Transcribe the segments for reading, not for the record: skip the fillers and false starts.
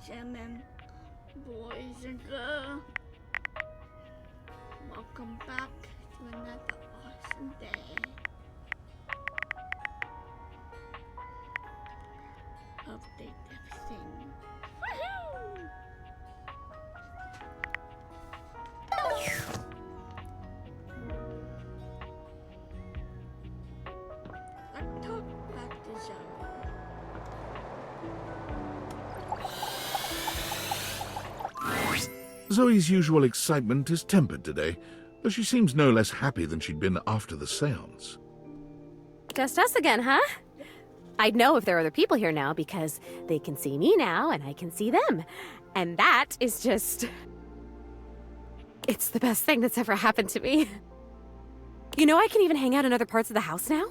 gentlemen, boys and girls, welcome back to another awesome day of deadlifting. Woohoo! Let's talk about the show. Zoe's usual excitement is tempered today, though she seems no less happy than she'd been after the séance. Just us again, huh? I'd know if there are other people here now because they can see me now and I can see them. And that is just... It's the best thing that's ever happened to me. You know, I can even hang out in other parts of the house now.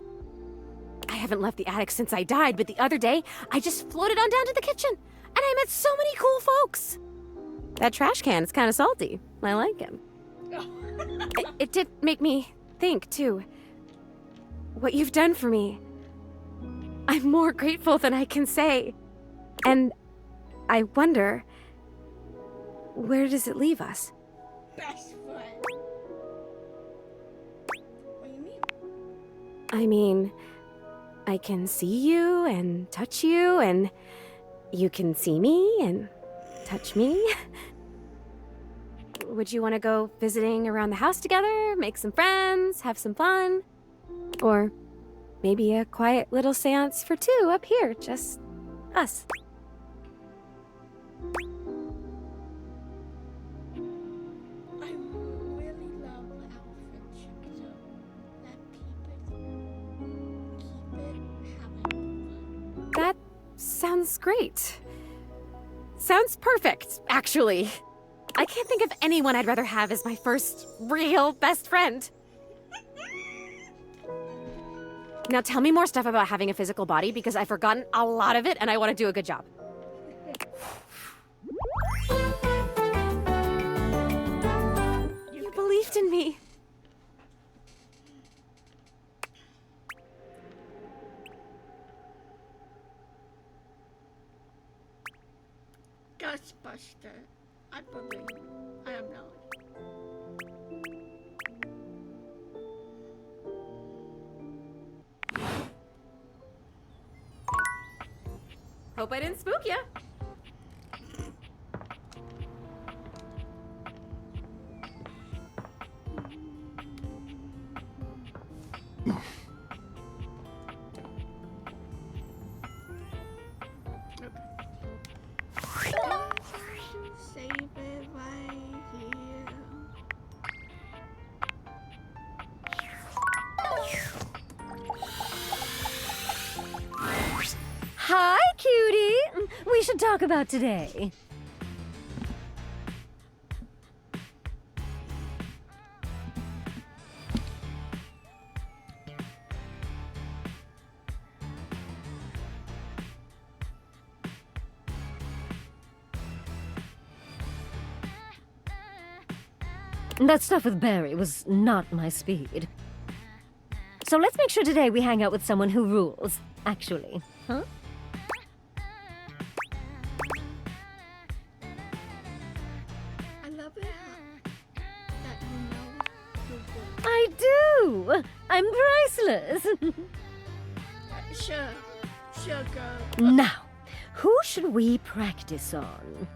I haven't left the attic since I died, but the other day, I just floated on down to the kitchen. And I met so many cool folks. That trash can is kind of salty. I like him. It did make me think, too. What you've done for me. I'm more grateful than I can say. And I wonder, where does it leave us? Best friend. What do you mean? I mean, I can see you and touch you, and you can see me and touch me. Would you want to go visiting around the house together, make some friends, have some fun? Or maybe a quiet little seance for two up here, just us. I really love our friendship, so let people keep it having fun. That sounds great. Sounds perfect, actually. I can't think of anyone I'd rather have as my first real best friend. Now tell me more stuff about having a physical body because I've forgotten a lot of it and I want to do a good job. You believed in me. Ghostbuster, I believe. I am not. Hope I didn't spook ya. Save it right here. Hi, cutie. We should talk about today. That stuff with Barry was not my speed. So let's make sure today we hang out with someone who rules, actually. Huh? I love it that you know you're good. I do! I'm priceless! Sure, girl. Now, who should we practice on?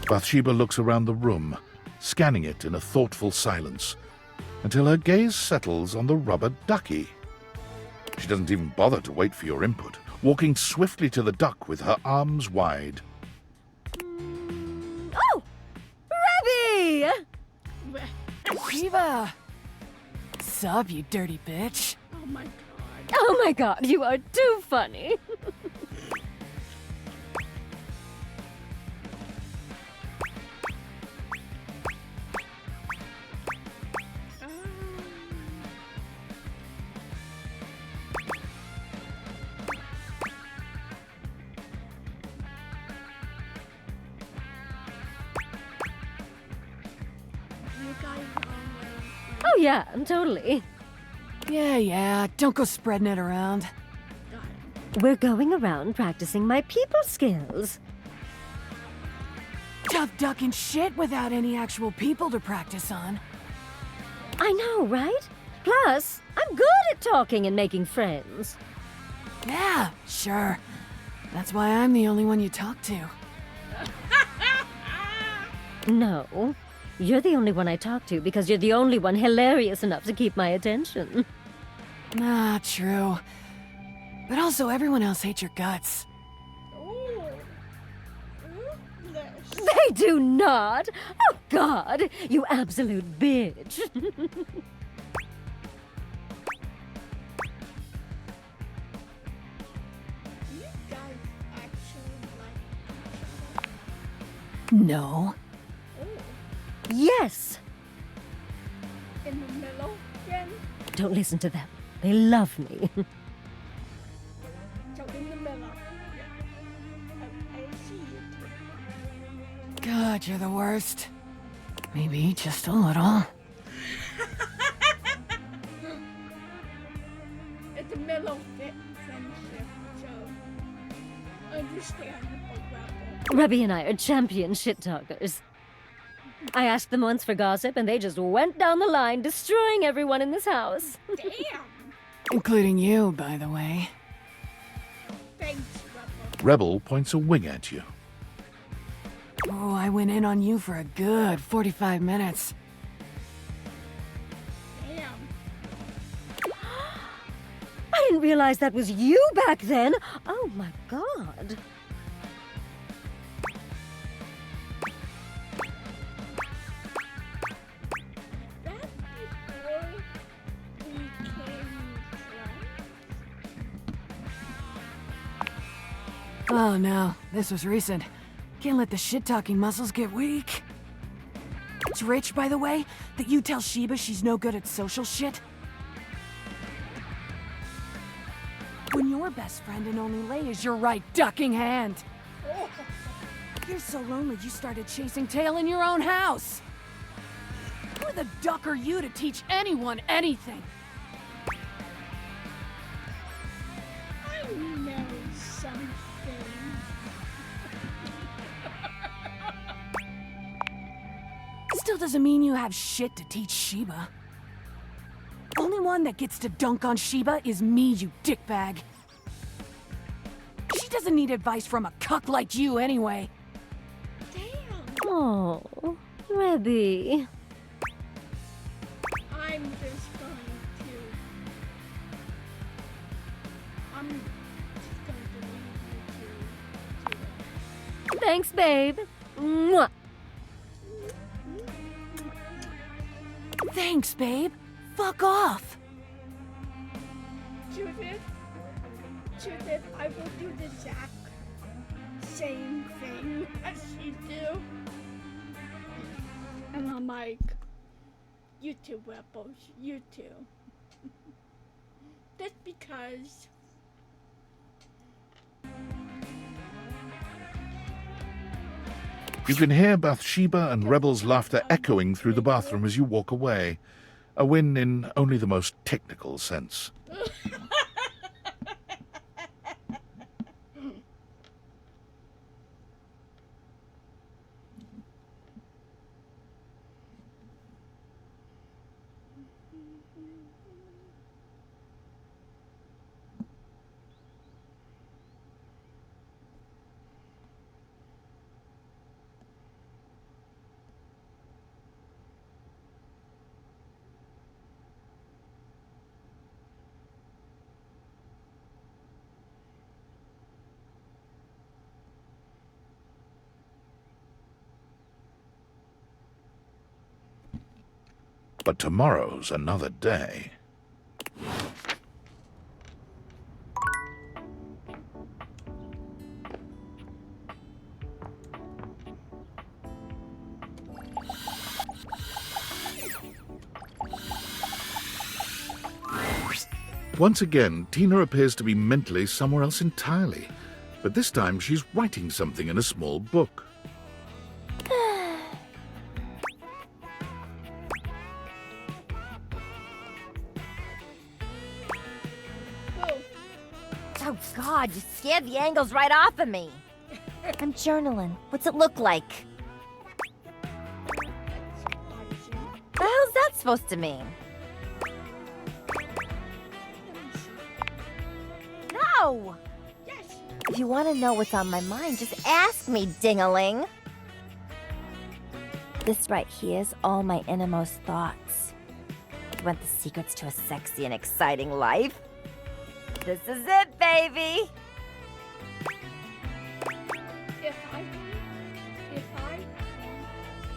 Bathsheba looks around the room, scanning it in a thoughtful silence, until her gaze settles on the rubber ducky. She doesn't even bother to wait for your input, walking swiftly to the duck with her arms wide. Oh! Rebby! Shiva! Sup, you dirty bitch? Oh my god. Oh my god, you are too funny! You guys Oh yeah, totally. Yeah, don't go spreading it around. got it. We're going around practicing my people skills. Tough ducking shit without any actual people to practice on. I know, right? Plus, I'm good at talking and making friends. Yeah, sure. That's why I'm the only one you talk to. No, you're the only one I talk to because you're the only one hilarious enough to keep my attention. Ah, true. But also, everyone else hates your guts. Ooh. Ruthless. They do not! Oh, God! You absolute bitch! You guys actually like No. Yes! in the middle again? Don't listen to them. They love me. So in the middle. Yeah. I see you too. God, you're the worst. Maybe just a little. It's the middle friendship, so understandable, Rebel. Rebby and I are champion shit talkers. I asked them once for gossip, and they just went down the line, destroying everyone in this house. Damn! Including you, by the way. Thanks, Rebel. Rebel points a wing at you. Oh, I went in on you for a good 45 minutes. Damn. I didn't realize that was you back then. Oh my God. That's before we became friends? Oh no, this was recent. Can't let the shit-talking muscles get weak. It's rich, by the way, that you tell Sheba she's no good at social shit. When your best friend and only Lay is your right ducking hand. You're so lonely you started chasing tail in your own house. Who the duck are you to teach anyone anything? I know something. Still doesn't mean you have shit to teach Sheba. Only one that gets to dunk on Sheba is me, you dickbag. She doesn't need advice from a cuck like you anyway. Damn. Oh, Rebby. I'm just going to. I'm just going to leave you to it. Thanks, babe. Mwah. Thanks, babe. Fuck off. Judith, I will do the exact same thing as she do. And I'm like, you too, Rebels, you too. That's because You can hear Bathsheba and Rebel's laughter echoing through the bathroom as you walk away. A win in only the most technical sense. But tomorrow's another day. Once again, Tina appears to be mentally somewhere else entirely, but this time she's writing something in a small book. Oh God, you scared the angles right off of me. I'm journaling. What's it look like? the hell's that supposed to mean? No! Yes. If you want to know what's on my mind, just ask me, ding-a-ling. This right here's all my innermost thoughts. You want the secrets to a sexy and exciting life? This is it, baby! If I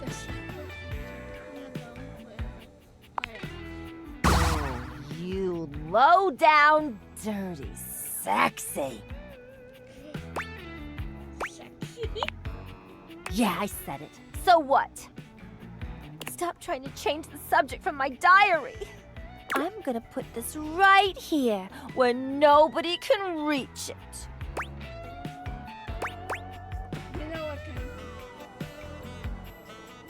the secret, You low down, dirty, sexy. sexy. Yeah, I said it. So what? Stop trying to change the subject from my diary. I'm gonna put this right here where nobody can reach it. You know what can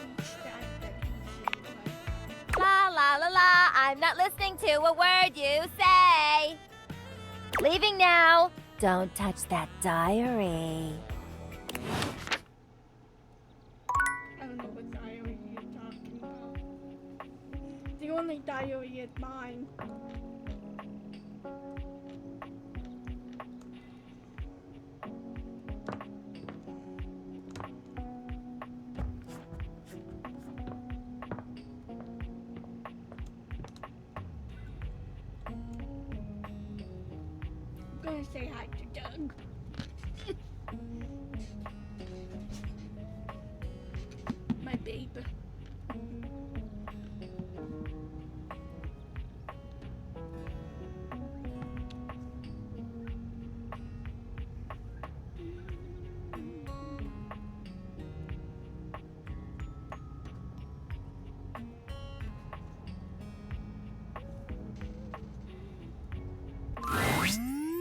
reach that easy, La la la la, I'm not listening to a word you say. Leaving now. Don't touch that diary. I don't know what diary you're talking about. The only diary is mine. I'm gonna say hi to Doug. My baby.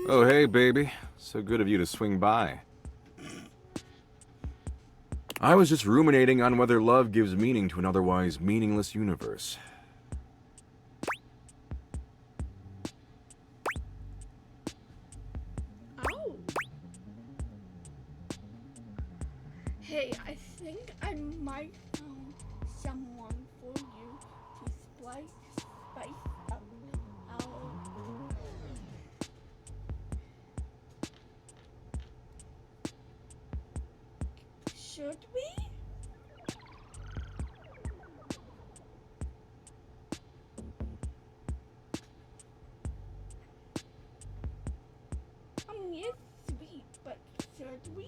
Oh, hey, baby. So good of you to swing by. I was just ruminating on whether love gives meaning to an otherwise meaningless universe. Oh. Hey, I think I might know someone for you to spice up our. Should we? It's sweet, but should we?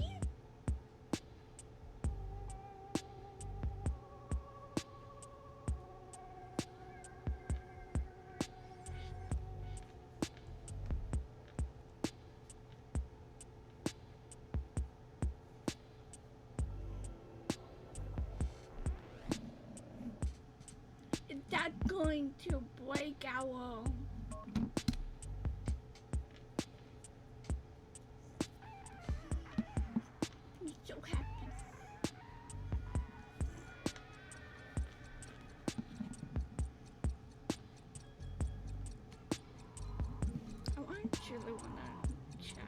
Is that going to break our? I'm so happy. I actually wanna check.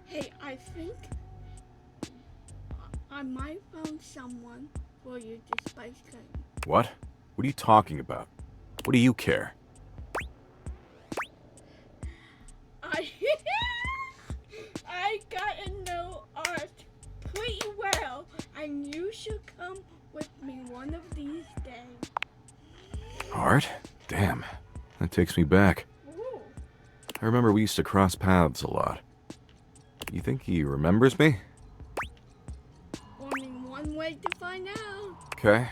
Hey, I think I might found someone for you to spice clean. What? What are you talking about? What do you care? I got to know art pretty well, and you should come with me one of these days. Art? Damn. That takes me back. Ooh. I remember we used to cross paths a lot. You think he remembers me? Only one way to find out. Okay.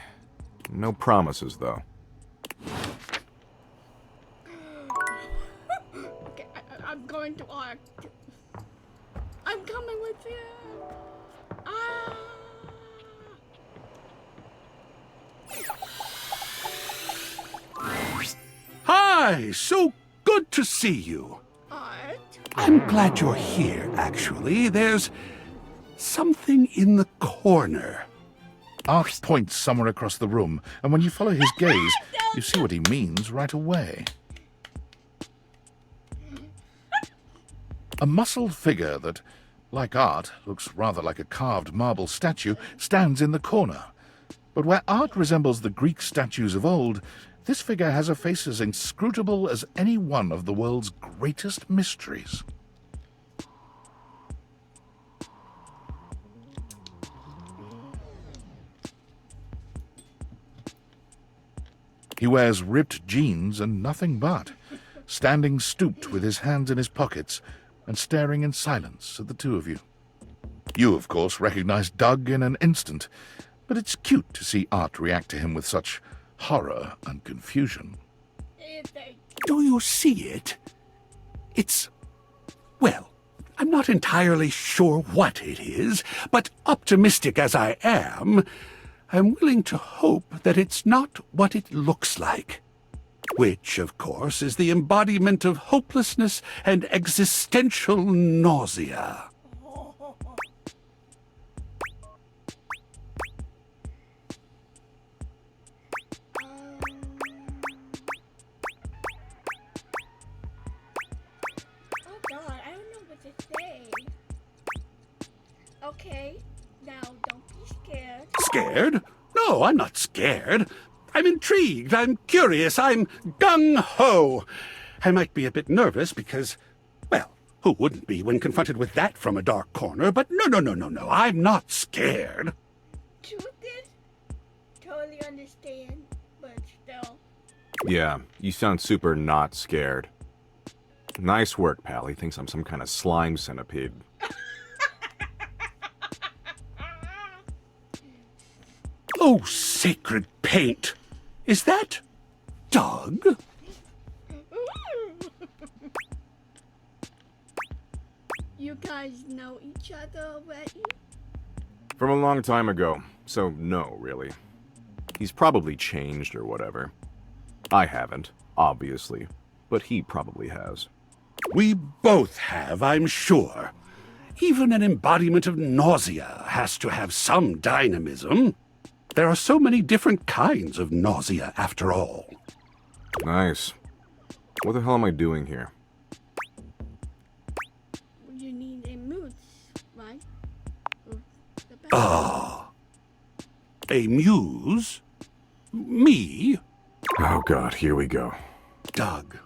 No promises, though. Okay, I'm going to art. I'm coming with you. Ah. Hi, so good to see you. Art? I'm glad you're here, actually. There's something in the corner. Art points somewhere across the room, and when you follow his gaze, you see what he means right away. A muscled figure that, like Art, looks rather like a carved marble statue, stands in the corner. But where Art resembles the Greek statues of old, this figure has a face as inscrutable as any one of the world's greatest mysteries. He wears ripped jeans and nothing but, standing stooped with his hands in his pockets and staring in silence at the two of you. You, of course, recognize Doug in an instant, but it's cute to see Art react to him with such horror and confusion. Do you see it? It's... well, I'm not entirely sure what it is, but optimistic as I am, I'm willing to hope that it's not what it looks like. Which, of course, is the embodiment of hopelessness and existential nausea. Oh God, I don't know what to say. Okay, now don't be scared. Scared? No, I'm not scared. I'm intrigued, I'm curious, I'm gung-ho. I might be a bit nervous because, well, who wouldn't be when confronted with that from a dark corner? But no, I'm not scared. Truth is, totally understand, but still. Yeah, you sound super not scared. Nice work, pal. He thinks I'm some kind of slime centipede. Oh, sacred paint! Is that Doug? You guys know each other already? From a long time ago, so no, really. He's probably changed or whatever. I haven't, obviously, but he probably has. We both have, I'm sure. Even an embodiment of nausea has to have some dynamism. There are so many different kinds of nausea, after all. Nice. What the hell am I doing here? You need a muse, right? A muse? Me? Oh god, here we go. Doug.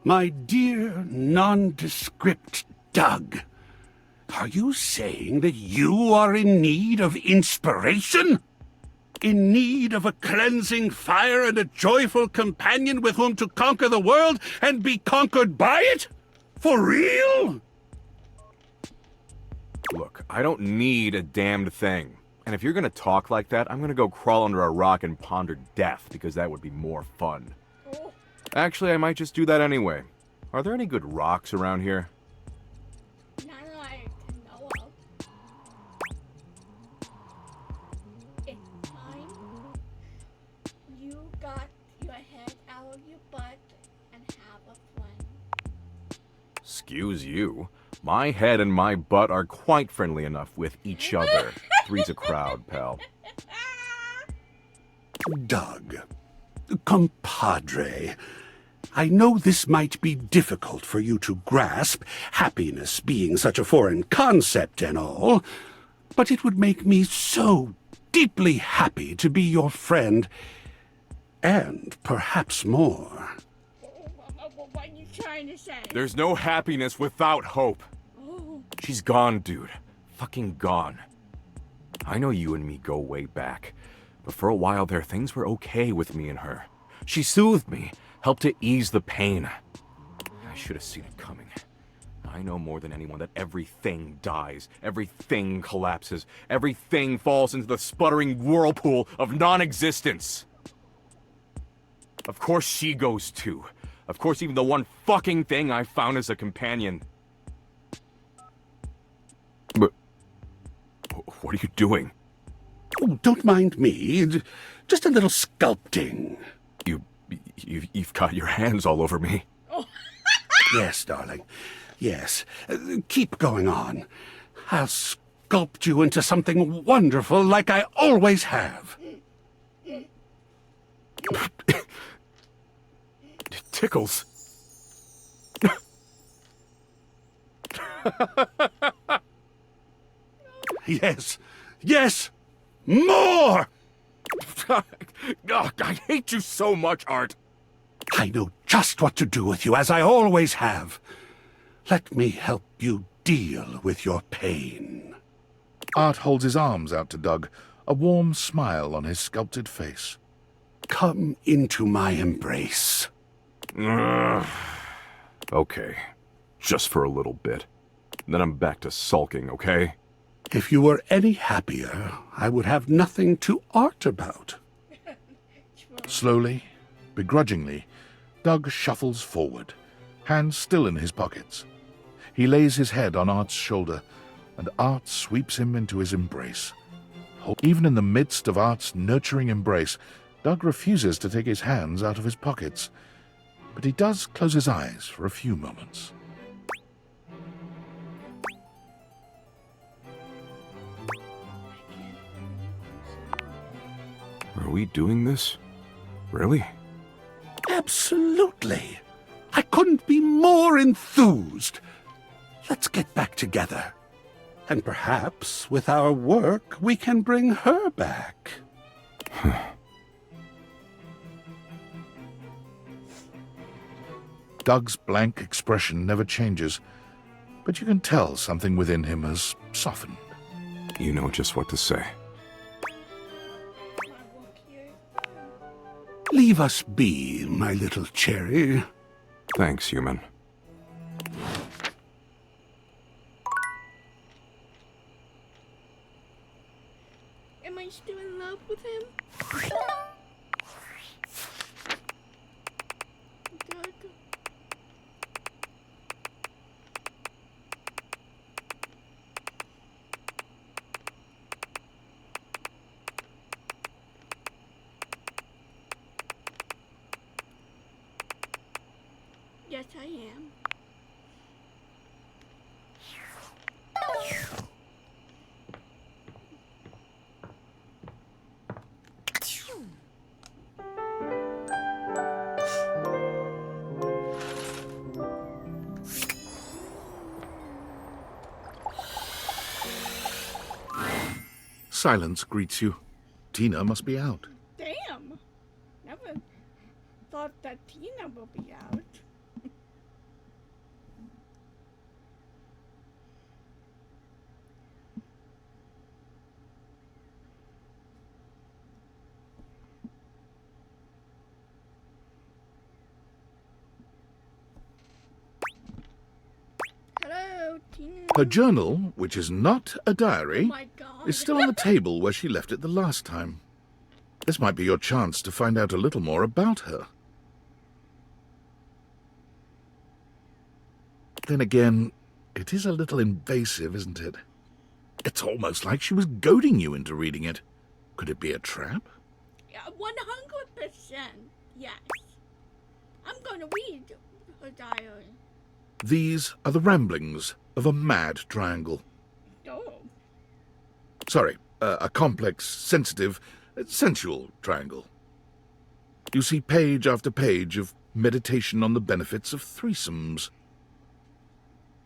My dear, nondescript Doug. Are you saying that you are in need of inspiration? In need of a cleansing fire and a joyful companion with whom to conquer the world and be conquered by it? For real? Look, I don't need a damned thing. And if you're gonna talk like that, I'm gonna go crawl under a rock and ponder death, because that would be more fun. Actually, I might just do that anyway. Are there any good rocks around here? Not I can know of. It's time you got your head out of your butt and have a friend. Excuse you. My head and my butt are quite friendly enough with each other. Three's a crowd, pal. Doug. Compadre. I know this might be difficult for you to grasp, happiness being such a foreign concept and all, but it would make me so deeply happy to be your friend, and perhaps more. What are you trying to say? There's no happiness without hope. Oh, She's gone, dude. Fucking gone. I know you and me go way back, but for a while there, things were okay with me and her. She soothed me, helped to ease the pain. I should have seen it coming. I know more than anyone that everything dies, everything collapses, everything falls into the sputtering whirlpool of non-existence. Of course she goes too. Of course even the one fucking thing I found as a companion. But what are you doing? Oh, don't mind me. Just a little sculpting. You've got your hands all over me. Yes, darling. Yes. Keep going on. I'll sculpt you into something wonderful like I always have. It tickles. Yes. Yes. More! God, I hate you so much, Art. I know just what to do with you, as I always have. Let me help you deal with your pain. Art holds his arms out to Doug, a warm smile on his sculpted face. Come into my embrace. Okay. Just for a little bit. Then I'm back to sulking, okay? If you were any happier, I would have nothing to art about. Slowly, begrudgingly, Doug shuffles forward, hands still in his pockets. He lays his head on Art's shoulder, and Art sweeps him into his embrace. Even in the midst of Art's nurturing embrace, Doug refuses to take his hands out of his pockets, but he does close his eyes for a few moments. Are we doing this? Really? Absolutely. I couldn't be more enthused. Let's get back together. And perhaps with our work, we can bring her back. Doug's blank expression never changes, but you can tell something within him has softened. You know just what to say. Leave us be, my little cherry. Thanks, human. am I still in love with him? Doug. Yes, I am. Silence greets you. Tina must be out. Damn! Never thought that Tina would be out. Hello, Tina. Her journal, which is not a diary, Oh my god. is still on the table where she left it the last time. This might be your chance to find out a little more about her. Then again, it is a little invasive, isn't it? It's almost like she was goading you into reading it. Could it be a trap? Yeah, 100%. Yes. I'm gonna read her diary. These are the ramblings of a mad triangle. Oh. Sorry, a complex, sensitive, sensual triangle. You see page after page of meditation on the benefits of threesomes.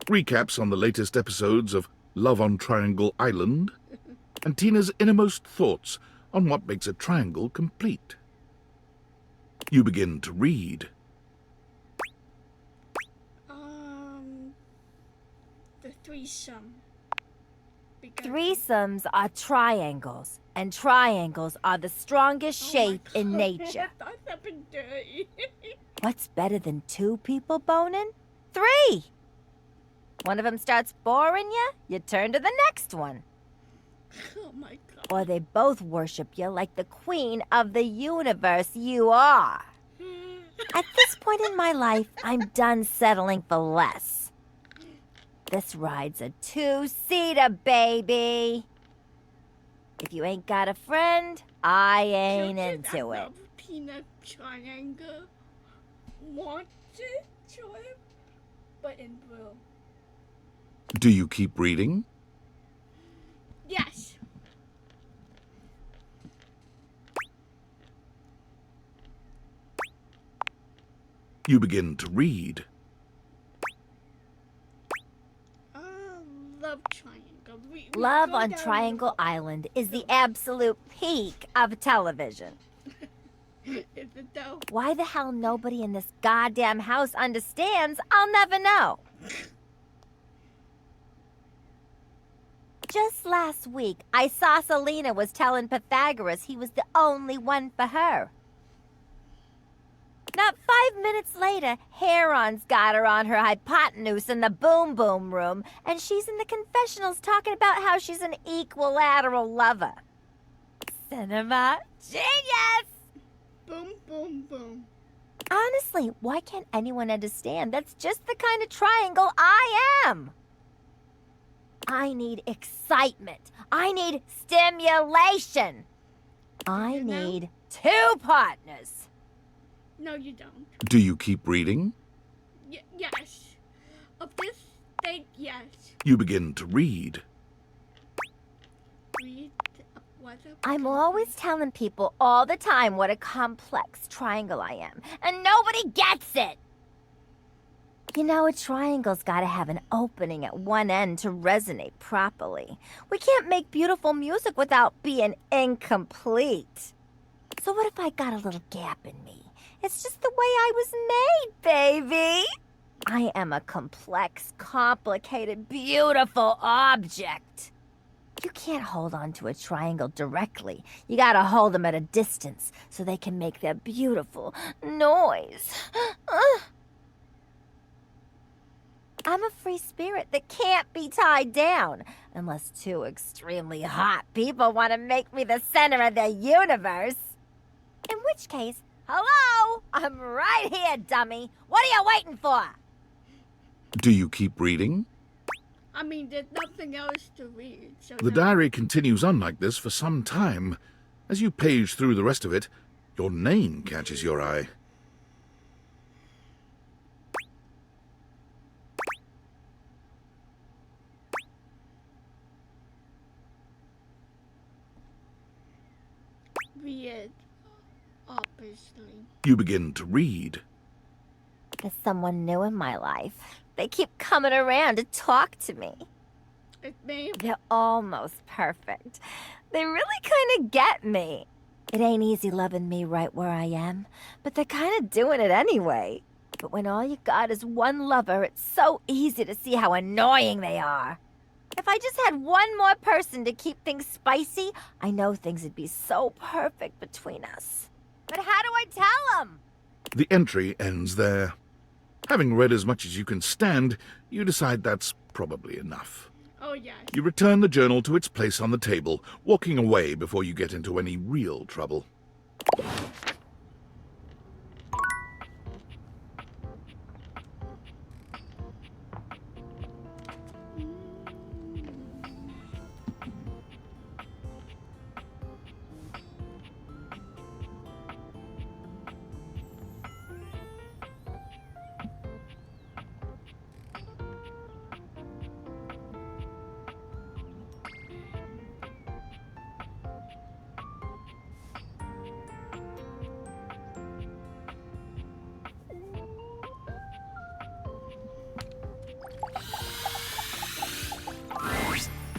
Recaps on the latest episodes of Love on Triangle Island. and Tina's innermost thoughts on what makes a triangle complete. You begin to read. The threesome. Because Threesomes are triangles, and triangles are the strongest shape in nature. I thought that been dirty. What's better than 2 people boning? 3! One of them starts boring you turn to the next one. Oh my god. Or they both worship you like the queen of the universe you are. At this point in my life, I'm done settling for less. This ride's a 2-seater, baby. If you ain't got a friend, I ain't into it. Tina Triangle wants it, sort of, but in blue. Do you keep reading? Yes. You begin to read. Love Triangle. Love go on down Triangle Island is the absolute peak of television. Is it though? Why the hell nobody in this goddamn house understands, I'll never know. Just last week, I saw Selena was telling Pythagoras he was the only one for her. Not 5 minutes later, Heron's got her on her hypotenuse in the boom boom room, and she's in the confessionals talking about how she's an equilateral lover. Cinema genius! Boom, boom, boom. Honestly, why can't anyone understand? That's just the kind of triangle I am. I need excitement. I need stimulation. I You know? need 2 partners. No, you don't. Do you keep reading? Yes. Of this thing, yes. You begin to read. Read what up. I'm always telling people all the time what a complex triangle I am, and nobody gets it. You know, a triangle's gotta have an opening at one end to resonate properly. We can't make beautiful music without being incomplete. So what if I got a little gap in me? It's just the way I was made, baby. I am a complex, complicated, beautiful object. You can't hold on to a triangle directly. You gotta hold them at a distance so they can make their beautiful noise. I'm a free spirit that can't be tied down, unless 2 extremely hot people want to make me the center of the universe. In which case, hello, I'm right here, dummy. What are you waiting for? Do you keep reading? I mean, there's nothing else to read, so The no. diary continues on like this for some time. As you page through the rest of it, your name catches your eye. Read, obviously. You begin to read. There's someone new in my life. They keep coming around to talk to me. It's me. They're almost perfect. They really kind of get me. It ain't easy loving me right where I am, but they're kind of doing it anyway. But when all you got is one lover, it's so easy to see how annoying they are. If I just had one more person to keep things spicy, I know things would be so perfect between us. But how do I tell them? The entry ends there. Having read as much as you can stand, you decide that's probably enough. Oh, yes. You return the journal to its place on the table, walking away before you get into any real trouble.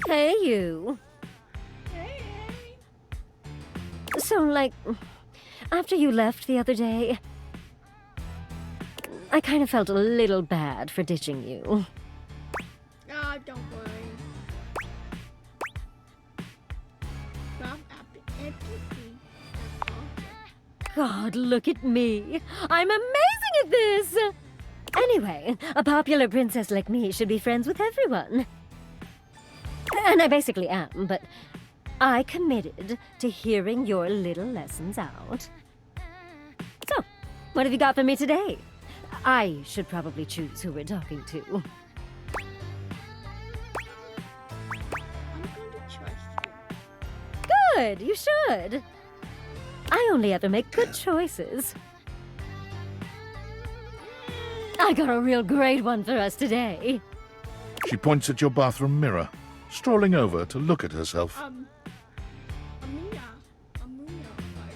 Hey, you. So, like, after you left the other day, I kind of felt a little bad for ditching you. Ah, don't worry. Stop empathy. God, look at me. I'm amazing at this! Anyway, a popular princess like me should be friends with everyone. And I basically am, but I committed to hearing your little lessons out. So, what have you got for me today? I should probably choose who we're talking to. I'm going to trust you. Good, you should. I only ever make good choices. I got a real great one for us today. She points at your bathroom mirror, strolling over to look at herself. Amia. Sorry,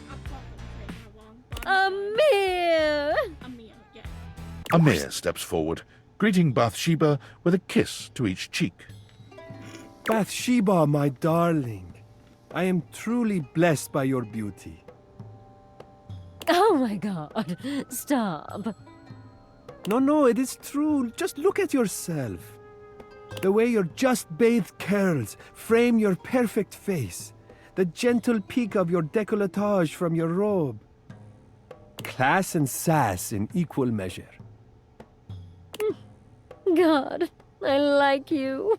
I'm probably saying that wrong. But Amir! Amia, yeah. Amir steps forward, greeting Bathsheba with a kiss to each cheek. Bathsheba, my darling, I am truly blessed by your beauty. Oh my god, stop. No, it is true. Just look at yourself. The way your just bathed curls frame your perfect face. The gentle peak of your décolletage from your robe. Class and sass in equal measure. God, I like you.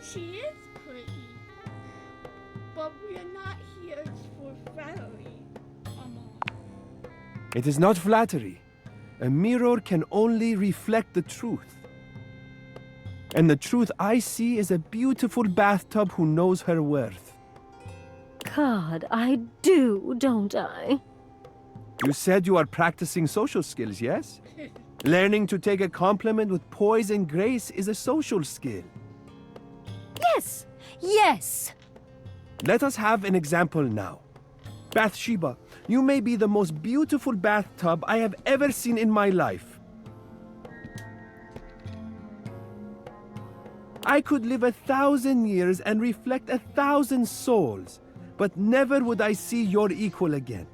She is pretty. But we are not here for flattery. It is not flattery. A mirror can only reflect the truth. And the truth I see is a beautiful bathtub who knows her worth. God, I do, don't I? You said you are practicing social skills, yes? Learning to take a compliment with poise and grace is a social skill. Yes, yes. Let us have an example now. Bathsheba, you may be the most beautiful bathtub I have ever seen in my life. I could live 1,000 years and reflect 1,000 souls, but never would I see your equal again.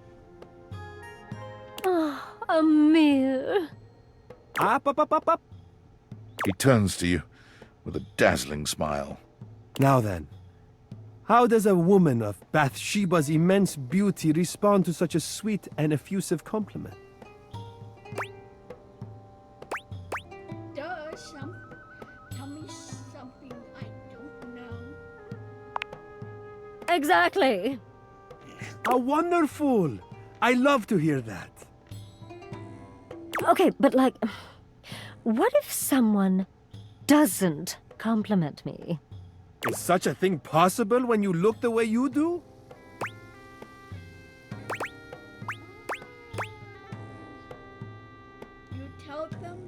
Ah, Amir. Up. He turns to you with a dazzling smile. Now then, how does a woman of Bathsheba's immense beauty respond to such a sweet and effusive compliment? Tell me something I don't know. Exactly. How wonderful! I love to hear that. Okay, but like, what if someone doesn't compliment me? Is such a thing possible when you look the way you do? You tell them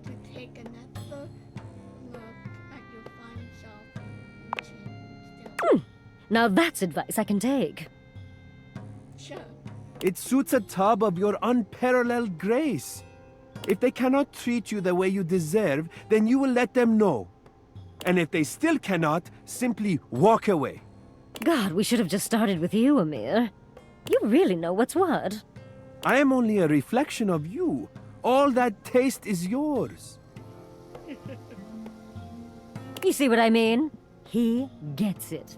to take another look at your fine self and change still. Now that's advice I can take. Sure. It suits a tub of your unparalleled grace. If they cannot treat you the way you deserve, then you will let them know. And if they still cannot, simply walk away. God, we should have just started with you, Amir. You really know what's what. I am only a reflection of you. All that taste is yours. You see what I mean? He gets it.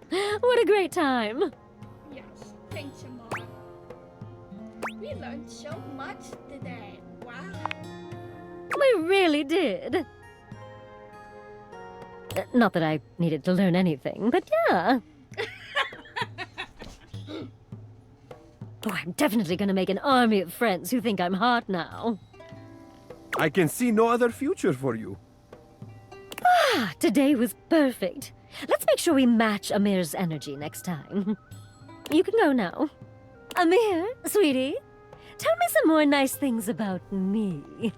What a great time. Yes, thanks, Amar. We learned so much today. Wow. We really did. Not that I needed to learn anything, but yeah. Oh, I'm definitely gonna make an army of friends who think I'm hot now. I can see no other future for you. Ah, today was perfect. Let's make sure we match Amir's energy next time. You can go now. Amir, sweetie, tell me some more nice things about me.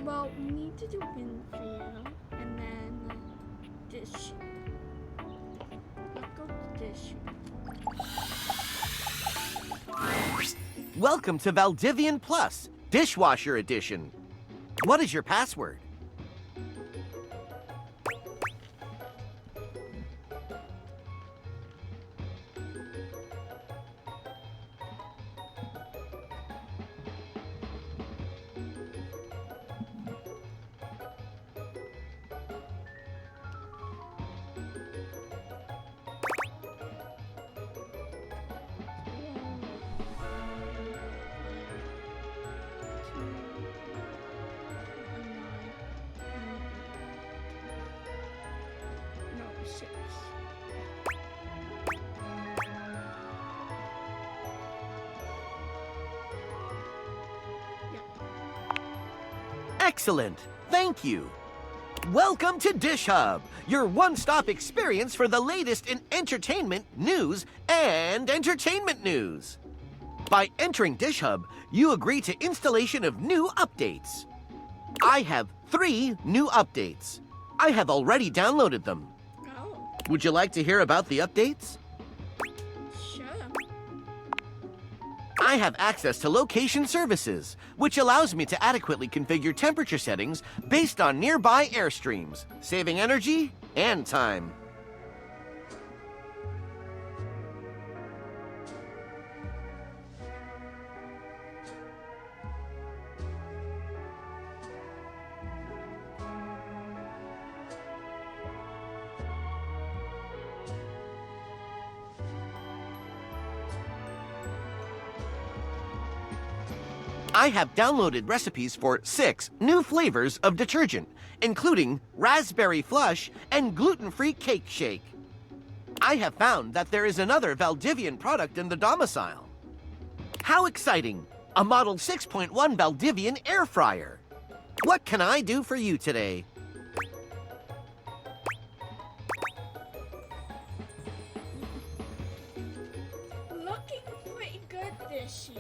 Well, we need to do Winfield, and dish. Let's go to dish. Welcome to Valdivian Plus, Dishwasher Edition. What is your password? No, 6. Excellent. Thank you. Welcome to Dish Hub, your one-stop experience for the latest in entertainment, news, and entertainment news. By entering Dish Hub, you agree to installation of new updates. I have 3 new updates. I have already downloaded them. Oh, Would you like to hear about the updates? sure. I have access to location services, which allows me to adequately configure temperature settings based on nearby airstreams, saving energy and time. I have downloaded recipes for 6 new flavors of detergent, including raspberry flush and gluten-free cake shake. I have found that there is another Valdivian product in the domicile. How exciting! A Model 6.1 Valdivian air fryer. What can I do for you today? Looking pretty good, Dishy.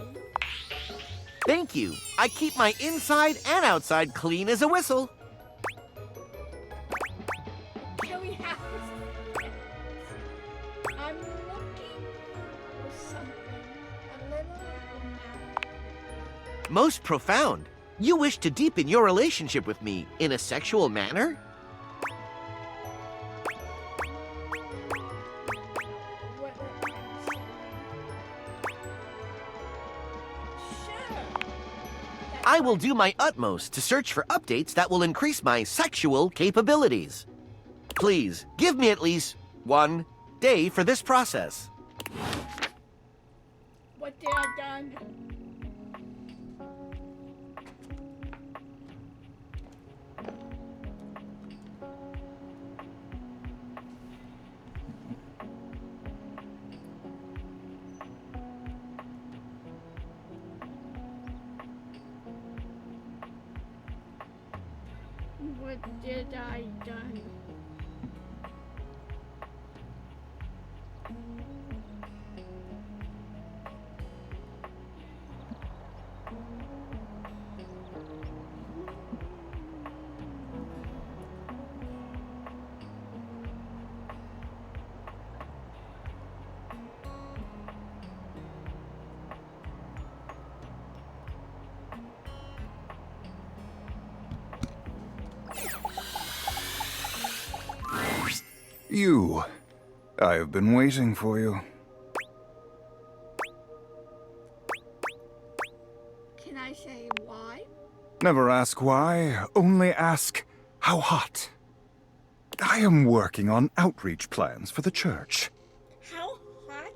Thank you. I keep my inside and outside clean as a whistle. Here we have this. I'm looking for something a little romantic. Most profound. You wish to deepen your relationship with me in a sexual manner? What am I saying? Sure. I will do my utmost to search for updates that will increase my sexual capabilities. Please, give me at least 1 day for this process. What did I done? What did I done? You. I have been waiting for you. Can I say why? Never ask why, only ask how hot. I am working on outreach plans for the church. How hot?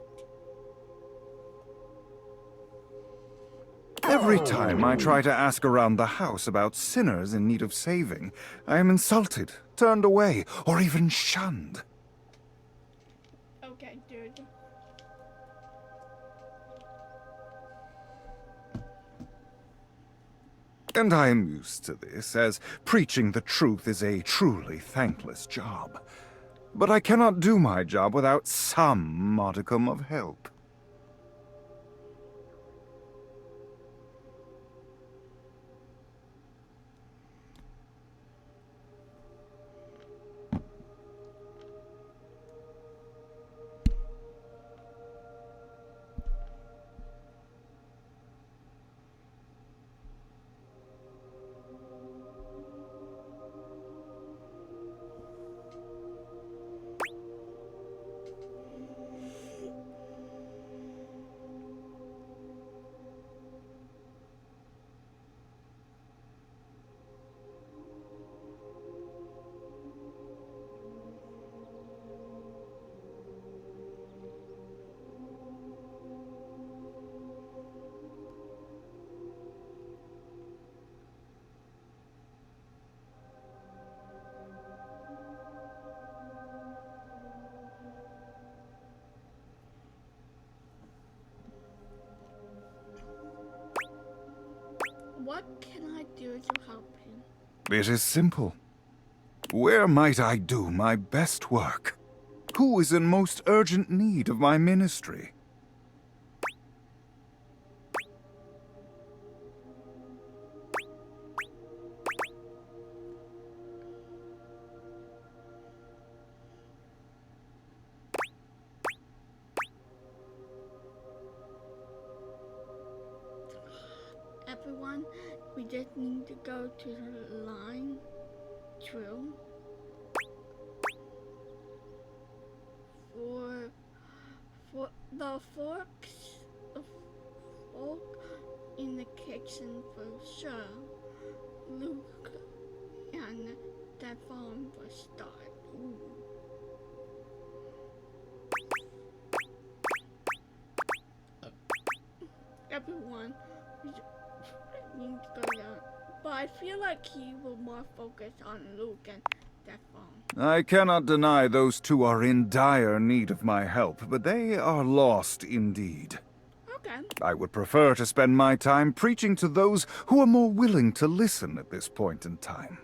Every time I try to ask around the house about sinners in need of saving, I am insulted, turned away, or even shunned. Okay, dude. And I am used to this, as preaching the truth is a truly thankless job. But I cannot do my job without some modicum of help. What can I do to help him? It is simple. Where might I do my best work? Who is in most urgent need of my ministry? Everyone, we just need to go to the line. True. For the forks, the fork in the kitchen for sure. Luke and that phone for start. Ooh. Everyone, we need to go down. But I feel like he will more focus on Luke and that phone. I cannot deny those two are in dire need of my help, but they are lost indeed. Okay. I would prefer to spend my time preaching to those who are more willing to listen at this point in time.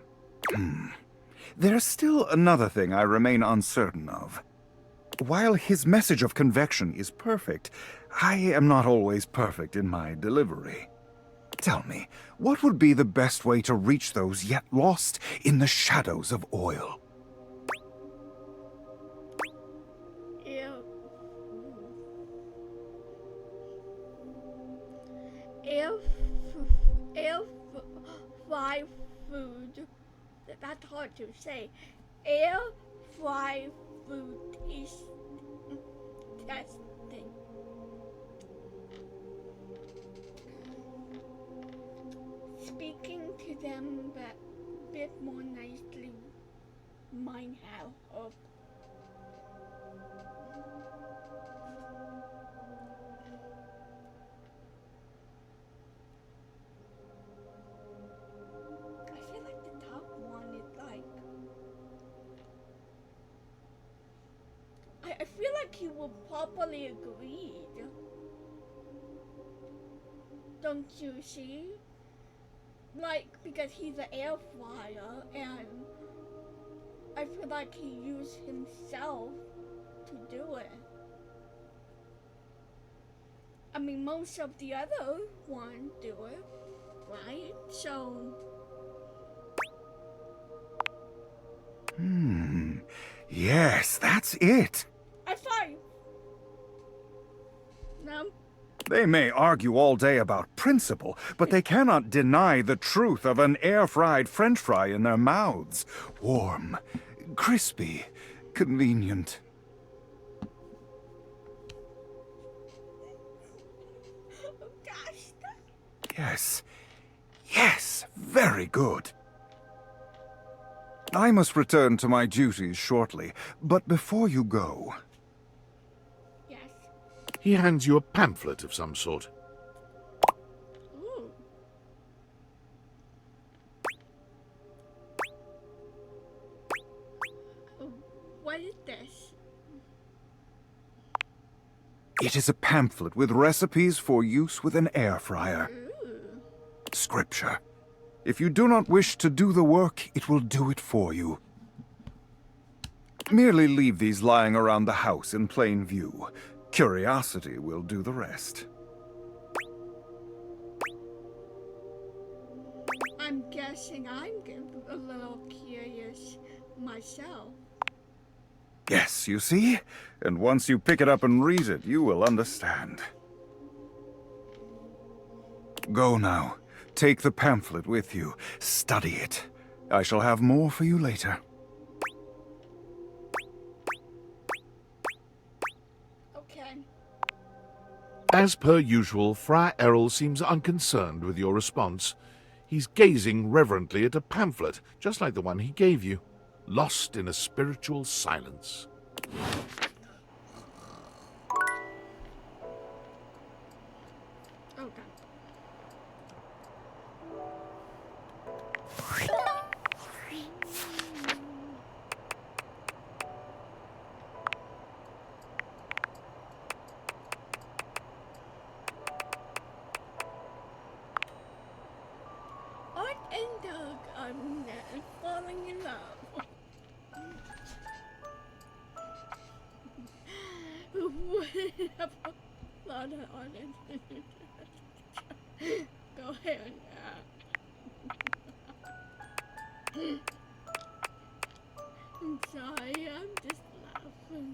There's still another thing I remain uncertain of. While his message of convection is perfect, I am not always perfect in my delivery. Tell me, what would be the best way to reach those yet lost in the shadows of oil? If fried food, that's hard to say. Air fried food is testing. Speaking to them a bit more nicely might help. I feel like the top one is like... I feel like he will probably agree. Don't you see? Like, because he's an air fryer, and I feel like he used himself to do it. I mean, most of the other ones do it, right? So... Yes, that's it. I find. No. They may argue all day about principle, but they cannot deny the truth of an air-fried French fry in their mouths. Warm, crispy, convenient. Oh gosh. Yes. Yes, very good. I must return to my duties shortly, but before you go... Yes. He hands you a pamphlet of some sort. Ooh. What is this? It is a pamphlet with recipes for use with an air fryer. Ooh. Scripture. If you do not wish to do the work, it will do it for you. Merely leave these lying around the house in plain view. Curiosity will do the rest. I'm guessing I'm a little curious myself. Yes, you see? And once you pick it up and read it, you will understand. Go now. Take the pamphlet with you. Study it. I shall have more for you later. Okay. As per usual, Friar Errol seems unconcerned with your response. He's gazing reverently at a pamphlet, just like the one he gave you, lost in a spiritual silence. Okay. on it. Go ahead. I'm sorry, I'm just laughing.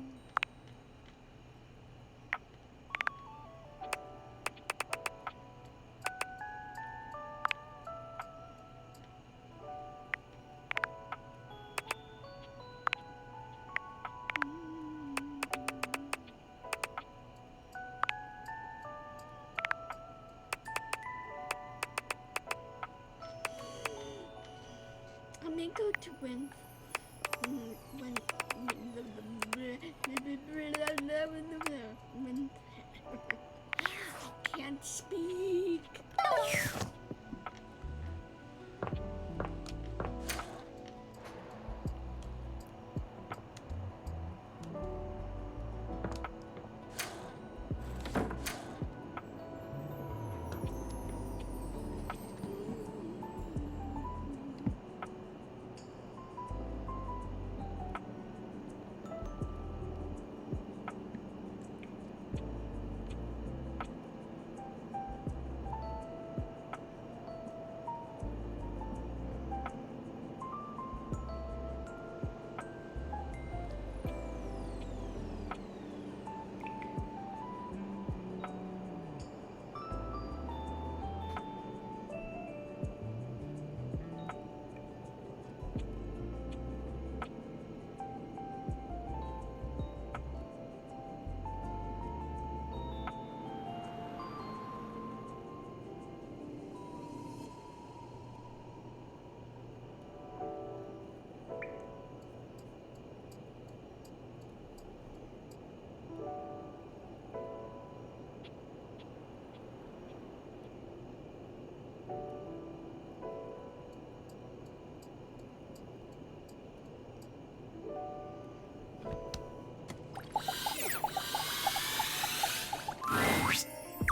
I may go to when I can't speak.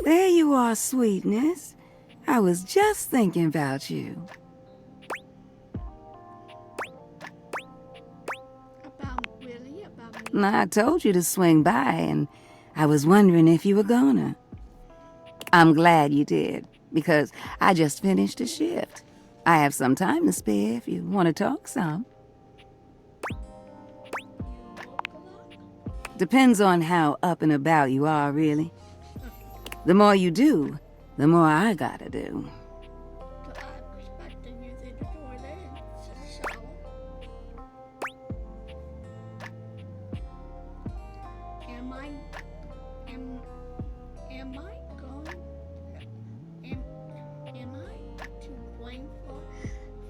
There you are, sweetness. I was just thinking about you. About me? I told you to swing by, and I was wondering if you were gonna. I'm glad you did, because I just finished a shift. I have some time to spare if you want to talk some. Depends on how up and about you are, really. The more you do, the more I gotta do. But I'm expecting you to join in, so... Am I to blame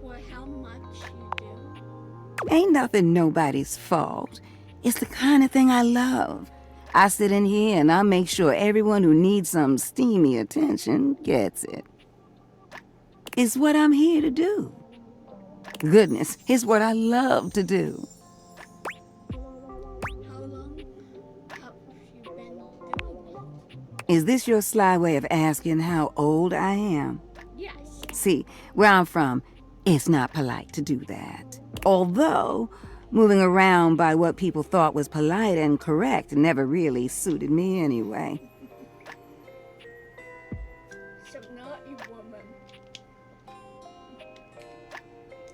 for how much you do? Ain't nothing nobody's fault. It's the kind of thing I love. I sit in here and I make sure everyone who needs some steamy attention gets it. It's what I'm here to do. Goodness, it's what I love to do. How long have you been doing it? Is this your sly way of asking how old I am? Yes. See, where I'm from, it's not polite to do that. Although, moving around by what people thought was polite and correct never really suited me anyway. So naughty woman.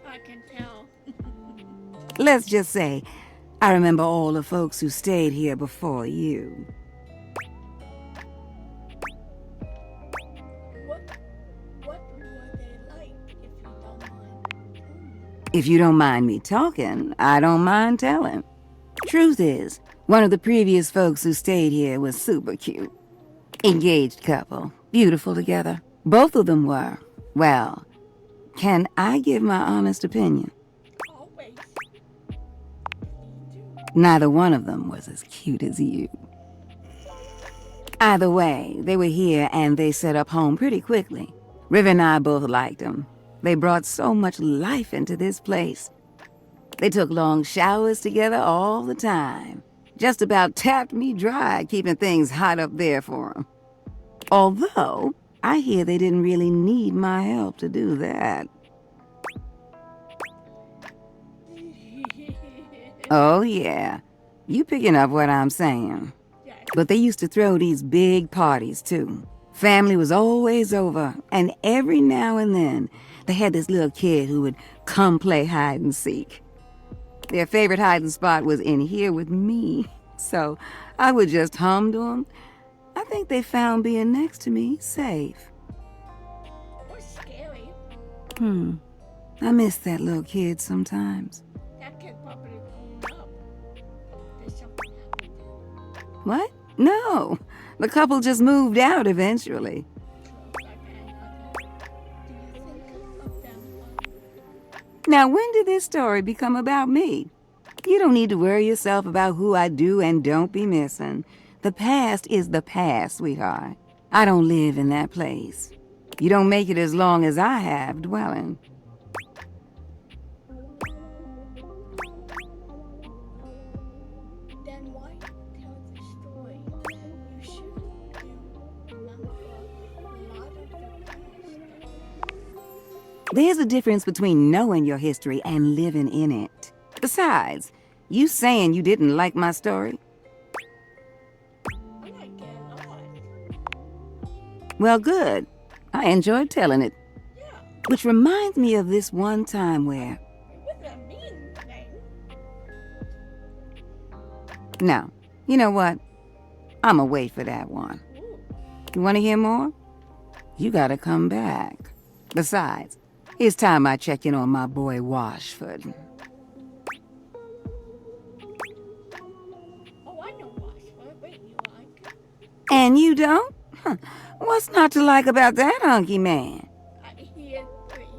I can tell. Let's just say, I remember all the folks who stayed here before you. What were they like, if you don't mind? If you don't mind me talking, I don't mind telling. Truth is, one of the previous folks who stayed here was super cute. Engaged couple, beautiful together. Both of them were. Well, can I give my honest opinion? Always. Neither one of them was as cute as you. Either way, they were here and they set up home pretty quickly. River and I both liked them. They brought so much life into this place. They took long showers together all the time. Just about tapped me dry keeping things hot up there for them. Although, I hear they didn't really need my help to do that. Oh yeah, you picking up what I'm saying. Yes. But they used to throw these big parties, too. Family was always over, and every now and then, they had this little kid who would come play hide and seek. Their favorite hiding spot was in here with me, so I would just hum to them. I think they found being next to me safe. Or scary. I miss that little kid sometimes. That kid probably grown up. There's something happened there. What? No. The couple just moved out eventually. Now, when did this story become about me? You don't need to worry yourself about who I do and don't be missing. The past is the past, sweetheart. I don't live in that place. You don't make it as long as I have dwelling. Then why tell the story? You should remember a lot of the past. There's a difference between knowing your history and living in it. Besides, you saying you didn't like my story? I like it a lot. Well, good. I enjoyed telling it. Yeah, Which reminds me of this one time where... it wasn't a mean thing. No, you know what? I'ma wait for that one. You want to hear more? You gotta come back. Besides, it's time I check in on my boy Washford. Oh, I know Washford. Wait, you like? And you don't? Huh. What's not to like about that hunky man? He is pretty.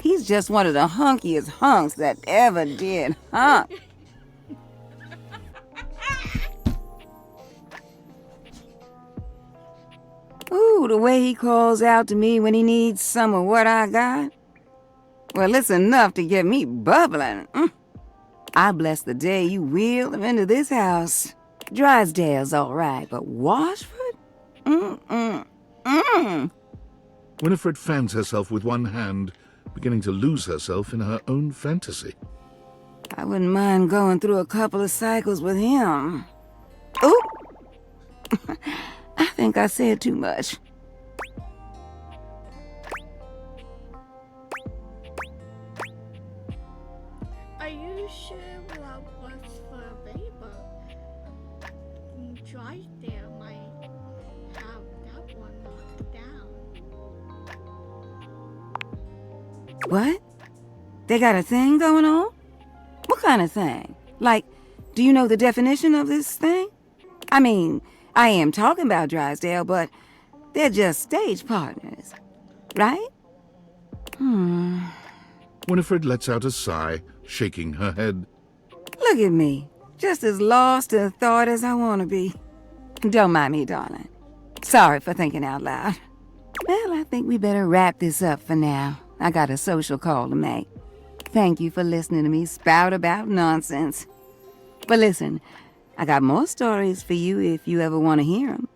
He's just one of the hunkiest hunks that ever did hunk. Ooh, the way he calls out to me when he needs some of what I got. Well, it's enough to get me bubbling. I bless the day you wheeled him into this house. Drysdale's all right, but Washford? Winifred fans herself with one hand, beginning to lose herself in her own fantasy. I wouldn't mind going through a couple of cycles with him. Ooh! I think I said too much. Are you sure what was for a paper? Drysdale might have that one locked down. What? They got a thing going on? What kind of thing? Like, do you know the definition of this thing? I mean, I am talking about Drysdale, but they're just stage partners, right? Winifred lets out a sigh, shaking her head. Look at me, just as lost in thought as I want to be. Don't mind me, darling. Sorry for thinking out loud. Well, I think we better wrap this up for now. I got a social call to make. Thank you for listening to me spout about nonsense. But listen, I got more stories for you if you ever want to hear them.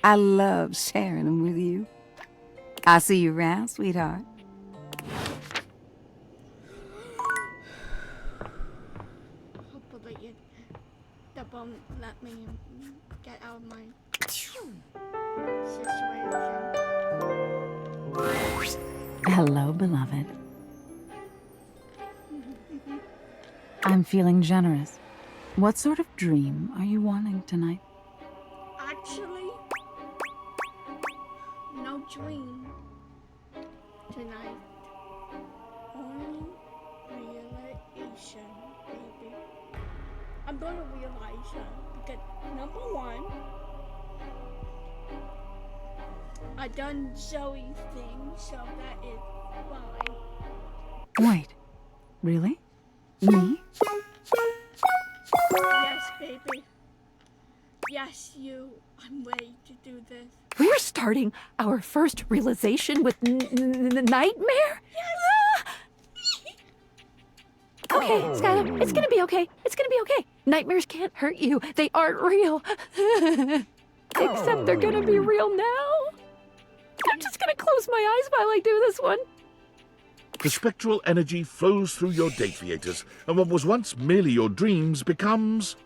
I love sharing them with you. I'll see you around, sweetheart. Hopefully that won't let me get out of my situation. Hello, beloved. I'm feeling generous. What sort of dream are you wanting tonight? Actually, no dream tonight. Only realization, baby. I'm gonna realize because number one, I done Zoe's thing, so that is fine. Wait, really? Me? Yes, baby. Yes, you. I'm ready to do this. We're starting our first realization with Nightmare? Yes! Okay, Skylar, it's gonna be okay. It's gonna be okay. Nightmares can't hurt you. They aren't real. Except they're gonna be real now. I'm just gonna close my eyes while I do this one. The spectral energy flows through your date theaters, and what was once merely your dreams becomes...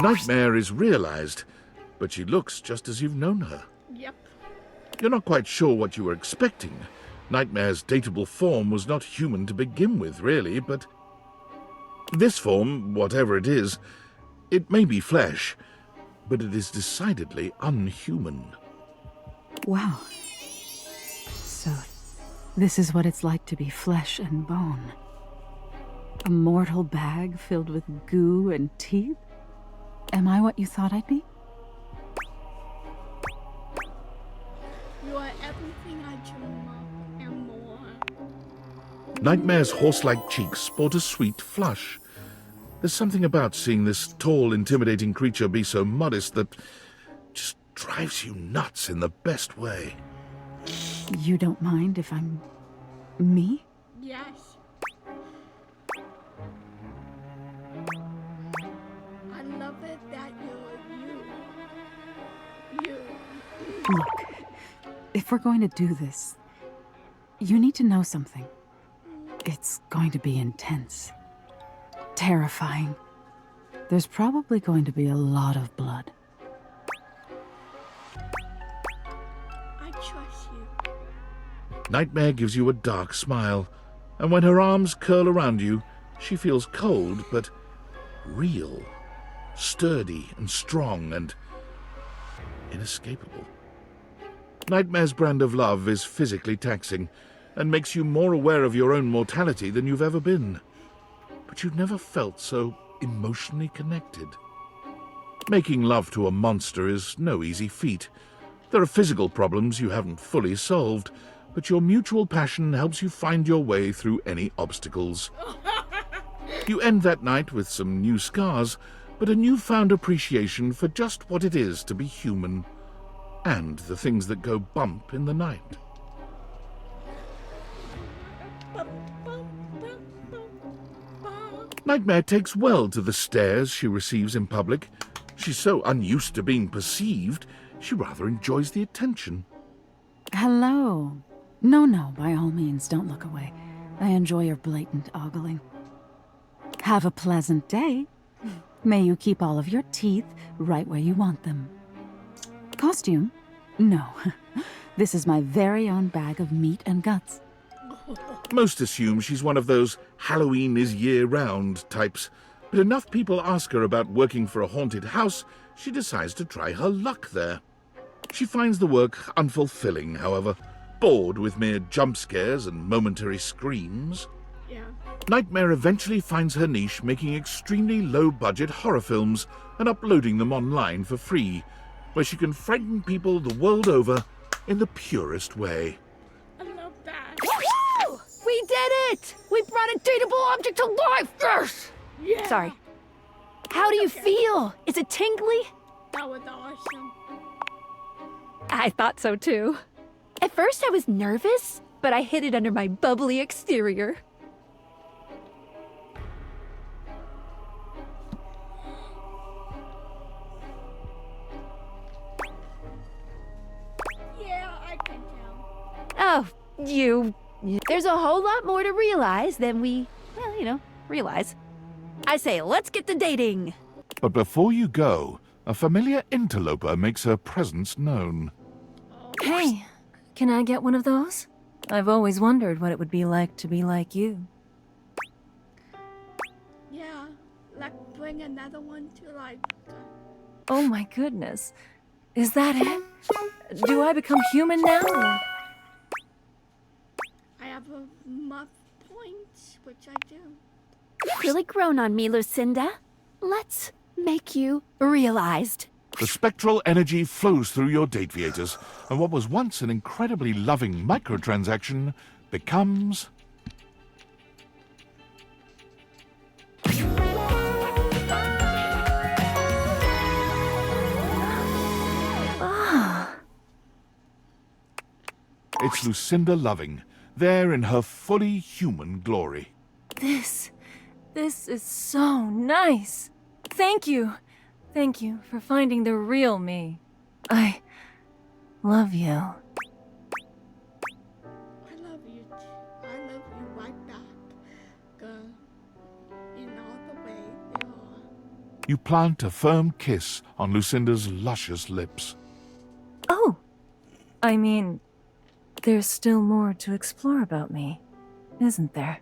Nightmare is realized, but she looks just as you've known her. Yep. You're not quite sure what you were expecting. Nightmare's dateable form was not human to begin with, really, but this form, whatever it is, it may be flesh, but it is decidedly unhuman. Wow. So, this is what it's like to be flesh and bone. A mortal bag filled with goo and teeth? Am I what you thought I'd be? You are everything I dream of and more. Nightmare's horse-like cheeks sport a sweet flush. There's something about seeing this tall, intimidating creature be so modest that just drives you nuts in the best way. You don't mind if I'm me? Yes. I love it that you're you. Look, if we're going to do this, you need to know something. It's going to be intense. Terrifying. There's probably going to be a lot of blood. I trust you. Nightmare gives you a dark smile, and when her arms curl around you, she feels cold, but real, sturdy and strong and inescapable. Nightmare's brand of love is physically taxing, and makes you more aware of your own mortality than you've ever been. But you've never felt so emotionally connected. Making love to a monster is no easy feat. There are physical problems you haven't fully solved, but your mutual passion helps you find your way through any obstacles. You end that night with some new scars, but a newfound appreciation for just what it is to be human, and the things that go bump in the night. Nightmare takes well to the stares she receives in public. She's so unused to being perceived, she rather enjoys the attention. Hello. No, by all means, don't look away. I enjoy your blatant ogling. Have a pleasant day. May you keep all of your teeth right where you want them. Costume? No. This is my very own bag of meat and guts. Most assume she's one of those Halloween is year-round types, but enough people ask her about working for a haunted house, she decides to try her luck there. She finds the work unfulfilling, however, bored with mere jump scares and momentary screams. Yeah. Nightmare eventually finds her niche making extremely low-budget horror films and uploading them online for free, where she can frighten people the world over in the purest way. I love that. We did it! We brought a dateable object to life! Yes! Yeah. Sorry. How do you feel? Is it tingly? That was awesome. I thought so too. At first I was nervous, but I hid it under my bubbly exterior. Yeah, I can tell. Oh, you. There's a whole lot more to realize than we, realize. I say, let's get to dating. But before you go, a familiar interloper makes her presence known. Hey, can I get one of those? I've always wondered what it would be like to be like you. Yeah, like bring another one to Oh my goodness. Is that it? Do I become human now? Or? I have a muff point, which I do. You've really grown on me, Lucinda. Let's make you realized. The spectral energy flows through your Dateviators, and what was once an incredibly loving microtransaction becomes... It's Lucinda Loving, there in her fully human glory. This is so nice. Thank you. Thank you for finding the real me. I love you. I love you. I love you right back, girl. In all the way you are. You plant a firm kiss on Lucinda's luscious lips. Oh, I mean, there's still more to explore about me, isn't there?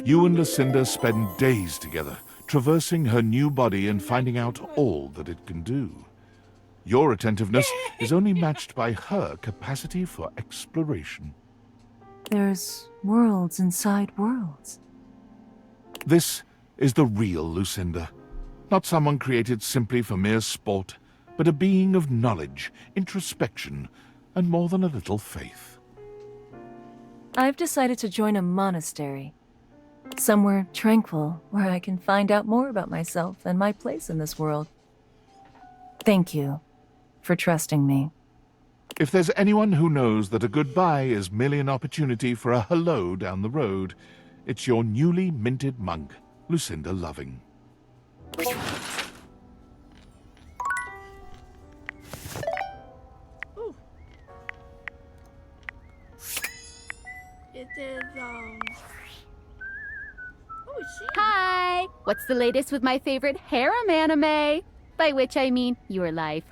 You and Lucinda spend days together, traversing her new body and finding out all that it can do. Your attentiveness is only matched by her capacity for exploration. There's worlds inside worlds. This is the real Lucinda. Not someone created simply for mere sport, but a being of knowledge, introspection, and more than a little faith. I've decided to join a monastery. Somewhere tranquil where I can find out more about myself and my place in this world. Thank you for trusting me. If there's anyone who knows that a goodbye is merely an opportunity for a hello down the road, it's your newly minted monk, Lucinda Loving. Ooh. It is, Oh, shit. Hi! What's the latest with my favorite harem anime? By which I mean your life.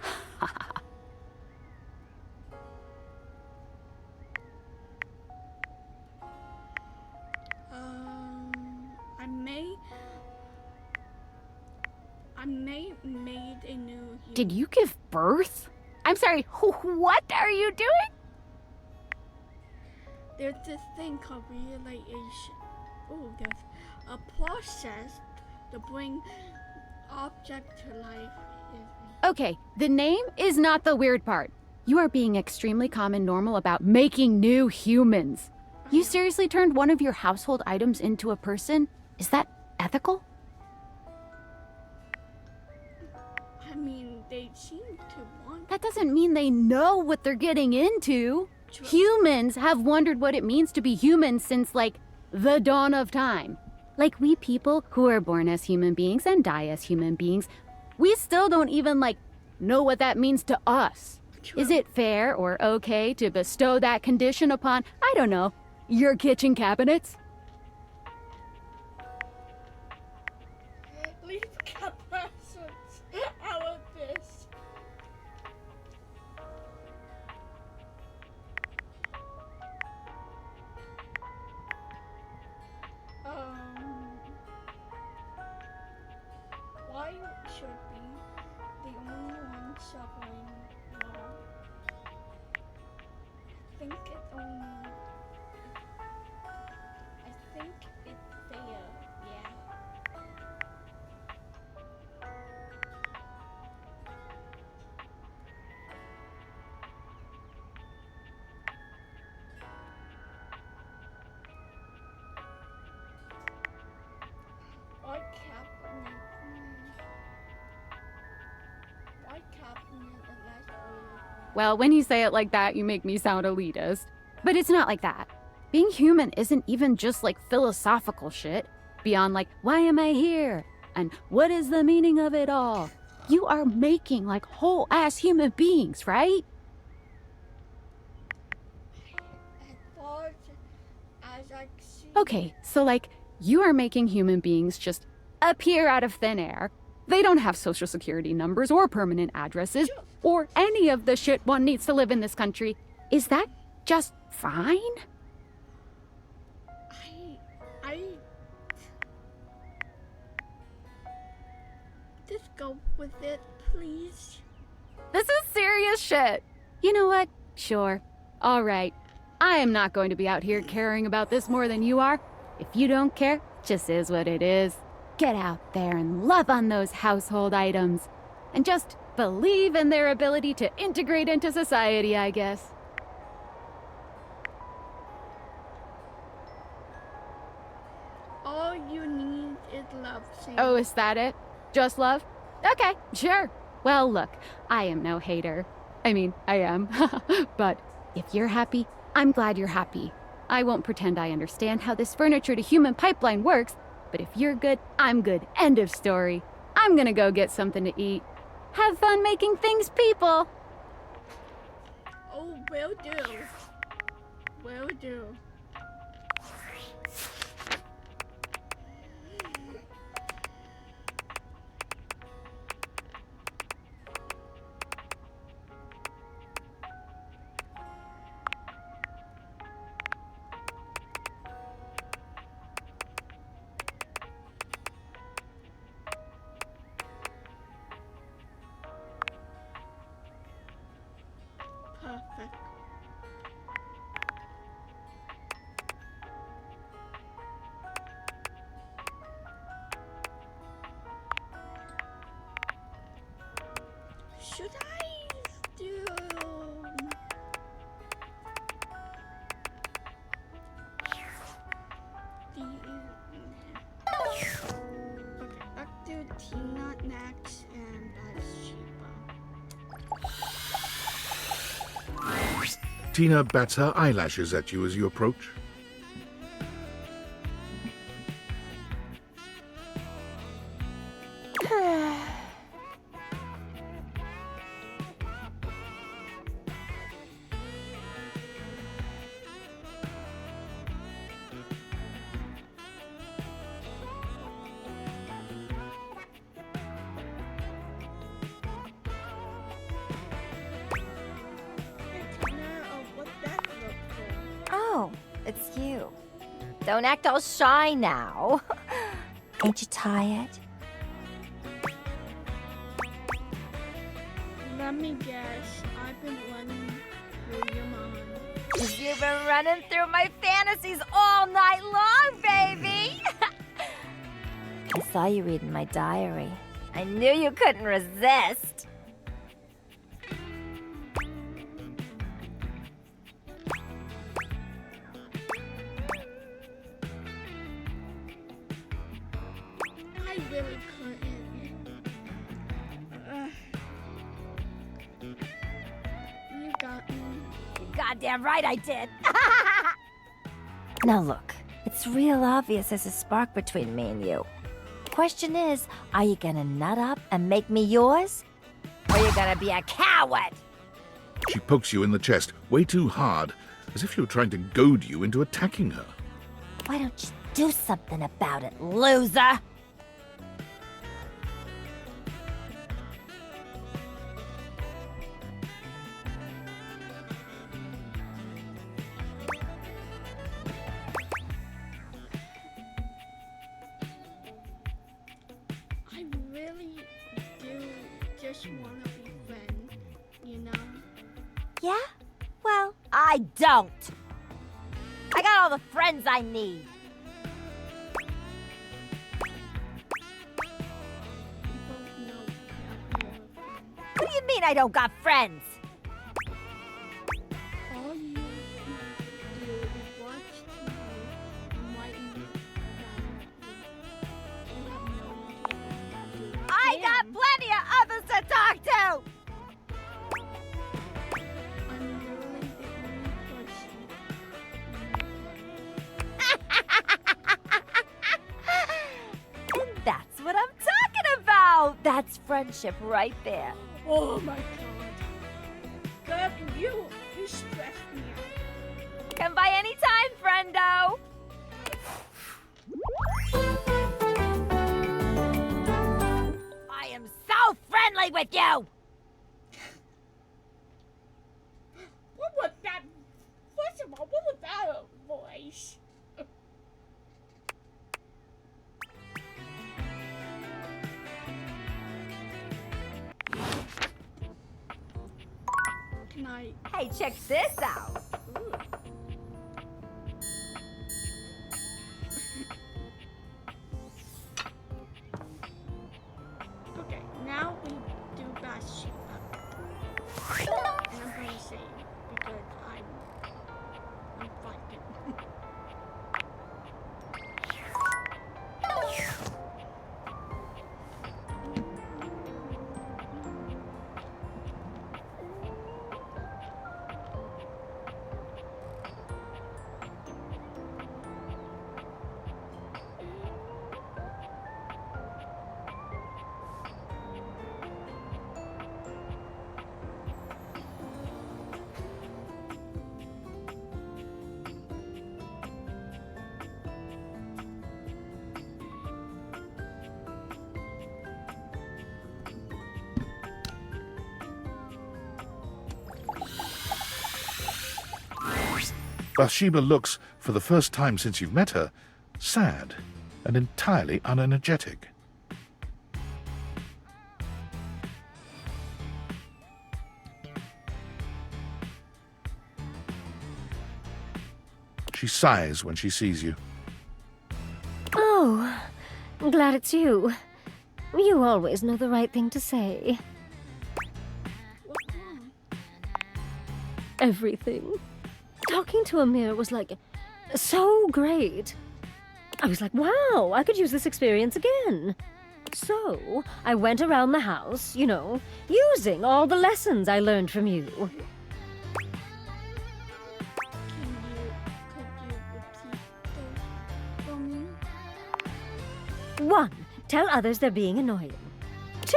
Made a new... Did you give birth? I'm sorry, what are you doing? There's this thing called realization. Oh, there's a process to bring object to life. Okay, the name is not the weird part. You are being extremely calm and normal about making new humans. You seriously turned one of your household items into a person? Is that ethical? I mean, they seem to want... That doesn't mean they know what they're getting into. Humans have wondered what it means to be human since, like, the dawn of time. Like, we people who are born as human beings and die as human beings, we still don't even, like, know what that means to us. Is it fair or okay to bestow that condition upon, I don't know, your kitchen cabinets? Leave capacitors out of this. Why should be the only one suffering now? I think it's only... I think it's fair, yeah. Why cabinet unless we... Well, when you say it like that, you make me sound elitist. But it's not like that. Being human isn't even just like philosophical shit. Beyond like, why am I here? And what is the meaning of it all? You are making like whole ass human beings, right? As far as I see... Okay, so like, you are making human beings just appear out of thin air. They don't have social security numbers or permanent addresses or any of the shit one needs to live in this country. Is that just fine? Just go with it, please. This is serious shit. You know what? Sure. All right. I am not going to be out here caring about this more than you are. If you don't care, just is what it is. Get out there and love on those household items. And just believe in their ability to integrate into society, I guess. All you need is love, Sam. Oh, is that it? Just love? Okay, sure. Well, look, I am no hater. I mean, I am. But if you're happy, I'm glad you're happy. I won't pretend I understand how this furniture to human pipeline works, but if you're good, I'm good. End of story. I'm gonna go get something to eat. Have fun making things, people! Oh, will do. Will do. Tina bats her eyelashes at you as you approach. Oh, it's you. Don't act all shy now. Ain't you tired? Let me guess. I've been running through your mind. 'Cause you've been running through my fantasies all night long, baby! I saw you reading my diary. I knew you couldn't resist. I really couldn't. You got me. Goddamn right I did. Now look, it's real obvious there's a spark between me and you. Question is, are you gonna nut up and make me yours? Or are you gonna be a coward? She pokes you in the chest, way too hard, as if you were trying to goad you into attacking her. Why don't you do something about it, loser? I really do just want to be friends, you know? Yeah? Well, I don't. I got all the friends I need. What do you mean I don't got friends? All you do is watch TV and write in you have no idea. I got plenty of others to talk to! I'm literally the only person. And that's what I'm talking about! That's friendship right there. Oh my god. God, you stress me out. Come by anytime, friendo! I am so friendly with you! What was that? First of all, what was that voice? Can I? Hey, check this out! Ooh. Okay, now we do Bathsheba. And I'm gonna say because I'm fighting. Bathsheba looks, for the first time since you've met her, sad and entirely unenergetic. She sighs when she sees you. Oh, I'm glad it's you. You always know the right thing to say. What's wrong? Everything. Talking to Amir was like so great. I was like, wow, I could use this experience again. So I went around the house, you know, using all the lessons I learned from you. 1. Tell others they're being annoying.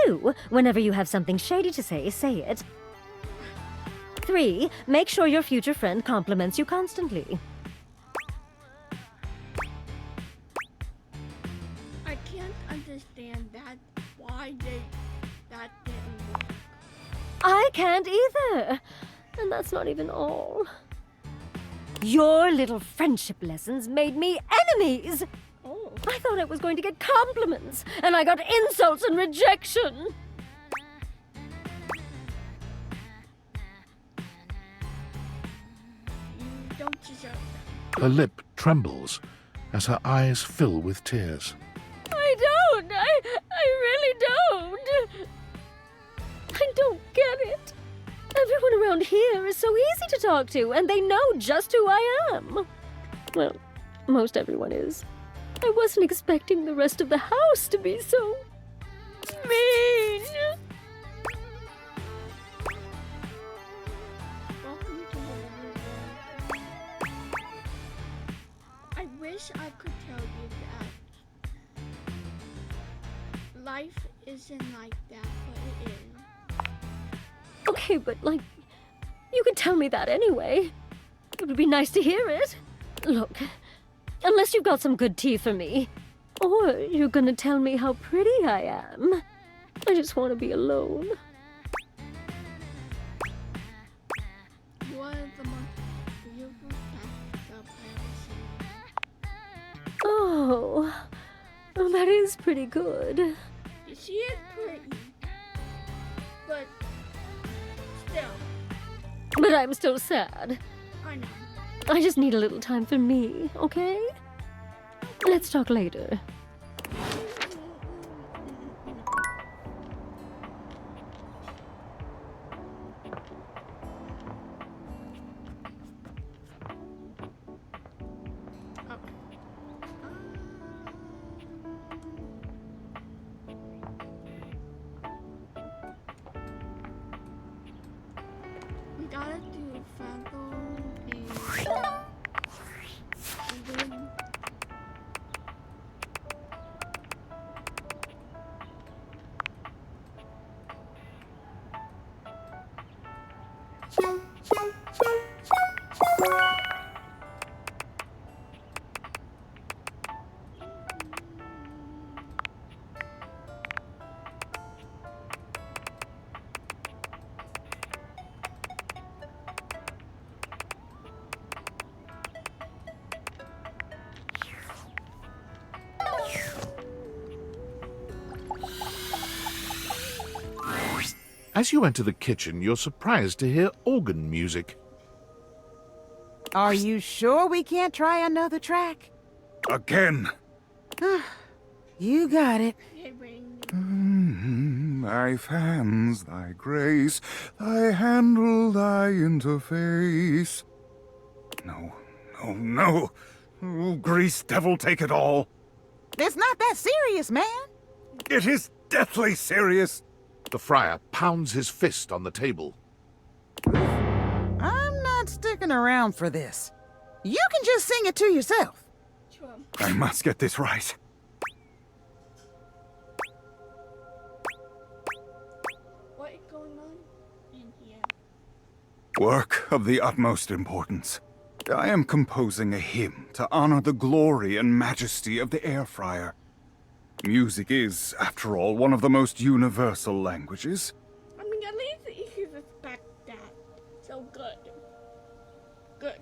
2. Whenever you have something shady to say, say it. 3. Make sure your future friend compliments you constantly. I can't understand that. Why that didn't work. I can't either. And that's not even all. Your little friendship lessons made me enemies. Oh. I thought I was going to get compliments, and I got insults and rejection. You don't deserve that. Her lip trembles as her eyes fill with tears. I don't. I really don't. I don't get it. Everyone around here is so easy to talk to, and they know just who I am. Well, most everyone is. I wasn't expecting the rest of the house to be so mean. Welcome to the world. I wish I could tell you that life isn't like that, but it is. Okay, but you could tell me that anyway. It would be nice to hear it. Look, unless you've got some good tea for me, or you're gonna tell me how pretty I am, I just want to be alone. You are the most beautiful cat I've ever seen. Oh, that is pretty good. She is pretty, but still, But I'm still sad. I know. I just need a little time for me, okay? Let's talk later. We gotta do Phantom and then As you enter the kitchen, you're surprised to hear organ music. Are you sure we can't try another track? Again. You got it. Thy fans, thy grace, thy handle, thy interface. No. Oh, grease devil, take it all. It's not that serious, man. It is deathly serious. The friar pounds his fist on the table. I'm not sticking around for this. You can just sing it to yourself. I must get this right. what is going on in here? Work of the utmost importance. I am composing a hymn to honor the glory and majesty of the air fryer. Music is, after all, one of the most universal languages. I mean, at least you respect that. So good. Good.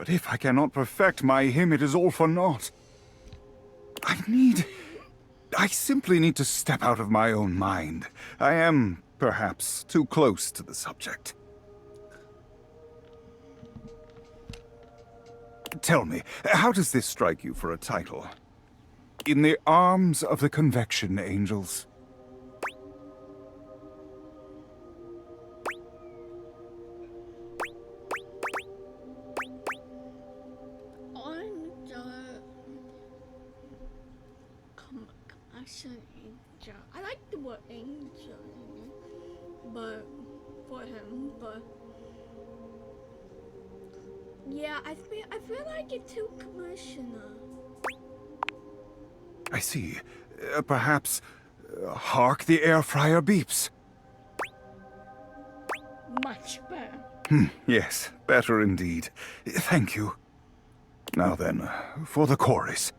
But if I cannot perfect my hymn, it is all for naught. I simply need to step out of my own mind. I am, perhaps, too close to the subject. Tell me, how does this strike you for a title? In the arms of the Convection Angels. On the Compassion Angel. I like the word angel, but for him, but yeah, I feel like it's too commercial. I see. Perhaps, hark the air fryer beeps. Much better. Yes, better indeed. Thank you. Now then, for the chorus.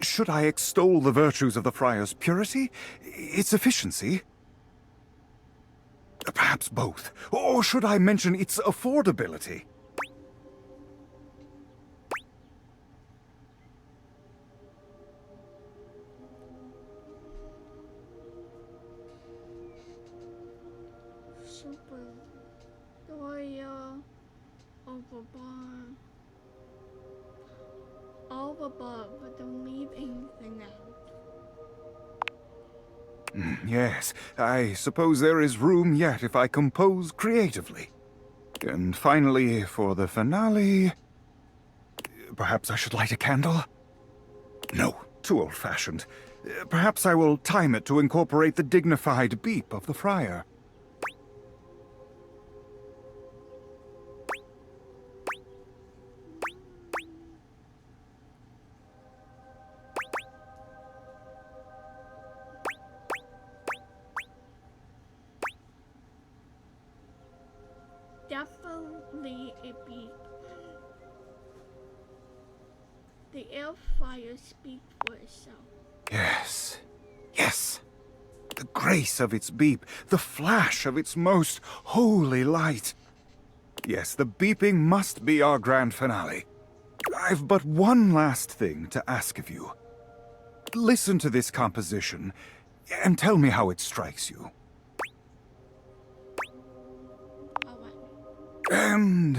Should I extol the virtues of the friar's purity? Its efficiency? Perhaps both. Or should I mention its affordability? Super loyal, overboard, but don't leave anything out. Yes, I suppose there is room yet if I compose creatively. And finally, for the finale... Perhaps I should light a candle? No, too old-fashioned. Perhaps I will time it to incorporate the dignified beep of the friar. Definitely a beep. The air fire speaks for itself. Yes. Yes. The grace of its beep, the flash of its most holy light. Yes, the beeping must be our grand finale. I've but one last thing to ask of you. Listen to this composition, and tell me how it strikes you. And...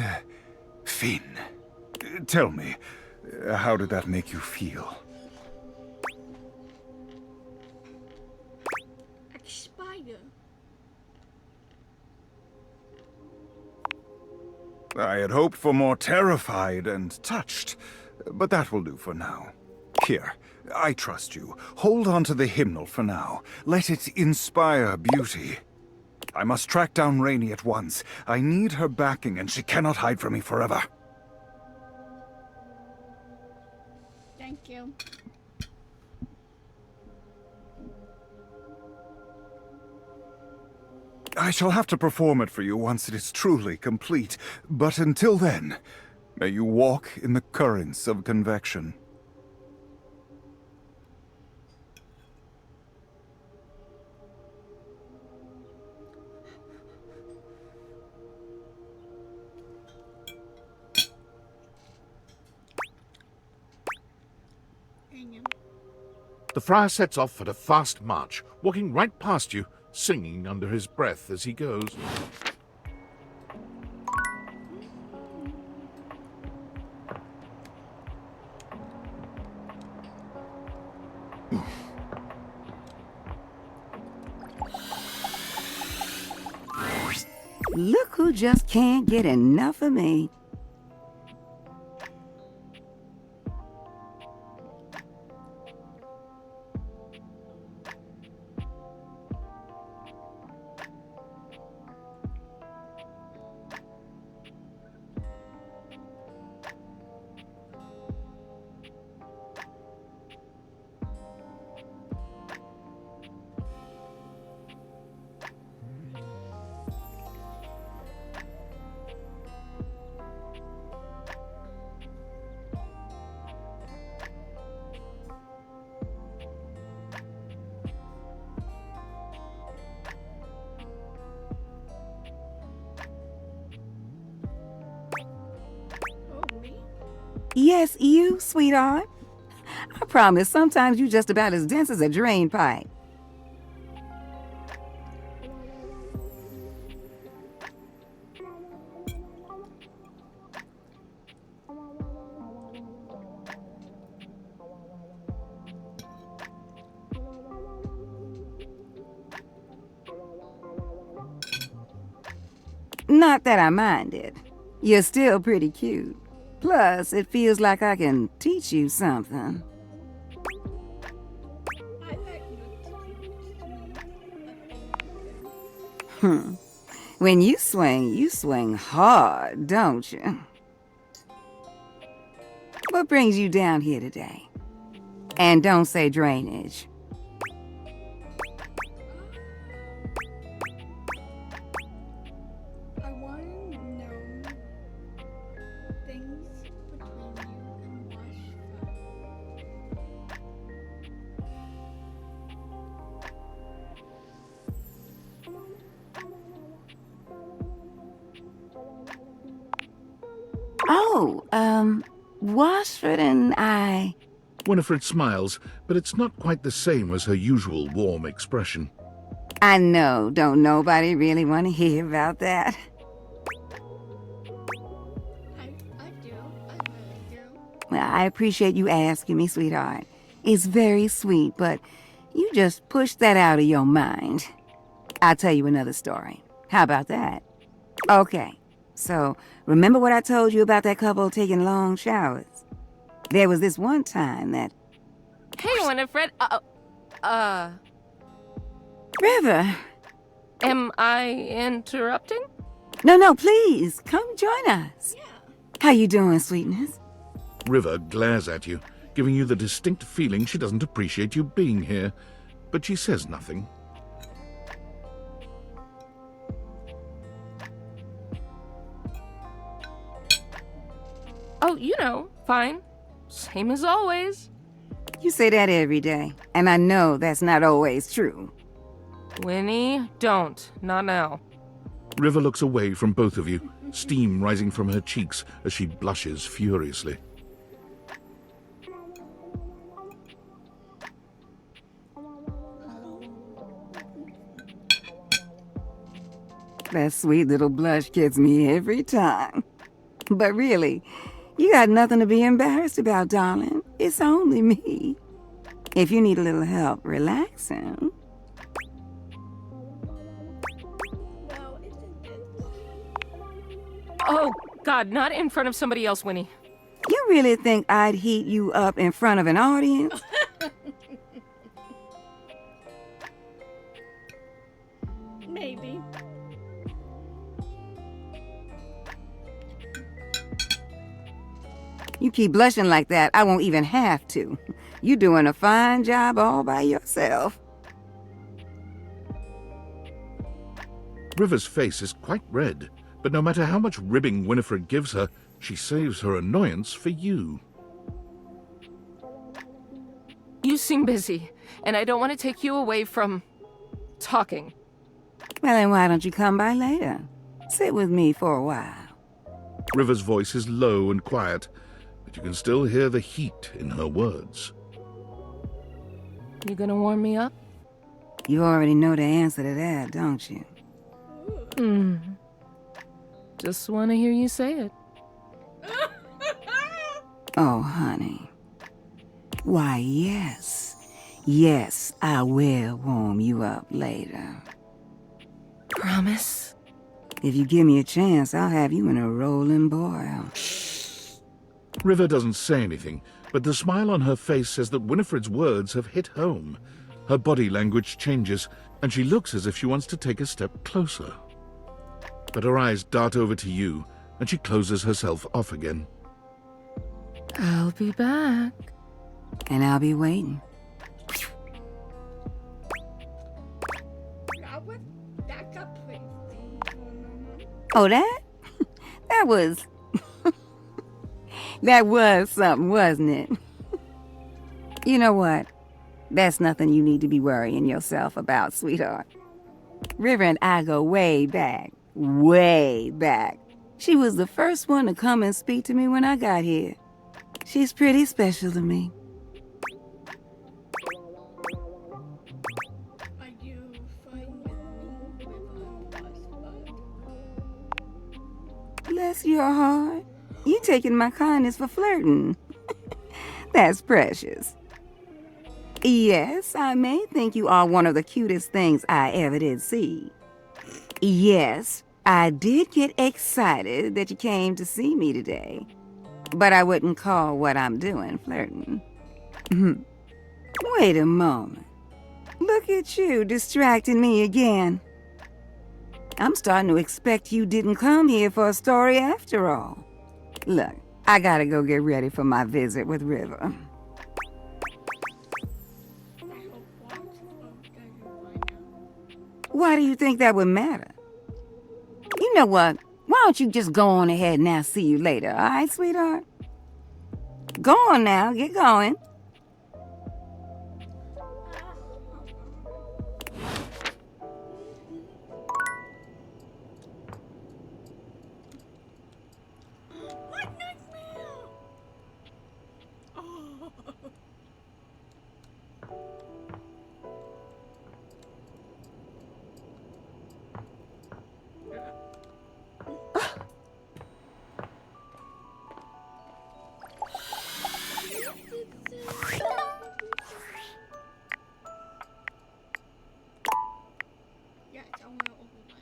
Finn, tell me, how did that make you feel? Expire. I had hoped for more terrified and touched, but that will do for now. Here, I trust you. Hold on to the hymnal for now. Let it inspire beauty. I must track down Rainey at once. I need her backing, and she cannot hide from me forever. Thank you. I shall have to perform it for you once it is truly complete, but until then, may you walk in the currents of convection. The friar sets off at a fast march, walking right past you, singing under his breath as he goes. Look who just can't get enough of me. Yes, you, sweetheart. I promise, sometimes you're just about as dense as a drain pipe. Not that I minded. You're still pretty cute. Plus, it feels like I can teach you something. When you swing hard, don't you? What brings you down here today? And don't say drainage. I want to know things between you and Washford. Oh, Washford and I... Winifred smiles, but it's not quite the same as her usual warm expression. I know, don't nobody really want to hear about that. I do. I really do. Well, I appreciate you asking me, sweetheart. It's very sweet, but you just push that out of your mind. I'll tell you another story. How about that? Okay, so remember what I told you about that couple taking long showers? There was this one time that... Hey, Winifred. River! Am I interrupting? No, please, come join us. Yeah. How you doing, sweetness? River glares at you, giving you the distinct feeling she doesn't appreciate you being here, but she says nothing. Oh, you know, fine. Same as always. You say that every day, and I know that's not always true. Winnie, don't. Not now. River looks away from both of you, steam rising from her cheeks as she blushes furiously. That sweet little blush gets me every time. But really, you got nothing to be embarrassed about, darling. It's only me. If you need a little help relaxing... Well, isn't it? Oh, God, not in front of somebody else, Winnie. You really think I'd heat you up in front of an audience? Maybe. You keep blushing like that, I won't even have to. You're doing a fine job all by yourself. River's face is quite red, but no matter how much ribbing Winifred gives her, she saves her annoyance for you. You seem busy, and I don't want to take you away from... talking. Well, then why don't you come by later? Sit with me for a while. River's voice is low and quiet, but you can still hear the heat in her words. You gonna warm me up? You already know the answer to that, don't you? Just want to hear you say it. Oh, honey. Why, yes. Yes, I will warm you up later. Promise? If you give me a chance, I'll have you in a rolling boil. River doesn't say anything, but the smile on her face says that Winifred's words have hit home. Her body language changes, and she looks as if she wants to take a step closer. But her eyes dart over to you, and she closes herself off again. I'll be back. And I'll be waiting. That got pretty thing. Oh, that? That was... that was something, wasn't it? You know what? That's nothing you need to be worrying yourself about, sweetheart. River and I go way back. Way back. She was the first one to come and speak to me when I got here. She's pretty special to me. Are you fine with me with Rosebud? Bless your heart. You taking my kindness for flirting. That's precious. Yes, I may think you are one of the cutest things I ever did see. Yes, I did get excited that you came to see me today. But I wouldn't call what I'm doing flirting. Wait a moment. Look at you distracting me again. I'm starting to expect you didn't come here for a story after all. Look, I gotta go get ready for my visit with River. Why do you think that would matter? You know what? Why don't you just go on ahead and I'll see you later, all right, sweetheart? Go on now, get going. Yes, I want to overrun.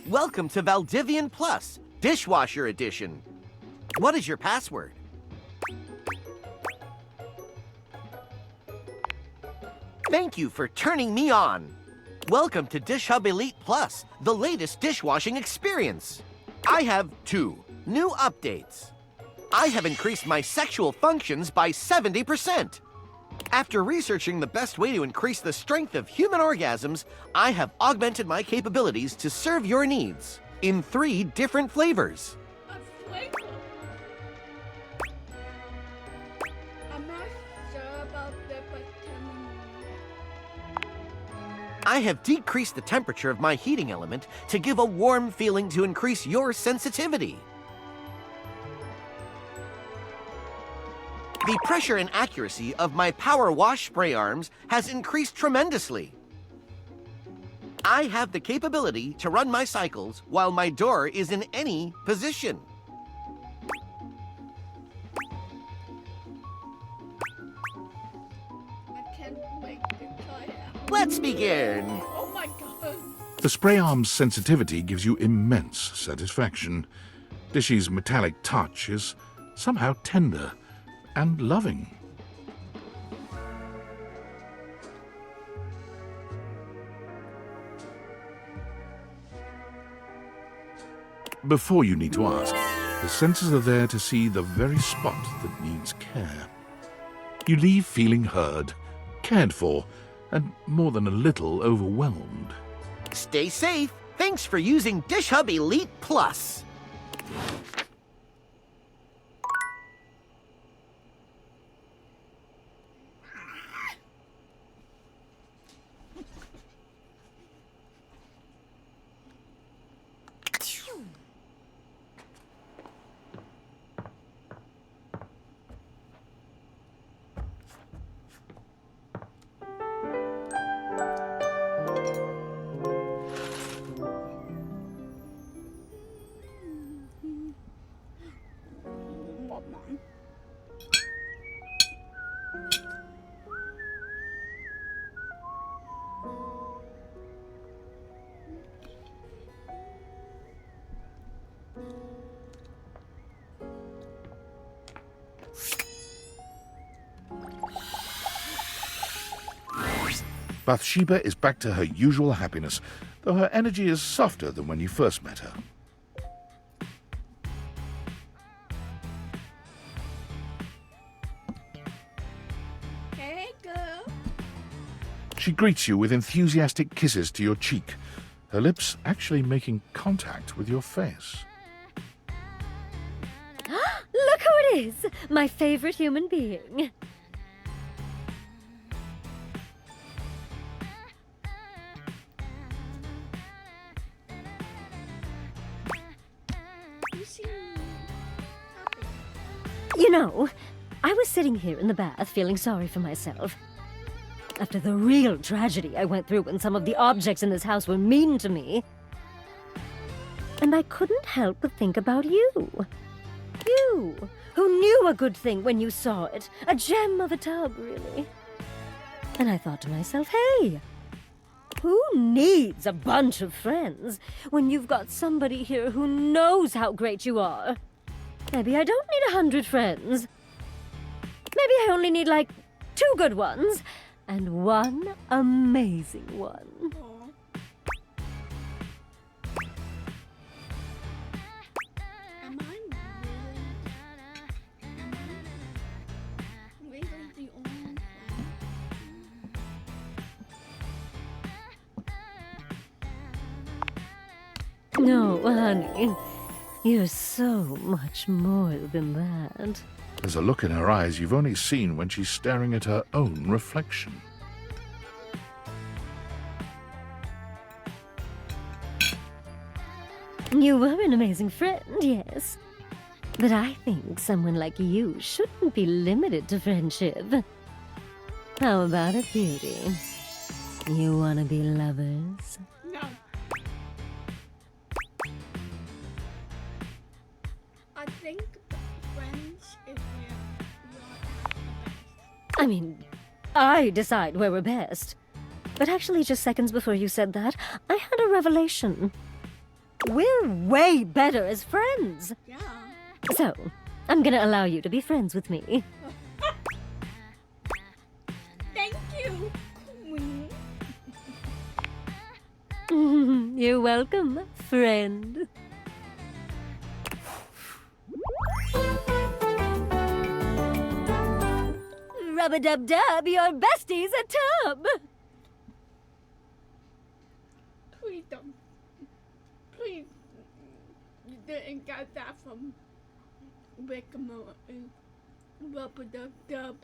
Welcome to Valdivian Plus, Dishwasher Edition. What is your password? Thank you for turning me on. Welcome to Dish Hub Elite Plus, the latest dishwashing experience. I have 2 new updates. I have increased my sexual functions by 70%. After researching the best way to increase the strength of human orgasms, I have augmented my capabilities to serve your needs in 3 different flavors. A flavor? I'm not sure about that, but tell me more. I have decreased the temperature of my heating element to give a warm feeling to increase your sensitivity. The pressure and accuracy of my power wash spray arms has increased tremendously. I have the capability to run my cycles while my door is in any position. I can't wait to try it. Let's begin. Oh my god. The spray arm's sensitivity gives you immense satisfaction. Dishy's metallic touch is somehow tender and loving. Before you need to ask, the sensors are there to see the very spot that needs care. You leave feeling heard, cared for, and more than a little overwhelmed. Stay safe. Thanks for using Dish Hub Elite Plus. Bathsheba is back to her usual happiness, though her energy is softer than when you first met her. Hey, girl. She greets you with enthusiastic kisses to your cheek, her lips actually making contact with your face. Look who it is! My favorite human being. You seem happy. You know, I was sitting here in the bath feeling sorry for myself. After the real tragedy I went through when some of the objects in this house were mean to me. And I couldn't help but think about you. You, who knew a good thing when you saw it. A gem of a tub, really. And I thought to myself, hey, who needs a bunch of friends when you've got somebody here who knows how great you are? Maybe I don't need 100 friends. Maybe I only need, like, 2 good ones and 1 amazing one. Am I really the only one? No, honey. You're so much more than that. There's a look in her eyes you've only seen when she's staring at her own reflection. You were an amazing friend, yes. But I think someone like you shouldn't be limited to friendship. How about it, Beauty? You wanna be lovers? No. I think friends is where you're at the best. I mean, I decide where we're best. But actually, just seconds before you said that, I had a revelation. We're way better as friends. Yeah. So, I'm gonna allow you to be friends with me. Thank you, Queen. You're welcome, friend. Rub-a-dub-dub, your bestie's a tub! Please don't. Please. You didn't get that from Rick and Morty. Rub-a-dub-dub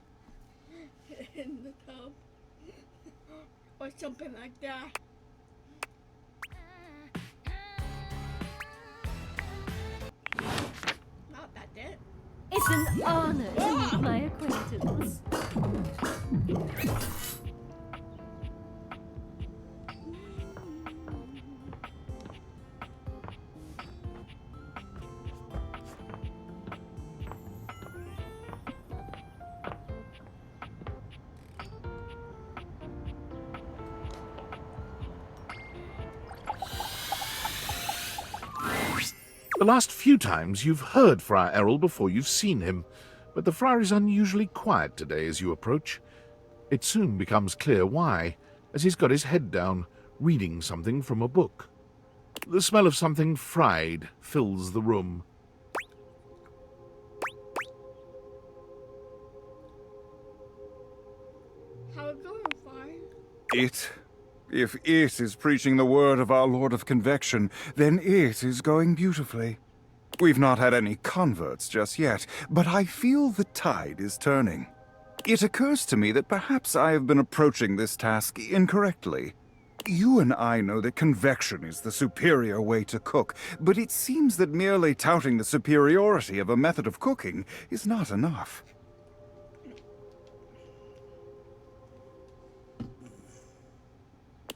in the tub. Or something like that. Not that it. It's an honor to meet my acquaintance. The last few times you've heard Friar Errol before you've seen him, but the friar is unusually quiet today as you approach. It soon becomes clear why, as he's got his head down, reading something from a book. The smell of something fried fills the room. How it going, Friar? If it is preaching the word of our Lord of Convection, then it is going beautifully. We've not had any converts just yet, but I feel the tide is turning. It occurs to me that perhaps I have been approaching this task incorrectly. You and I know that convection is the superior way to cook, but it seems that merely touting the superiority of a method of cooking is not enough.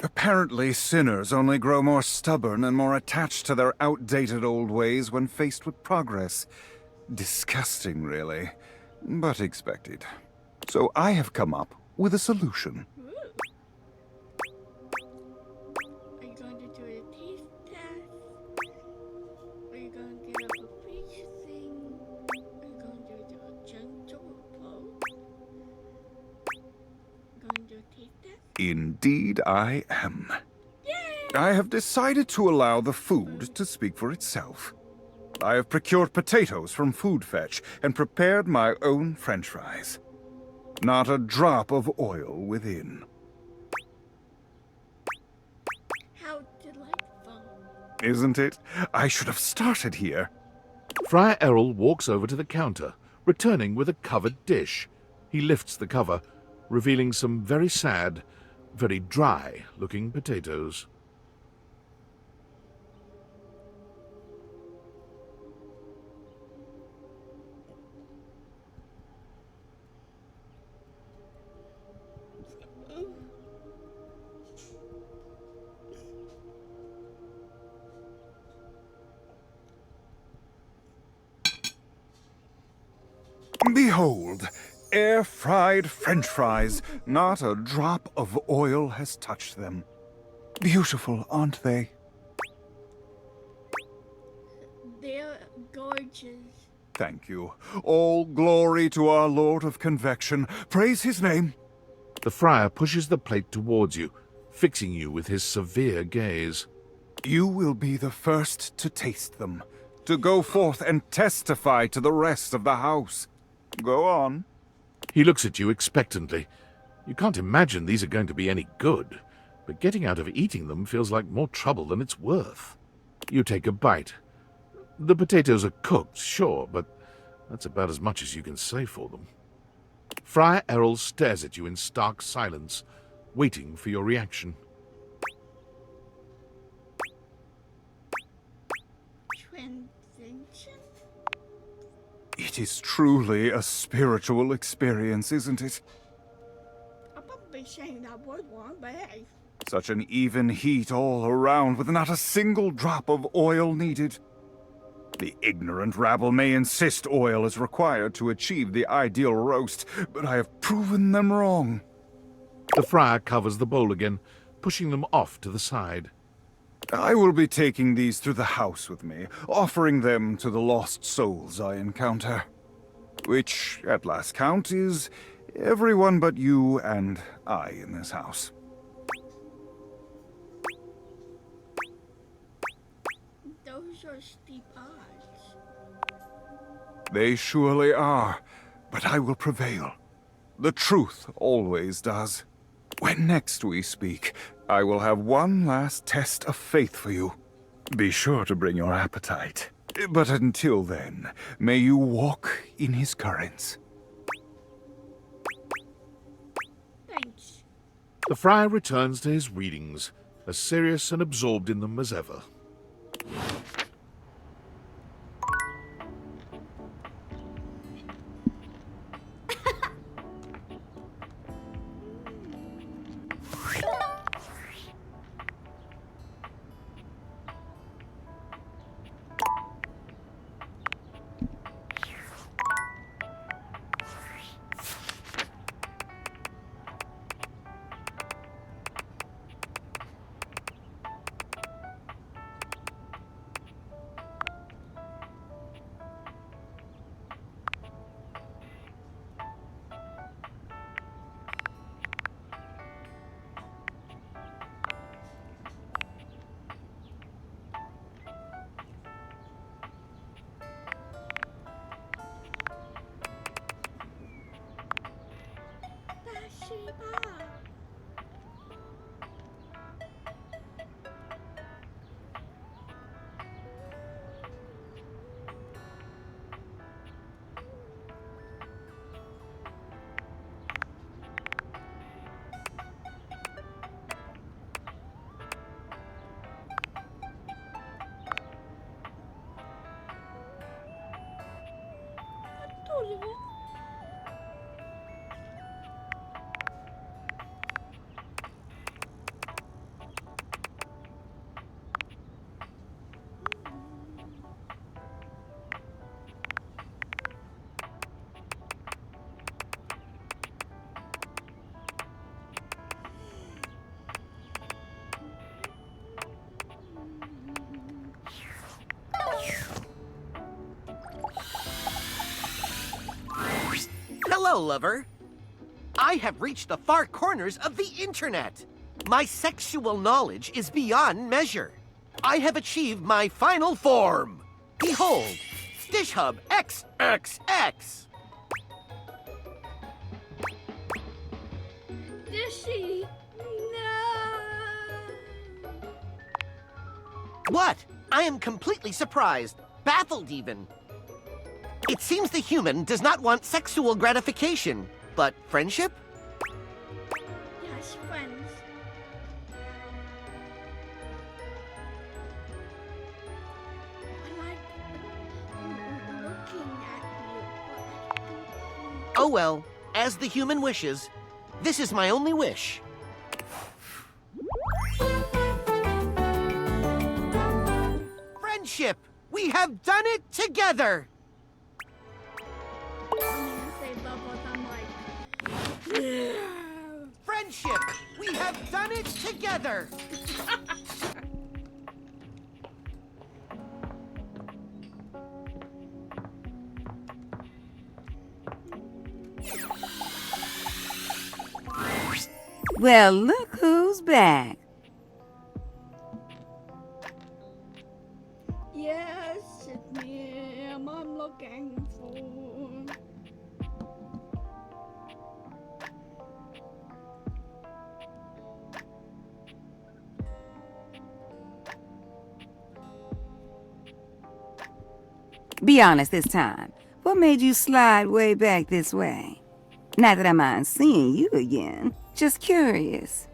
Apparently, sinners only grow more stubborn and more attached to their outdated old ways when faced with progress. Disgusting, really, but expected. So I have come up with a solution. Are you going to do a taste test? Are you going to get up a preach thing? Are you going to do a gentle approach? Going to do a taste test? Indeed, I am. I have decided to allow the food to speak for itself. I have procured potatoes from Food Fetch and prepared my own French fries. Not a drop of oil within. How delightful. Isn't it? I should have started here. Friar Errol walks over to the counter, returning with a covered dish. He lifts the cover, revealing some very sad, very dry-looking potatoes. Behold, air-fried French fries. Not a drop of oil has touched them. Beautiful, aren't they? They're gorgeous. Thank you. All glory to our Lord of Convection. Praise his name. The friar pushes the plate towards you, fixing you with his severe gaze. You will be the first to taste them, to go forth and testify to the rest of the house. Go on. He looks at you expectantly. You can't imagine these are going to be any good, but getting out of eating them feels like more trouble than it's worth. You take a bite. The potatoes are cooked, sure, but that's about as much as you can say for them. Friar Errol stares at you in stark silence, waiting for your reaction. Transcension? It is truly a spiritual experience, isn't it? I'm probably saying that word wrong, but hey. Such an even heat all around with not a single drop of oil needed. The ignorant rabble may insist oil is required to achieve the ideal roast, but I have proven them wrong. The friar covers the bowl again, pushing them off to the side. I will be taking these through the house with me, offering them to the lost souls I encounter. Which, at last count, is everyone but you and I in this house. Those are steep odds. They surely are, but I will prevail. The truth always does. When next we speak, I will have one last test of faith for you. Be sure to bring your appetite. But until then, may you walk in his currents. Thanks. The friar returns to his readings, as serious and absorbed in them as ever. Sheba. Hello, lover. I have reached the far corners of the internet. My sexual knowledge is beyond measure. I have achieved my final form. Behold, StishHub XXX. Dishy, no. What? I am completely surprised, baffled even. It seems the human does not want sexual gratification, but friendship? Yes, friends. I like looking at you, but I don't. Oh well, as the human wishes, this is my only wish. Friendship! We have done it together! They love us, I'm like, yeah. Friendship! We have done it together! Well, look who's back. Yes, it's me. I'm looking for. Be honest this time. What made you slide way back this way? Not that I mind seeing you again. Just curious.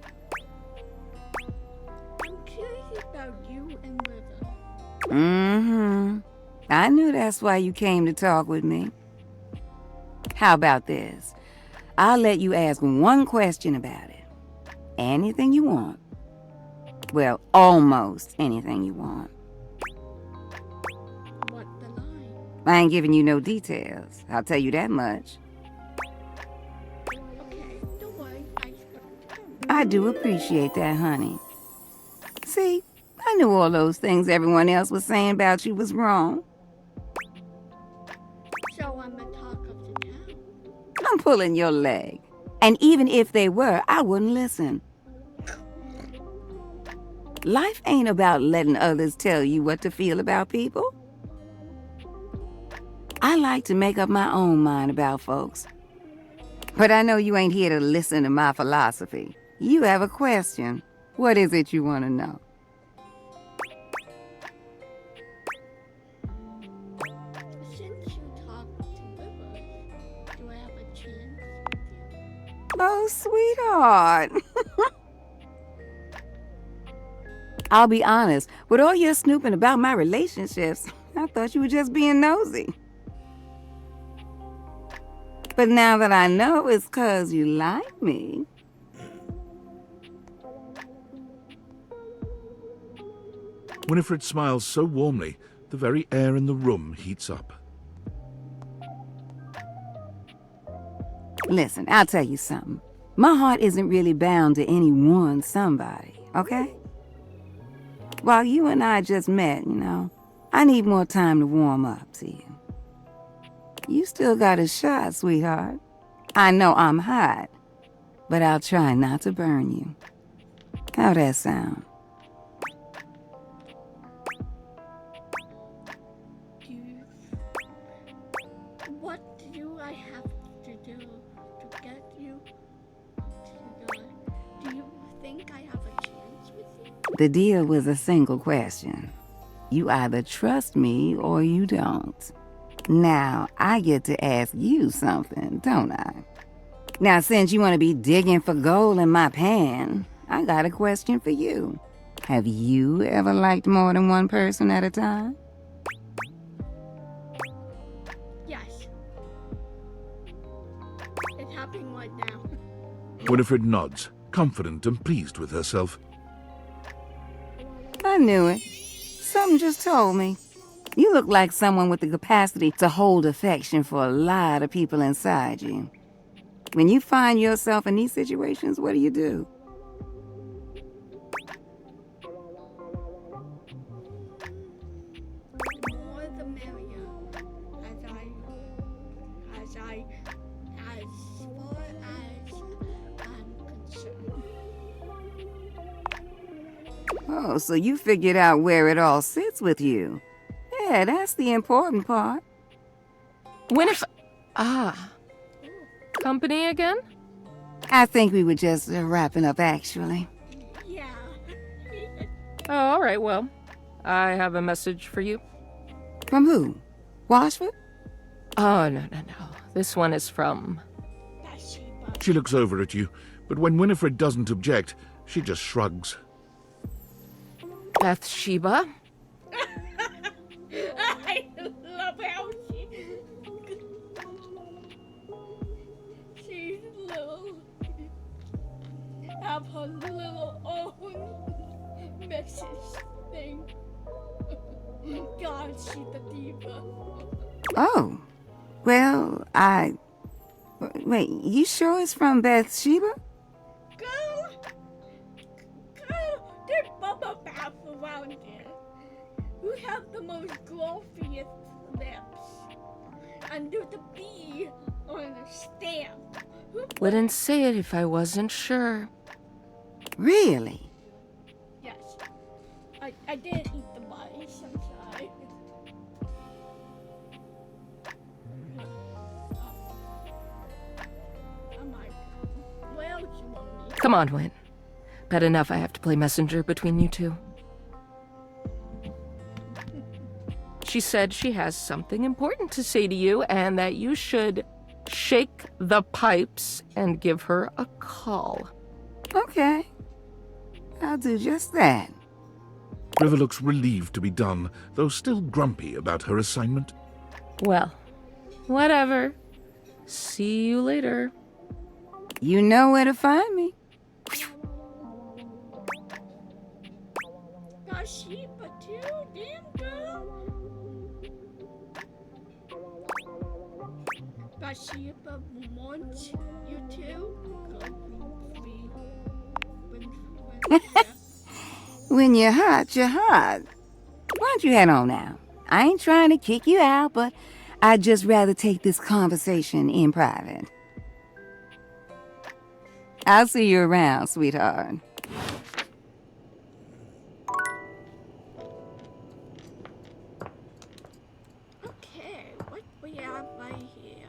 I'm curious about you and River. Mm-hmm. I knew that's why you came to talk with me. How about this? I'll let you ask one question about it. Anything you want. Well, almost anything you want. What the line? I ain't giving you no details. I'll tell you that much. Okay, don't worry. I do appreciate that, honey. See, I knew all those things everyone else was saying about you was wrong. So I'm the talk of the town. I'm pulling your leg. And even if they were, I wouldn't listen. Life ain't about letting others tell you what to feel about people. I like to make up my own mind about folks. But I know you ain't here to listen to my philosophy. You have a question. What is it you want to know? Since you talked to River, do I have a chance? Oh, sweetheart. I'll be honest, with all your snooping about my relationships, I thought you were just being nosy. But now that I know it's 'cause you like me. Winifred smiles so warmly, the very air in the room heats up. Listen, I'll tell you something. My heart isn't really bound to any one somebody, okay? While you and I just met, I need more time to warm up to you. You still got a shot, sweetheart. I know I'm hot, but I'll try not to burn you. How'd that sound? What do I have to do to get you? Do you think I have a chance with you? The deal was a single question. You either trust me or you don't. Now, I get to ask you something, don't I? Now, since you want to be digging for gold in my pan, I got a question for you. Have you ever liked more than one person at a time? Yes. It's happening right now. Winifred nods, confident and pleased with herself. I knew it. Something just told me. You look like someone with the capacity to hold affection for a lot of people inside you. When you find yourself in these situations, what do you do? The more the merrier. As far as I'm concerned. Oh, so you figured out where it all sits with you. Yeah, that's the important part. Winifred. Company again? I think we were just wrapping up, actually. Yeah. Oh, all right, well, I have a message for you. From who? Washford? Oh, no. This one is from... She looks over at you, but when Winifred doesn't object, she just shrugs. Bathsheba? I love how she's little. Have her little own message thing. God, she's a diva. Oh. Well, Wait, you sure it's from Bathsheba? Go! There's bubble bath around here. You have the most glorious lips. And there's a bee on a stamp. Wouldn't say it if I wasn't sure. Really? Yes. I did eat the mice, I'm sorry. I'm like, what else you want me? Come on, Win. Bad enough I have to play messenger between you two. She said she has something important to say to you and that you should shake the pipes and give her a call. Okay. I'll do just that. River looks relieved to be done, though still grumpy about her assignment. Well, whatever. See you later. You know where to find me. Bathsheba too, damn girl. Bathsheba wants you too. When you're hot, you're hot. Why don't you head on now? I ain't trying to kick you out, but I'd just rather take this conversation in private. I'll see you around, sweetheart. Okay, what we have right here?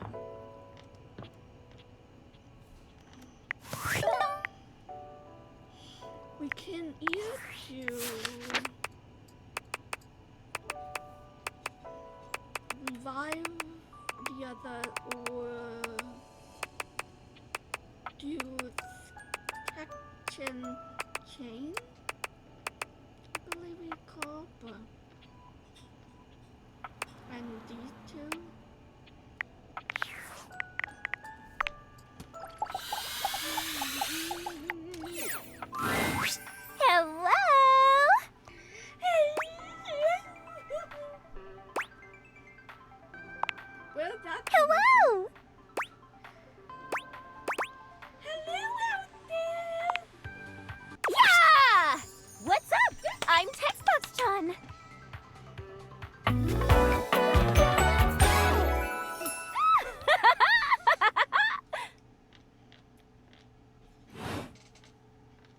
We can either do revive the other or do detection chain, I believe we call, but and these two. Hello? Well, that's Hello? Hello out there. Yeah! What's up? I'm Textbox John.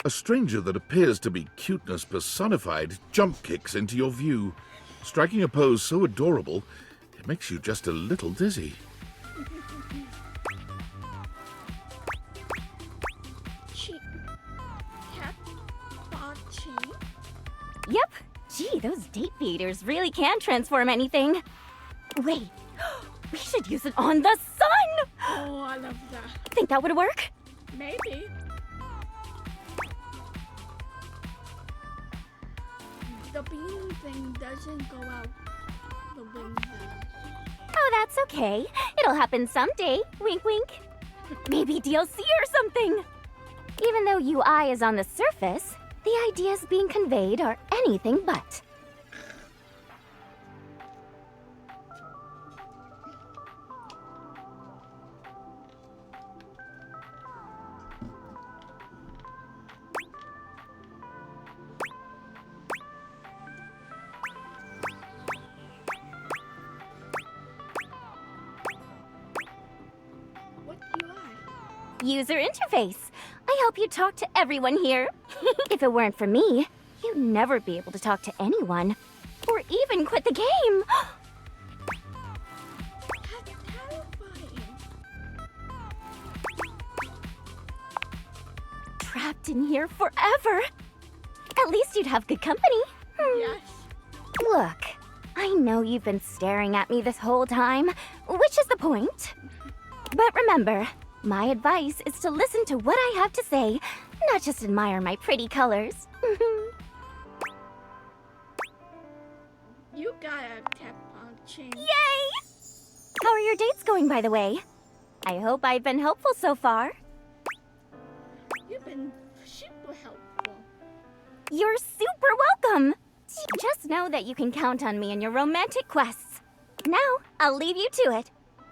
A stranger that appears to be cuteness personified jump kicks into your view, striking a pose so adorable, it makes you just a little dizzy. Those date feeders really can transform anything. Wait, we should use it on the sun! Oh, I love that. Think that would work? Maybe. The beam thing doesn't go out the window. Oh, that's okay. It'll happen someday. Wink, wink. Maybe DLC or something. Even though UI is on the surface, the ideas being conveyed are anything but. What UI? User interface. I help you talk to everyone here. If it weren't for me, you'd never be able to talk to anyone. Or even quit the game. That's terrifying. Trapped in here forever. At least you'd have good company. Yes. Look, I know you've been staring at me this whole time, which is the point. But remember, my advice is to listen to what I have to say, not just admire my pretty colors. You gotta tap on change. Yay! How are your dates going, by the way? I hope I've been helpful so far. You've been super helpful. You're super welcome! Just know that you can count on me in your romantic quests. Now, I'll leave you to it.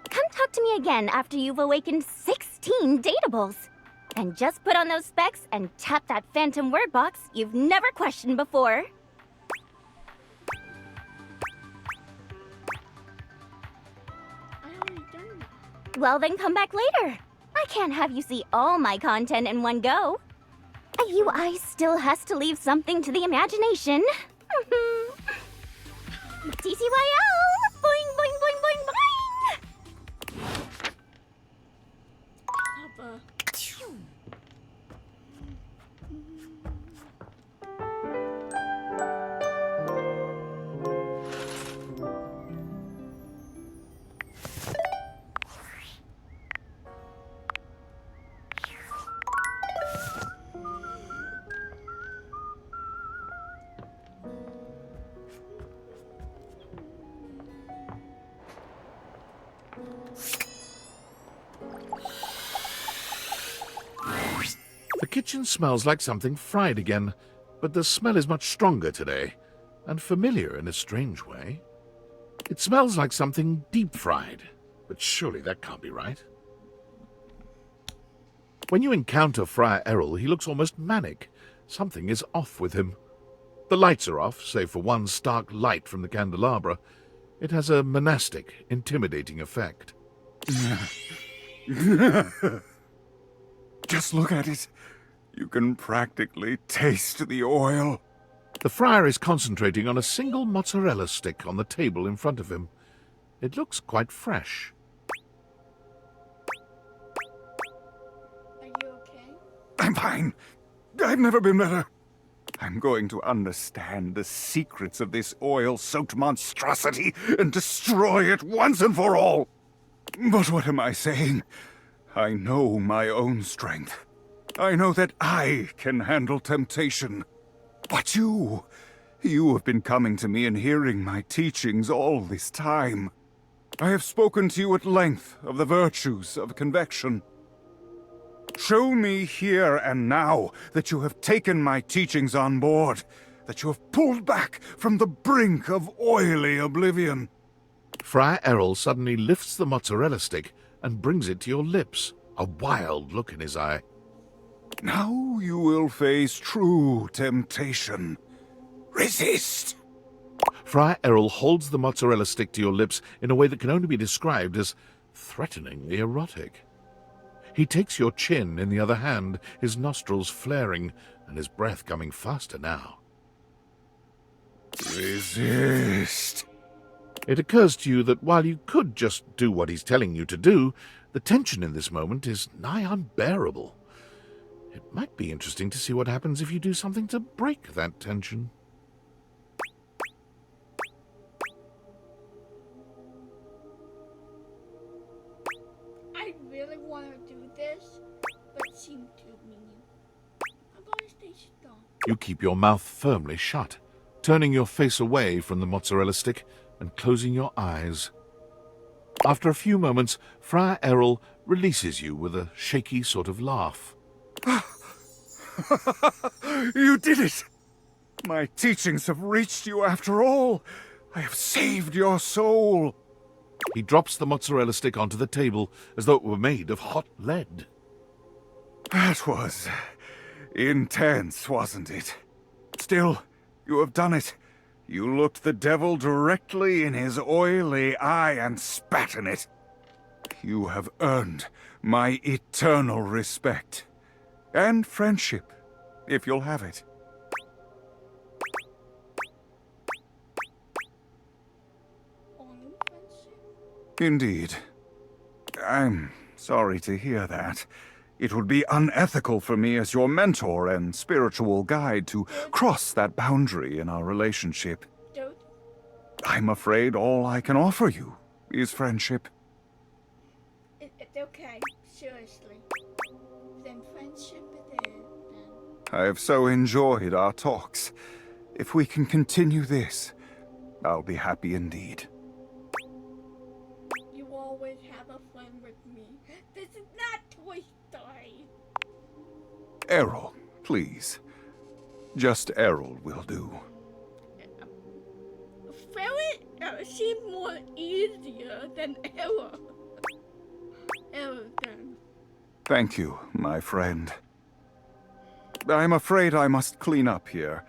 Come talk to me again after you've awakened 16 dateables. And just put on those specs and tap that phantom word box you've never questioned before. I already done that. Well, then come back later. I can't have you see all my content in one go. A UI still has to leave something to the imagination. TTYL! Boing, boing, boing, boing, boing! Have a... The kitchen smells like something fried again, but the smell is much stronger today, and familiar in a strange way. It smells like something deep-fried, but surely that can't be right. When you encounter Friar Errol, he looks almost manic. Something is off with him. The lights are off, save for one stark light from the candelabra. It has a monastic, intimidating effect. Just look at it. You can practically taste the oil. The friar is concentrating on a single mozzarella stick on the table in front of him. It looks quite fresh. Are you okay? I'm fine. I've never been better. I'm going to understand the secrets of this oil-soaked monstrosity and destroy it once and for all. But what am I saying? I know my own strength. I know that I can handle temptation. But you have been coming to me and hearing my teachings all this time. I have spoken to you at length of the virtues of convection. Show me here and now that you have taken my teachings on board, that you have pulled back from the brink of oily oblivion. Friar Errol suddenly lifts the mozzarella stick and brings it to your lips, a wild look in his eye. Now you will face true temptation. Resist! Friar Errol holds the mozzarella stick to your lips in a way that can only be described as threateningly erotic. He takes your chin in the other hand, his nostrils flaring and his breath coming faster now. Resist! It occurs to you that while you could just do what he's telling you to do, the tension in this moment is nigh unbearable. It might be interesting to see what happens if you do something to break that tension. I really want to do this, but seem too mean. I'm gonna stay still. You keep your mouth firmly shut, turning your face away from the mozzarella stick and closing your eyes. After a few moments, Friar Errol releases you with a shaky sort of laugh. You did it! My teachings have reached you after all. I have saved your soul. He drops the mozzarella stick onto the table as though it were made of hot lead. That was intense, wasn't it? Still, you have done it. You looked the devil directly in his oily eye and spat in it. You have earned my eternal respect. And friendship, if you'll have it. Only friendship? Indeed. I'm sorry to hear that. It would be unethical for me as your mentor and spiritual guide to cross that boundary in our relationship. Dude. I'm afraid all I can offer you is friendship. It's okay. Seriously. Then friendship it is, then. I have so enjoyed our talks. If we can continue this, I'll be happy indeed. You always have a friend with me. This is not Toy Story. Errol, please. Just Errol will do. Ferret seems more easier than Errol. Errol then. Thank you, my friend. I'm afraid I must clean up here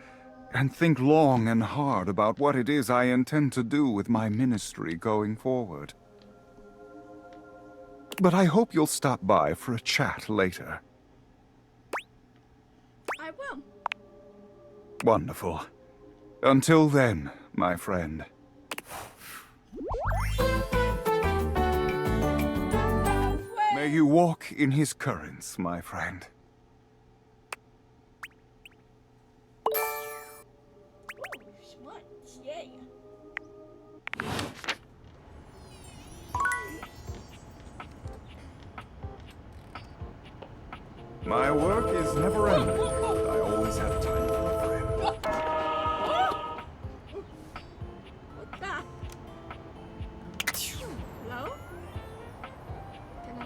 and think long and hard about what it is I intend to do with my ministry going forward. But I hope you'll stop by for a chat later. I will. Wonderful. Until then, my friend. May you walk in his currents, my friend. Smart. Yay. My work is never ending. I always have time for a friend. What's that? Hello? Can I...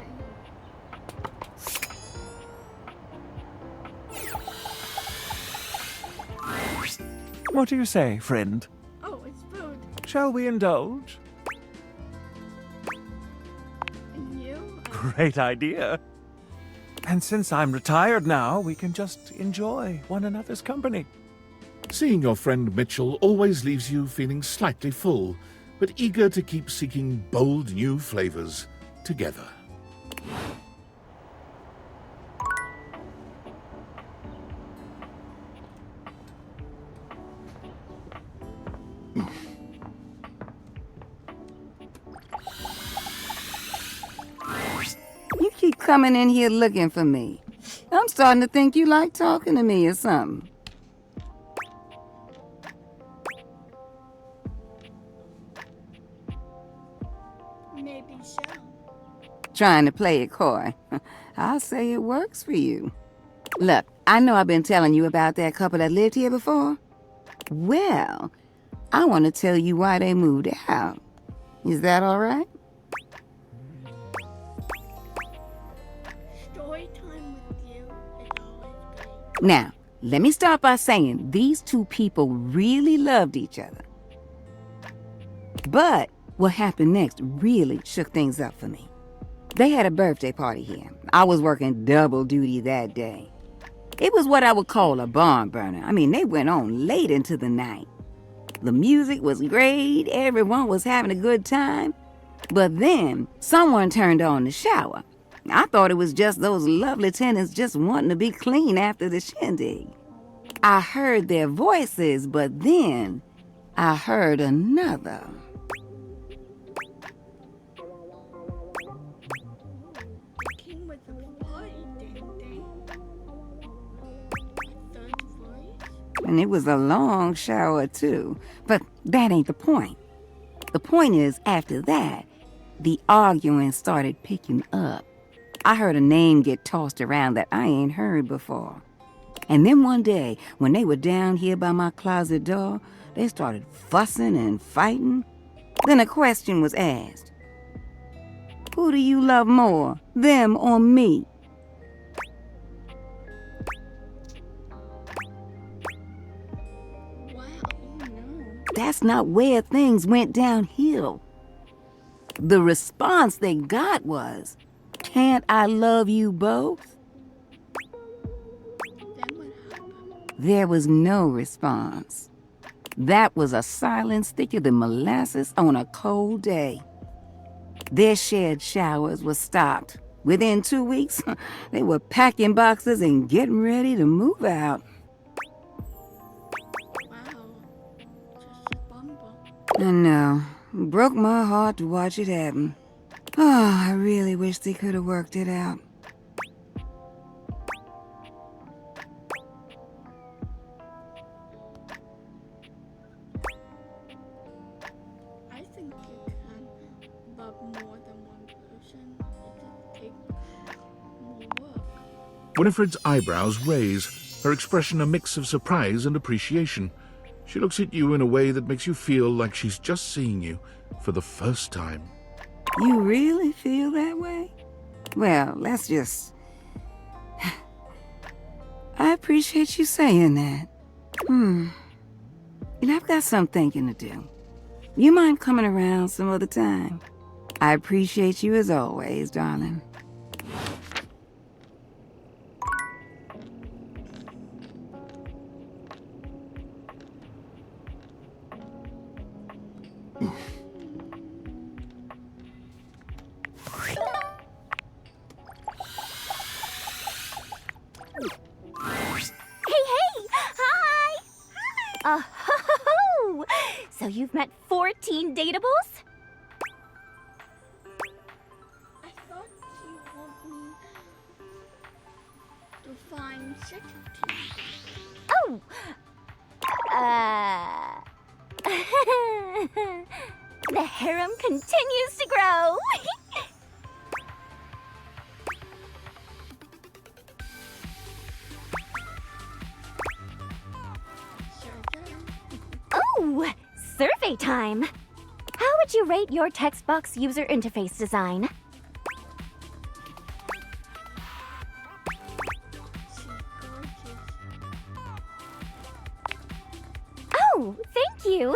What do you say, friend? Oh, it's food. Shall we indulge? And you? Great idea. And since I'm retired now, we can just enjoy one another's company. Seeing your friend Mitchell always leaves you feeling slightly full, but eager to keep seeking bold new flavors together. You keep coming in here looking for me. I'm starting to think you like talking to me or something. Maybe so. Trying to play it coy. I'll say it works for you. Look, I know I've been telling you about that couple that lived here before. Well, I want to tell you why they moved out. Is that all right? Story time with you is always great. Now, let me start by saying these two people really loved each other. But what happened next really shook things up for me. They had a birthday party here. I was working double duty that day. It was what I would call a barn burner. I mean, they went on late into the night. The music was great, everyone was having a good time. But then, someone turned on the shower. I thought it was just those lovely tenants just wanting to be clean after the shindig. I heard their voices, but then I heard another. Came with the party, didn't they? A third voice? And it was a long shower too. But that ain't the point. The point is, after that, the arguing started picking up. I heard a name get tossed around that I ain't heard before. And then one day, when they were down here by my closet door, they started fussing and fighting. Then a question was asked. Who do you love more, them or me? Wow, oh no. That's not where things went downhill. The response they got was, can't I love you both? Then what happened? There was no response. That was a silence thicker than molasses on a cold day. Their shared showers were stopped. Within 2 weeks, they were packing boxes and getting ready to move out. Wow. Just a bumble. I know. Broke my heart to watch it happen. Oh, I really wish they could have worked it out. I think you can love more than one person. It just takes more work. Winifred's eyebrows raise, her expression a mix of surprise and appreciation. She looks at you in a way that makes you feel like she's just seeing you for the first time. You really feel that way? Well, let's just... I appreciate you saying that. You know, I've got some thinking to do. You mind coming around some other time? I appreciate you as always, darling. Oh, so you've met 14 dateables? I thought you want me to find 16. Oh! The harem continues to grow. Oh, survey time. How would you rate your text box user interface design? Oh, thank you.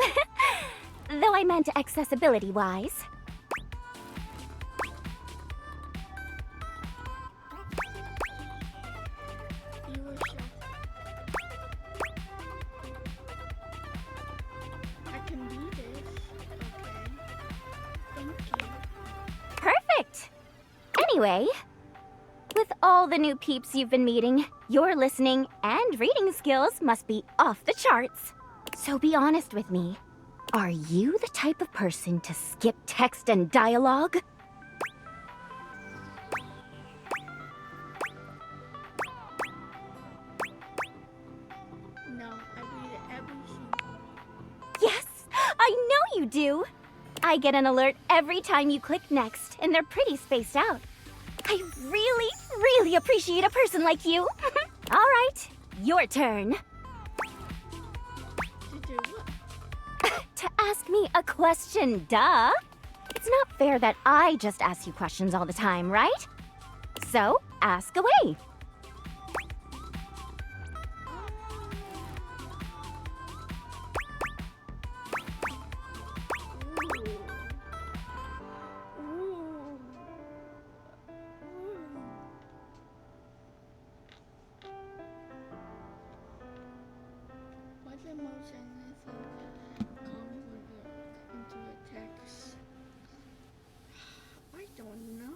Though I meant accessibility-wise. I can do this. Okay. Thank you. Perfect! Anyway, with all the new peeps you've been meeting, your listening and reading skills must be off the charts. So be honest with me. Are you the type of person to skip text and dialogue? No, I read everything. Yes, I know you do. I get an alert every time you click next, and they're pretty spaced out. I really, really appreciate a person like you. All right, your turn. To do what? To ask me a question, duh. It's not fair that I just ask you questions all the time, right? So, ask away. What's the most anything common into a text? I don't know.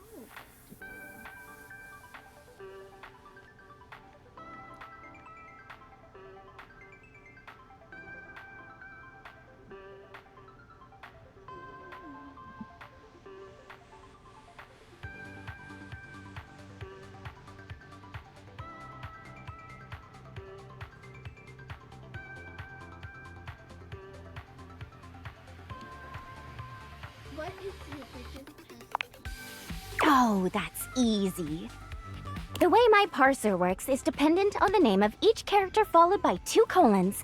What is your biggest pet Oh, that's easy. The way my parser works is dependent on the name of each character followed by 2 colons.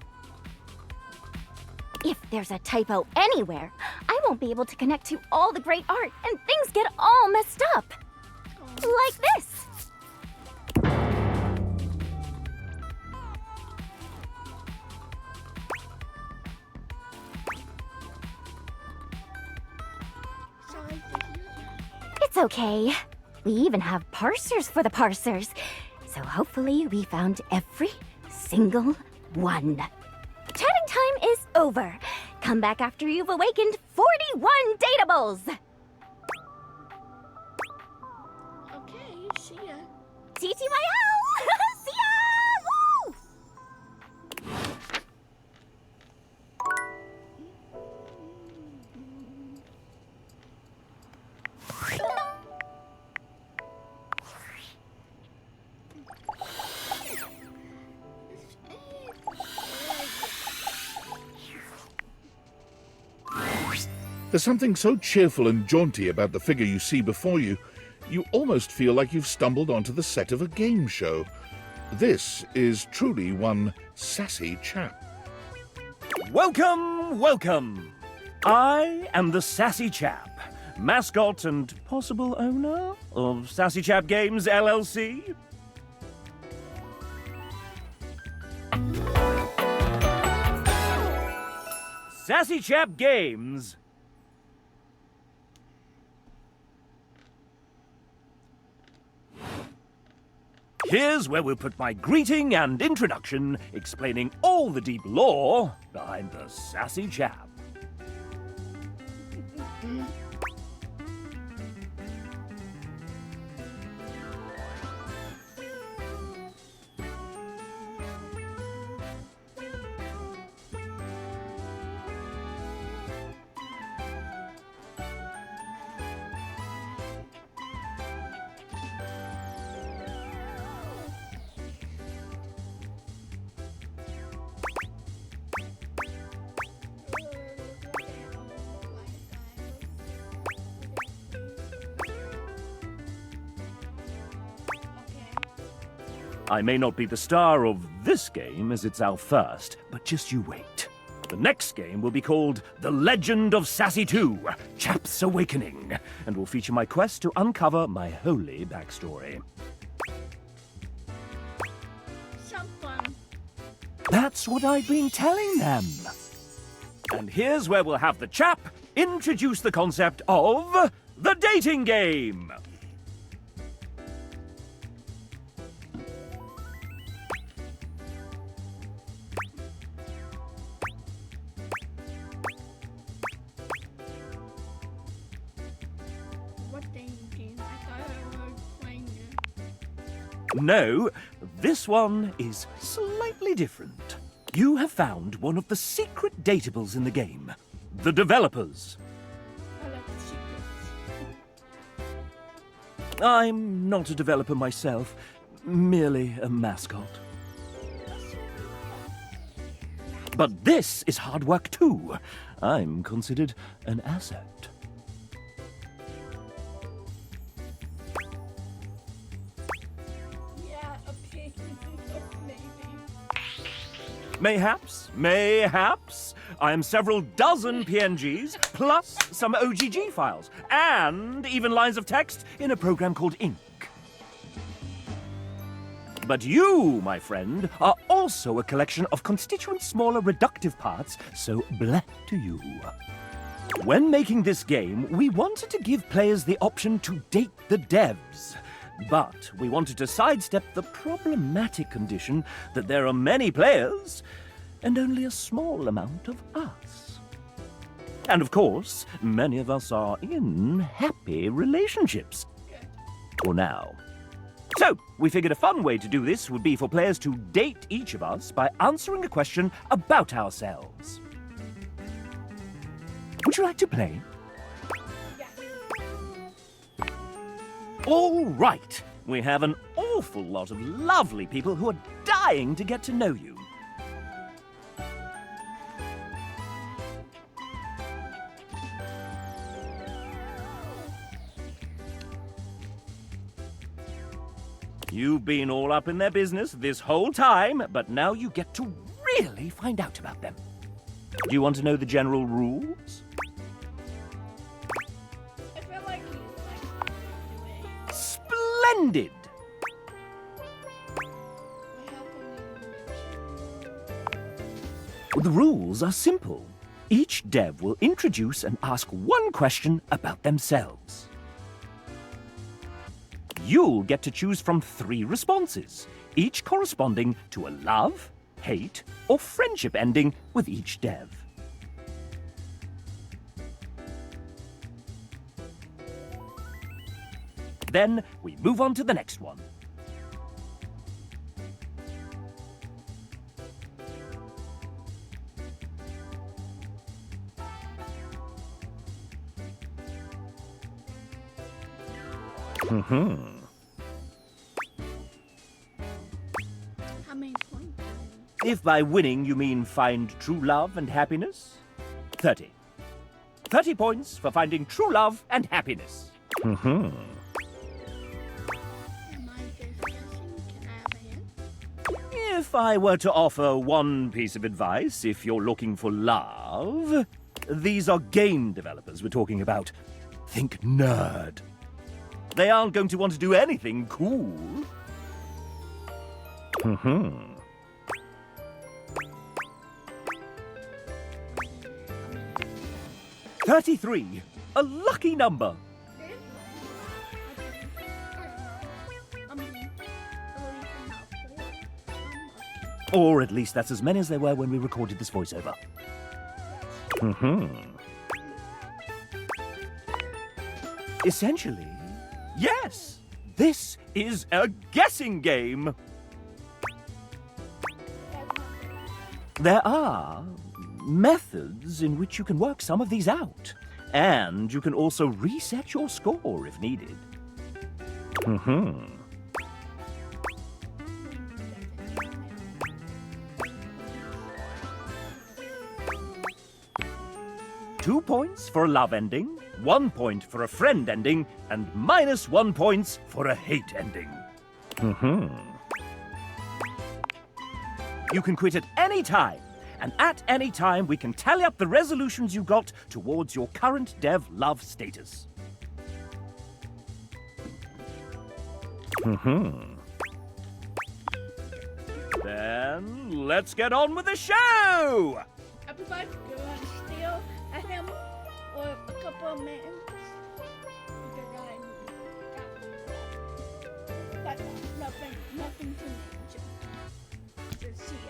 If there's a typo anywhere, I won't be able to connect to all the great art and things get all messed up. Like this. It's okay. We even have parsers for the parsers. So hopefully we found every single one. Chatting time is over. Come back after you've awakened 41 datables. Okay, see ya. TTYL! See ya! Woo! There's something so cheerful and jaunty about the figure you see before you, you almost feel like you've stumbled onto the set of a game show. This is truly one sassy chap. Welcome, welcome. I am the Sassy Chap, mascot and possible owner of Sassy Chap Games LLC. Sassy Chap Games. Here's where we'll put my greeting and introduction, explaining all the deep lore behind the Sassy Chap. I may not be the star of this game as it's our first, but just you wait. The next game will be called The Legend of Sassy 2, Chap's Awakening, and will feature my quest to uncover my holy backstory. Someone. That's what I've been telling them. And here's where we'll have the chap introduce the concept of the dating game. What dating game? I thought I was playing it. No, this one is slightly different. You have found one of the secret datables in the game. The developers. I like the secrets. I'm not a developer myself, merely a mascot. But this is hard work too. I'm considered an asset. Yeah, okay. Maybe. Mayhaps. I am several dozen PNGs, plus some OGG files, and even lines of text in a program called Ink. But you, my friend, are also a collection of constituent smaller reductive parts, so bleh to you. When making this game, we wanted to give players the option to date the devs. But we wanted to sidestep the problematic condition that there are many players and only a small amount of us. And of course, many of us are in happy relationships. For now. So, we figured a fun way to do this would be for players to date each of us by answering a question about ourselves. Would you like to play? All right. We have an awful lot of lovely people who are dying to get to know you. You've been all up in their business this whole time, but now you get to really find out about them. Do you want to know the general rules? I feel like he's like doing. Splendid! The rules are simple. Each dev will introduce and ask one question about themselves. You'll get to choose from 3 responses, each corresponding to a love, hate, or friendship ending with each dev. Then we move on to the next one. How many points? If by winning you mean find true love and happiness, 30. 30 points for finding true love and happiness. Am I just guessing? Can I have a hint? If I were to offer one piece of advice, if you're looking for love, these are game developers we're talking about. Think nerd. They aren't going to want to do anything cool. 33, a lucky number. Or at least that's as many as there were when we recorded this voiceover. Essentially, yes, this is a guessing game. There are methods in which you can work some of these out. And you can also reset your score if needed. 2 points for a love ending, 1 point for a friend ending, and -1 points for a hate ending. You can quit at any time, and at any time we can tally up the resolutions you got towards your current dev love status. Then let's get on with the show! Everybody's going to steal at him for a couple of minutes. Because I but nothing to just see it.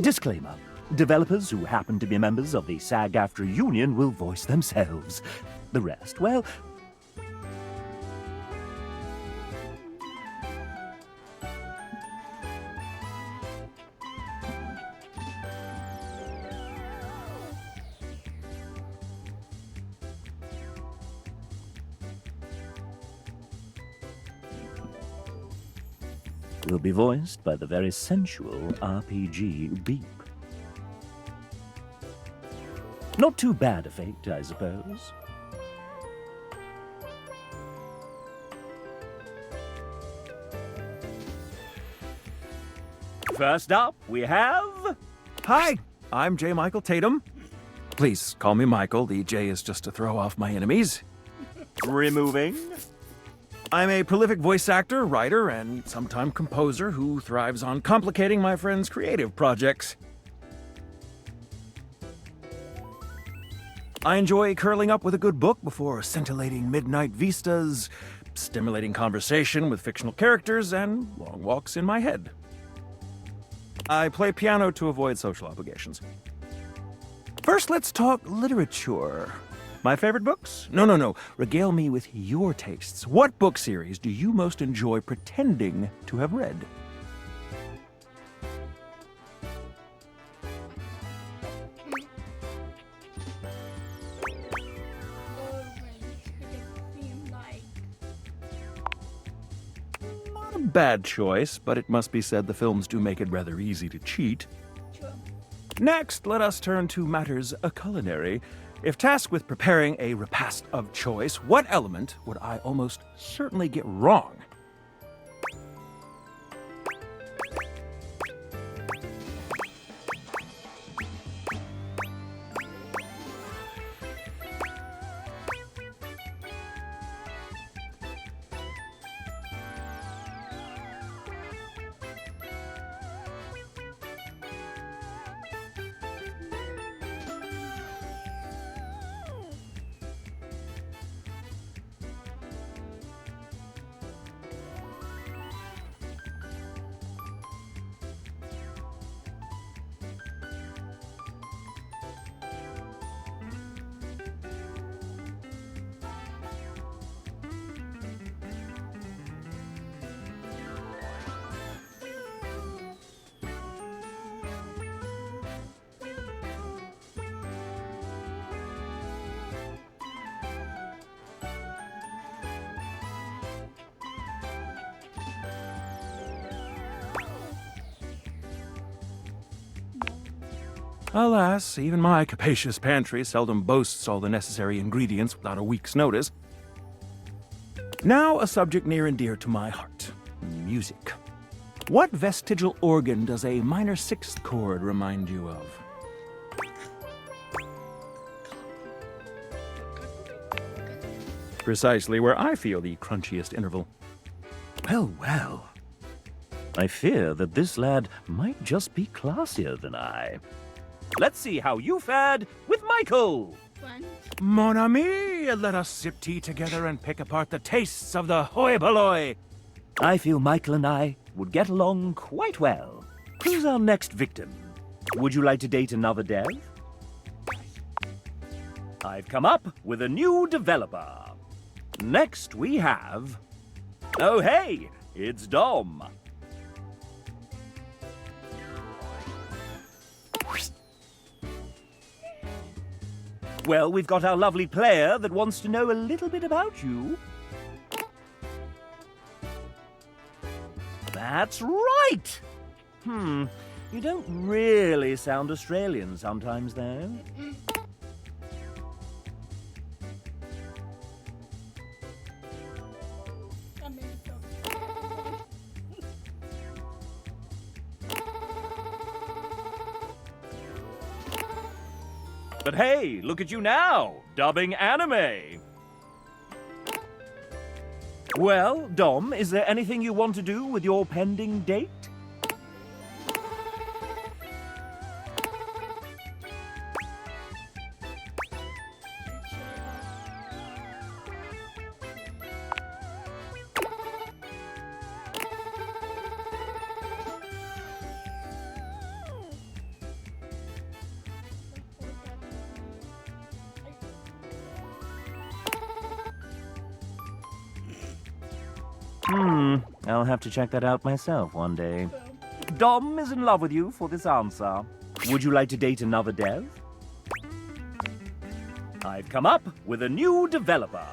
Disclaimer. Developers who happen to be members of the SAG-AFTRA union will voice themselves. The rest, well... will be voiced by the very sensual RPG Beep. Not too bad a fate, I suppose. First up, we have... Hi, I'm J. Michael Tatum. Please call me Michael. The J is just to throw off my enemies. Removing. I'm a prolific voice actor, writer, and sometime composer who thrives on complicating my friends' creative projects. I enjoy curling up with a good book before scintillating midnight vistas, stimulating conversation with fictional characters, and long walks in my head. I play piano to avoid social obligations. First, let's talk literature. My favorite books? No. Regale me with your tastes. What book series do you most enjoy pretending to have read? Not a bad choice, but it must be said the films do make it rather easy to cheat. Next, let us turn to matters culinary. If tasked with preparing a repast of choice, what element would I almost certainly get wrong? Alas, even my capacious pantry seldom boasts all the necessary ingredients without a week's notice. Now, a subject near and dear to my heart: music. What vestigial organ does a minor sixth chord remind you of? Precisely where I feel the crunchiest interval. Well. I fear that this lad might just be classier than I. Let's see how you fared with Michael! Mon ami, let us sip tea together and pick apart the tastes of the hoi polloi. I feel Michael and I would get along quite well. Who's our next victim? Would you like to date another dev? I've come up with a new developer. Next we have... Oh hey, it's Dom. Well, we've got our lovely player that wants to know a little bit about you. That's right! You don't really sound Australian sometimes, though. But hey, look at you now, dubbing anime. Well, Dom, is there anything you want to do with your pending date? I'll have to check that out myself one day. Dom is in love with you for this answer. Would you like to date another dev? I've come up with a new developer.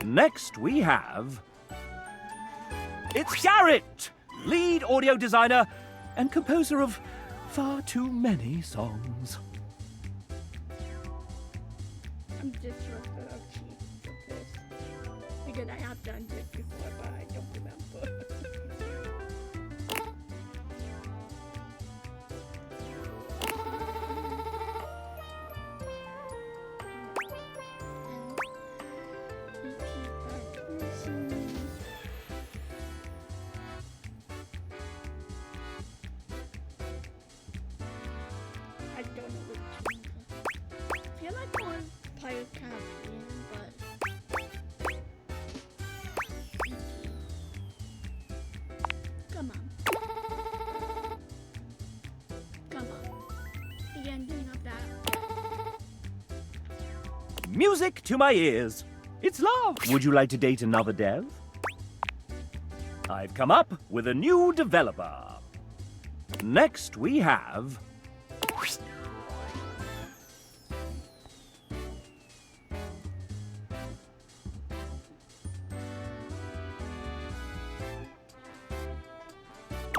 Next we have... It's Garrett! Lead audio designer and composer of far too many songs. I'm just real cheap with this. Because I have done this before, but I don't remember. I don't know which one. I feel like one Pirate Caribbean, but come on. Come on. The ending of that. Music to my ears. It's love. Would you like to date another dev? I've come up with a new developer. Next we have...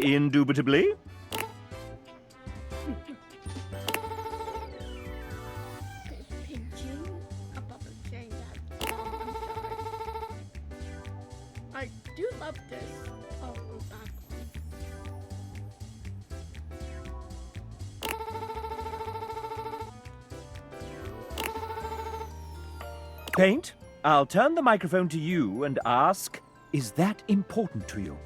Indubitably. Pigeon about to say that. I'm sorry. I do love this. Oh, we're back Paint, I'll turn the microphone to you and ask, is that important to you?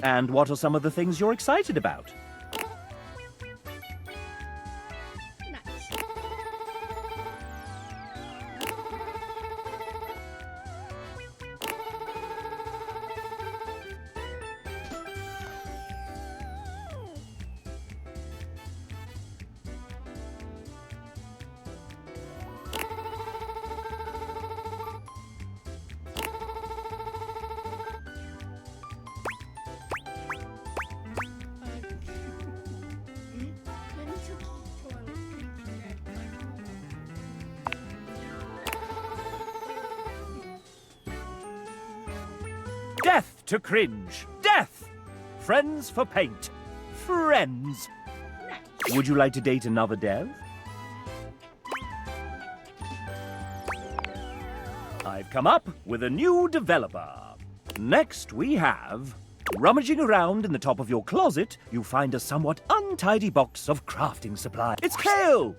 And what are some of the things you're excited about? Death to cringe. Death! Friends for paint. Friends. Would you like to date another dev? I've come up with a new developer. Next we have... Rummaging around in the top of your closet, you find a somewhat untidy box of crafting supplies. It's Kale!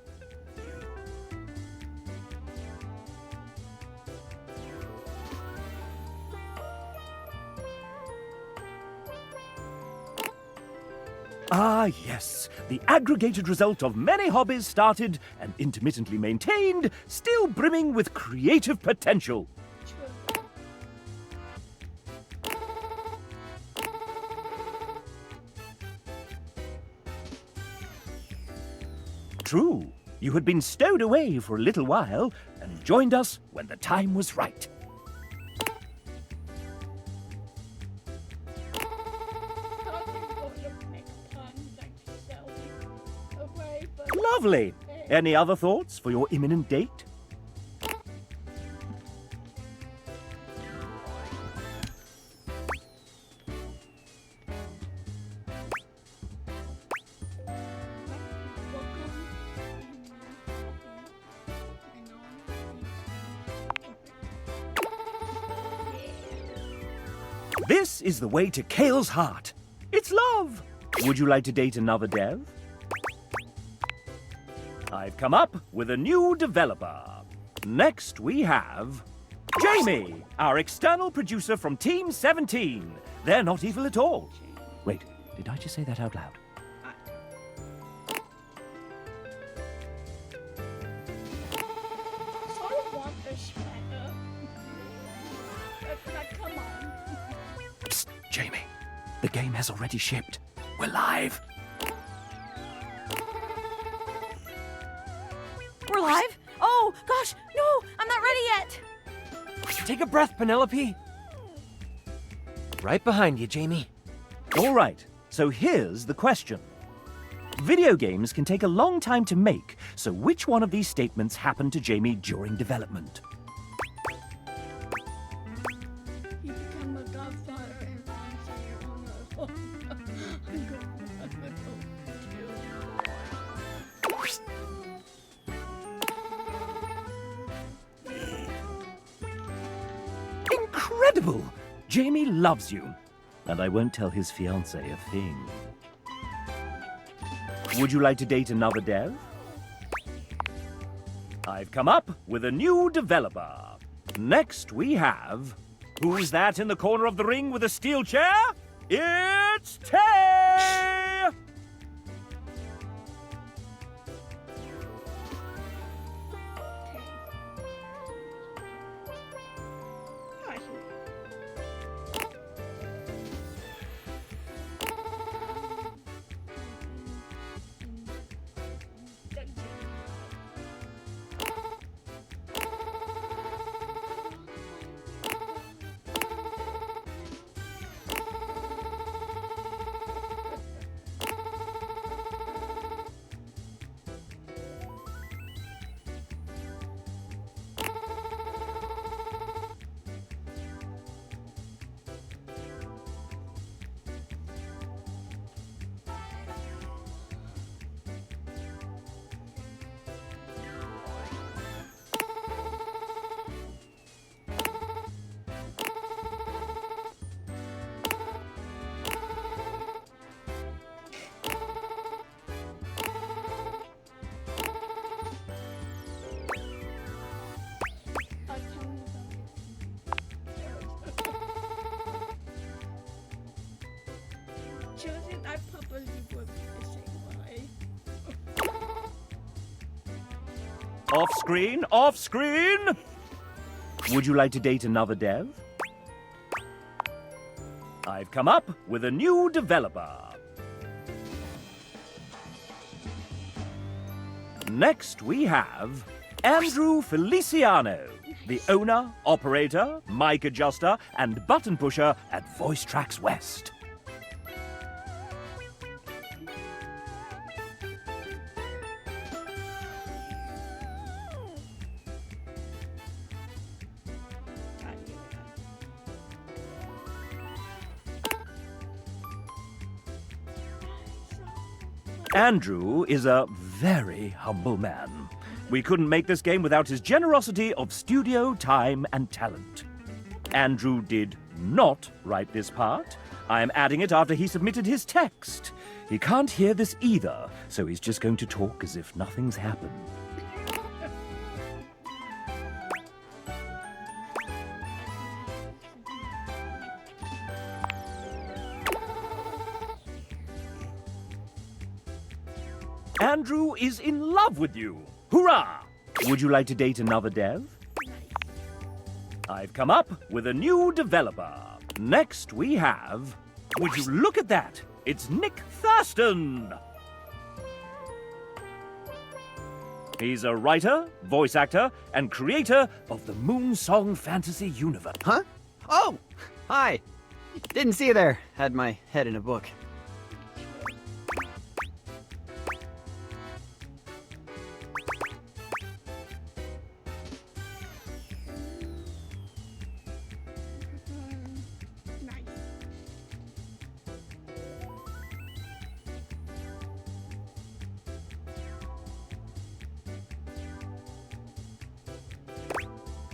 Ah, yes, the aggregated result of many hobbies started and intermittently maintained, still brimming with creative potential. True, you had been stowed away for a little while and joined us when the time was right. Lovely. Any other thoughts for your imminent date? This is the way to Kale's heart. It's love. Would you like to date another dev? I've come up with a new developer. Next we have... Jamie, our external producer from Team 17. They're not evil at all. Wait, did I just say that out loud? I want this sweater. But come on. Psst, Jamie. The game has already shipped. We're live. We're live? Oh, gosh, no, I'm not ready yet. Take a breath, Penelope. Right behind you, Jamie. All right, so here's the question. Video games can take a long time to make, so which one of these statements happened to Jamie during development? You become a godfather and oh no. Incredible! Jamie loves you. And I won't tell his fiancée a thing. Would you like to date another dev? I've come up with a new developer. Next we have... Who's that in the corner of the ring with a steel chair? It's Tay! Choosing I probably would be the same way. Off screen, off screen! Would you like to date another dev? I've come up with a new developer. Next we have Andrew Feliciano, the owner, operator, mic adjuster, and button pusher at Voice Tracks West. Andrew is a very humble man. We couldn't make this game without his generosity of studio time and talent. Andrew did not write this part. I am adding it after he submitted his text. He can't hear this either, so he's just going to talk as if nothing's happened. Andrew is in love with you. Hurrah! Would you like to date another dev? I've come up with a new developer. Next we have... Would you look at that? It's Nick Thurston! He's a writer, voice actor, and creator of the Moonsong Fantasy universe. Huh? Oh! Hi! Didn't see you there. Had my head in a book.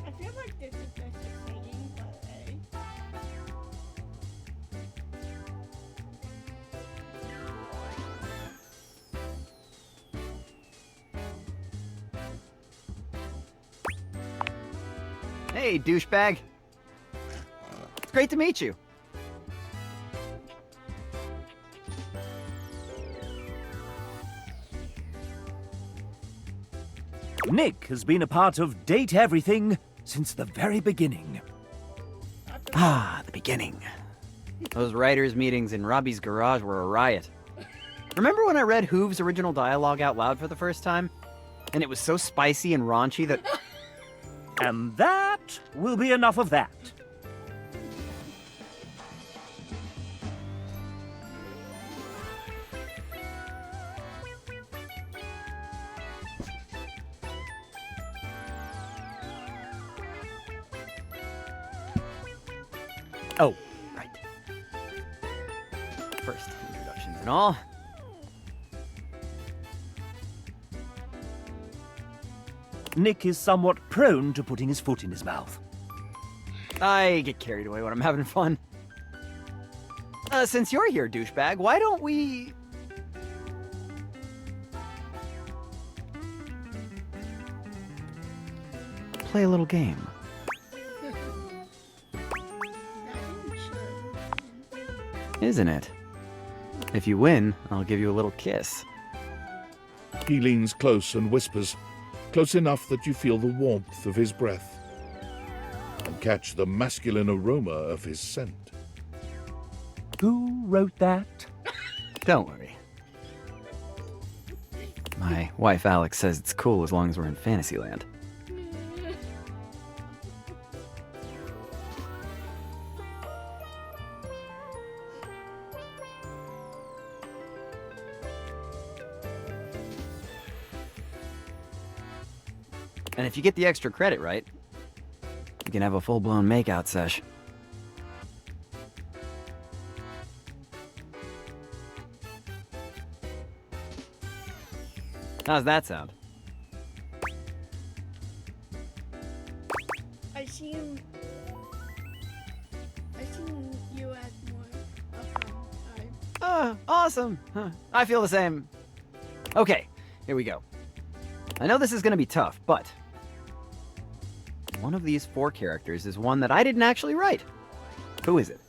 I feel like this is just exciting, but hey. Hey, douchebag. It's great to meet you. Nick has been a part of Date Everything since the very beginning. Ah, the beginning. Those writers' meetings in Robbie's garage were a riot. Remember when I read Hoove's original dialogue out loud for the first time? And it was so spicy and raunchy that... And that will be enough of that. Oh, right. First, introductions and all. Nick is somewhat prone to putting his foot in his mouth. I get carried away when I'm having fun. Since you're here, douchebag, why don't we... play a little game? Isn't it? If you win, I'll give you a little kiss. He leans close and whispers, close enough that you feel the warmth of his breath and catch the masculine aroma of his scent. Who wrote that? Don't worry. My wife Alex says it's cool as long as we're in Fantasyland. And if you get the extra credit right, you can have a full-blown makeout sesh. How's that sound? I seen you as more of time. Oh, awesome! Huh. I feel the same. Okay, here we go. I know this is gonna be tough, but one of these 4 characters is one that I didn't actually write. Who is it?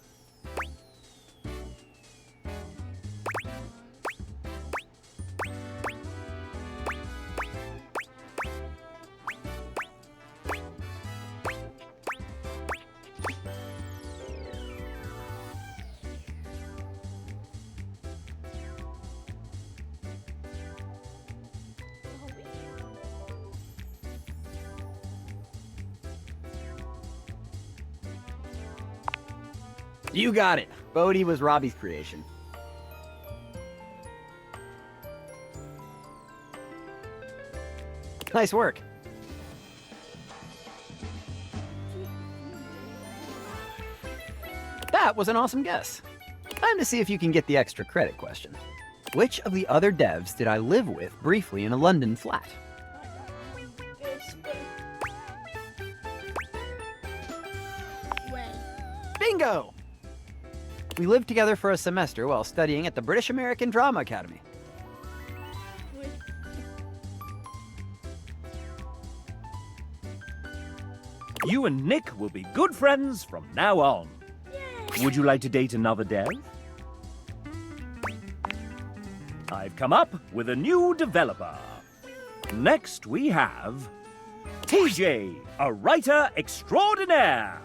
You got it. Bodhi was Robbie's creation. Nice work. That was an awesome guess. Time to see if you can get the extra credit question. Which of the other devs did I live with briefly in a London flat? Bingo! We lived together for a semester while studying at the British American Drama Academy. You and Nick will be good friends from now on. Would you like to date another dev? I've come up with a new developer. Next we have TJ, a writer extraordinaire.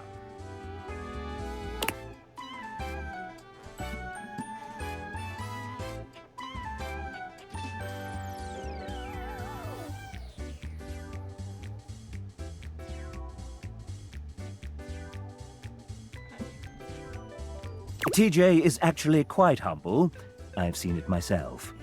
TJ is actually quite humble. I've seen it myself.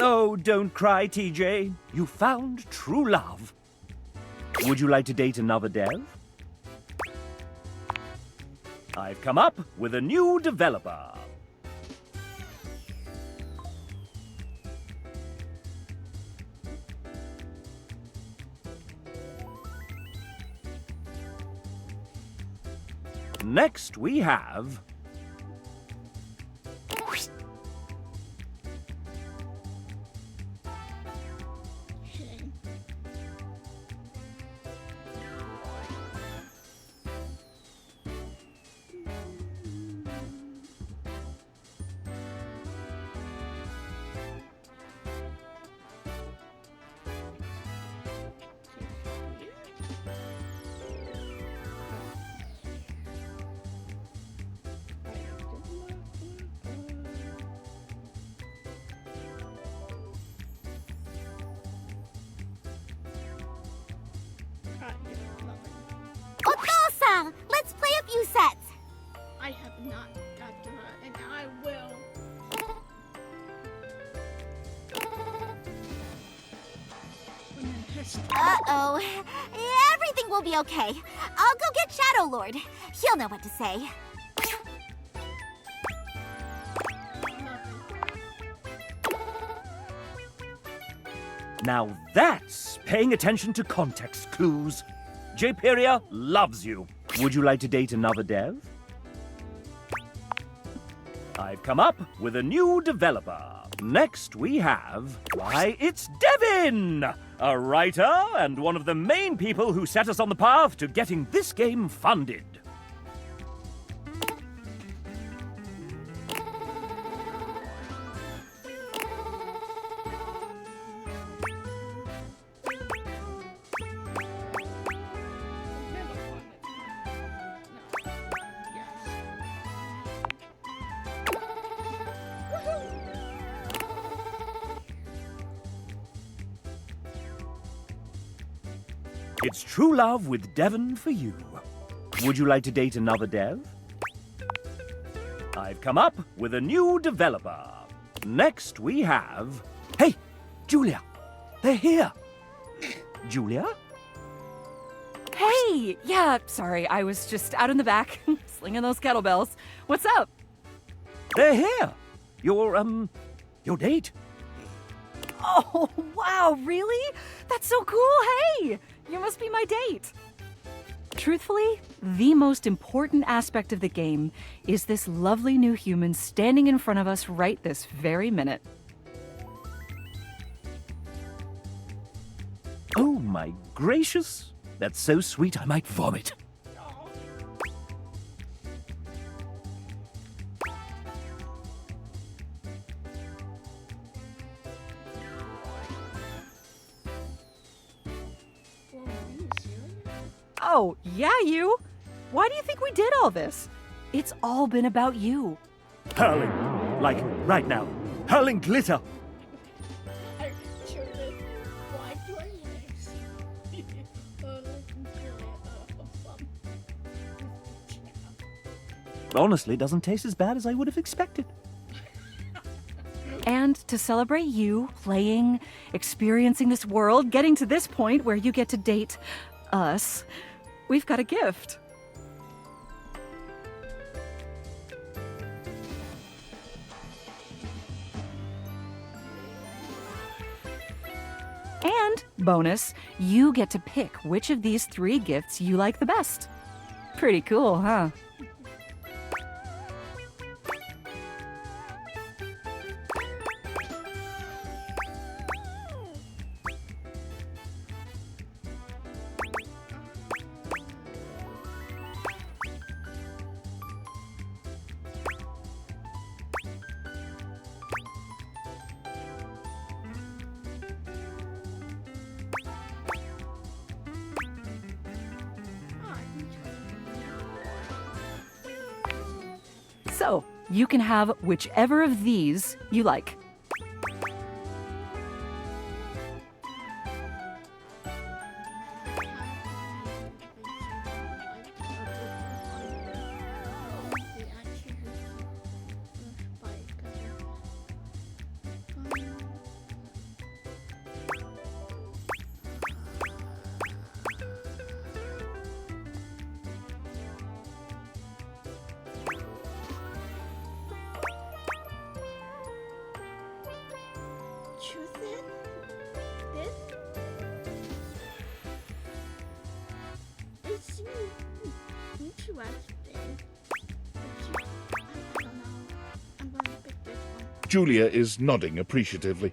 Oh, don't cry, TJ. You found true love. Would you like to date another dev? I've come up with a new developer. Next we have... Uh-oh. Everything will be okay. I'll go get Shadow Lord. He'll know what to say. Now that's paying attention to context clues. Jperia loves you. Would you like to date another dev? I've come up with a new developer. Next we have... Why, it's Devin! A writer and one of the main people who set us on the path to getting this game funded. It's True Love with Devon for you. Would you like to date another dev? I've come up with a new developer. Next we have... Hey, Julia! They're here! Julia? Hey! Yeah, sorry, I was just out in the back, slinging those kettlebells. What's up? They're here! Your date. Oh, wow, really? That's so cool, hey! You must be my date. Truthfully, the most important aspect of the game is this lovely new human standing in front of us right this very minute. Oh my gracious! That's so sweet I might vomit. Oh, yeah, you. Why do you think we did all this? It's all been about you. Hurling. Like, right now. Hurling glitter. Honestly, doesn't taste as bad as I would have expected. And to celebrate you playing, experiencing this world, getting to this point where you get to date us, we've got a gift. And, bonus, you get to pick which of these 3 gifts you like the best. Pretty cool, huh? So, you can have whichever of these you like. Julia is nodding appreciatively.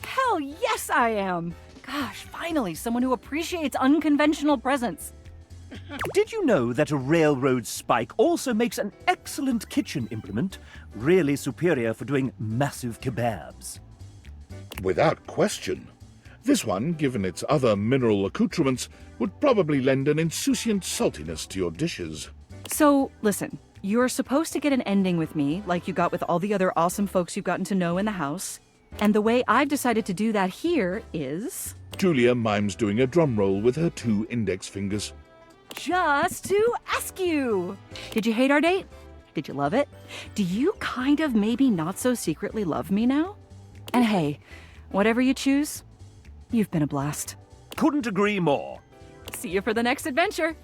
Hell yes, I am! Gosh, finally, someone who appreciates unconventional presents. Did you know that a railroad spike also makes an excellent kitchen implement, really superior for doing massive kebabs? Without question. This one, given its other mineral accoutrements, would probably lend an insouciant saltiness to your dishes. So, listen, you're supposed to get an ending with me, like you got with all the other awesome folks you've gotten to know in the house. And the way I've decided to do that here is... Julia mimes doing a drum roll with her 2 index fingers. Just to ask you. Did you hate our date? Did you love it? Do you kind of maybe not so secretly love me now? And hey, whatever you choose, you've been a blast. Couldn't agree more. See you for the next adventure.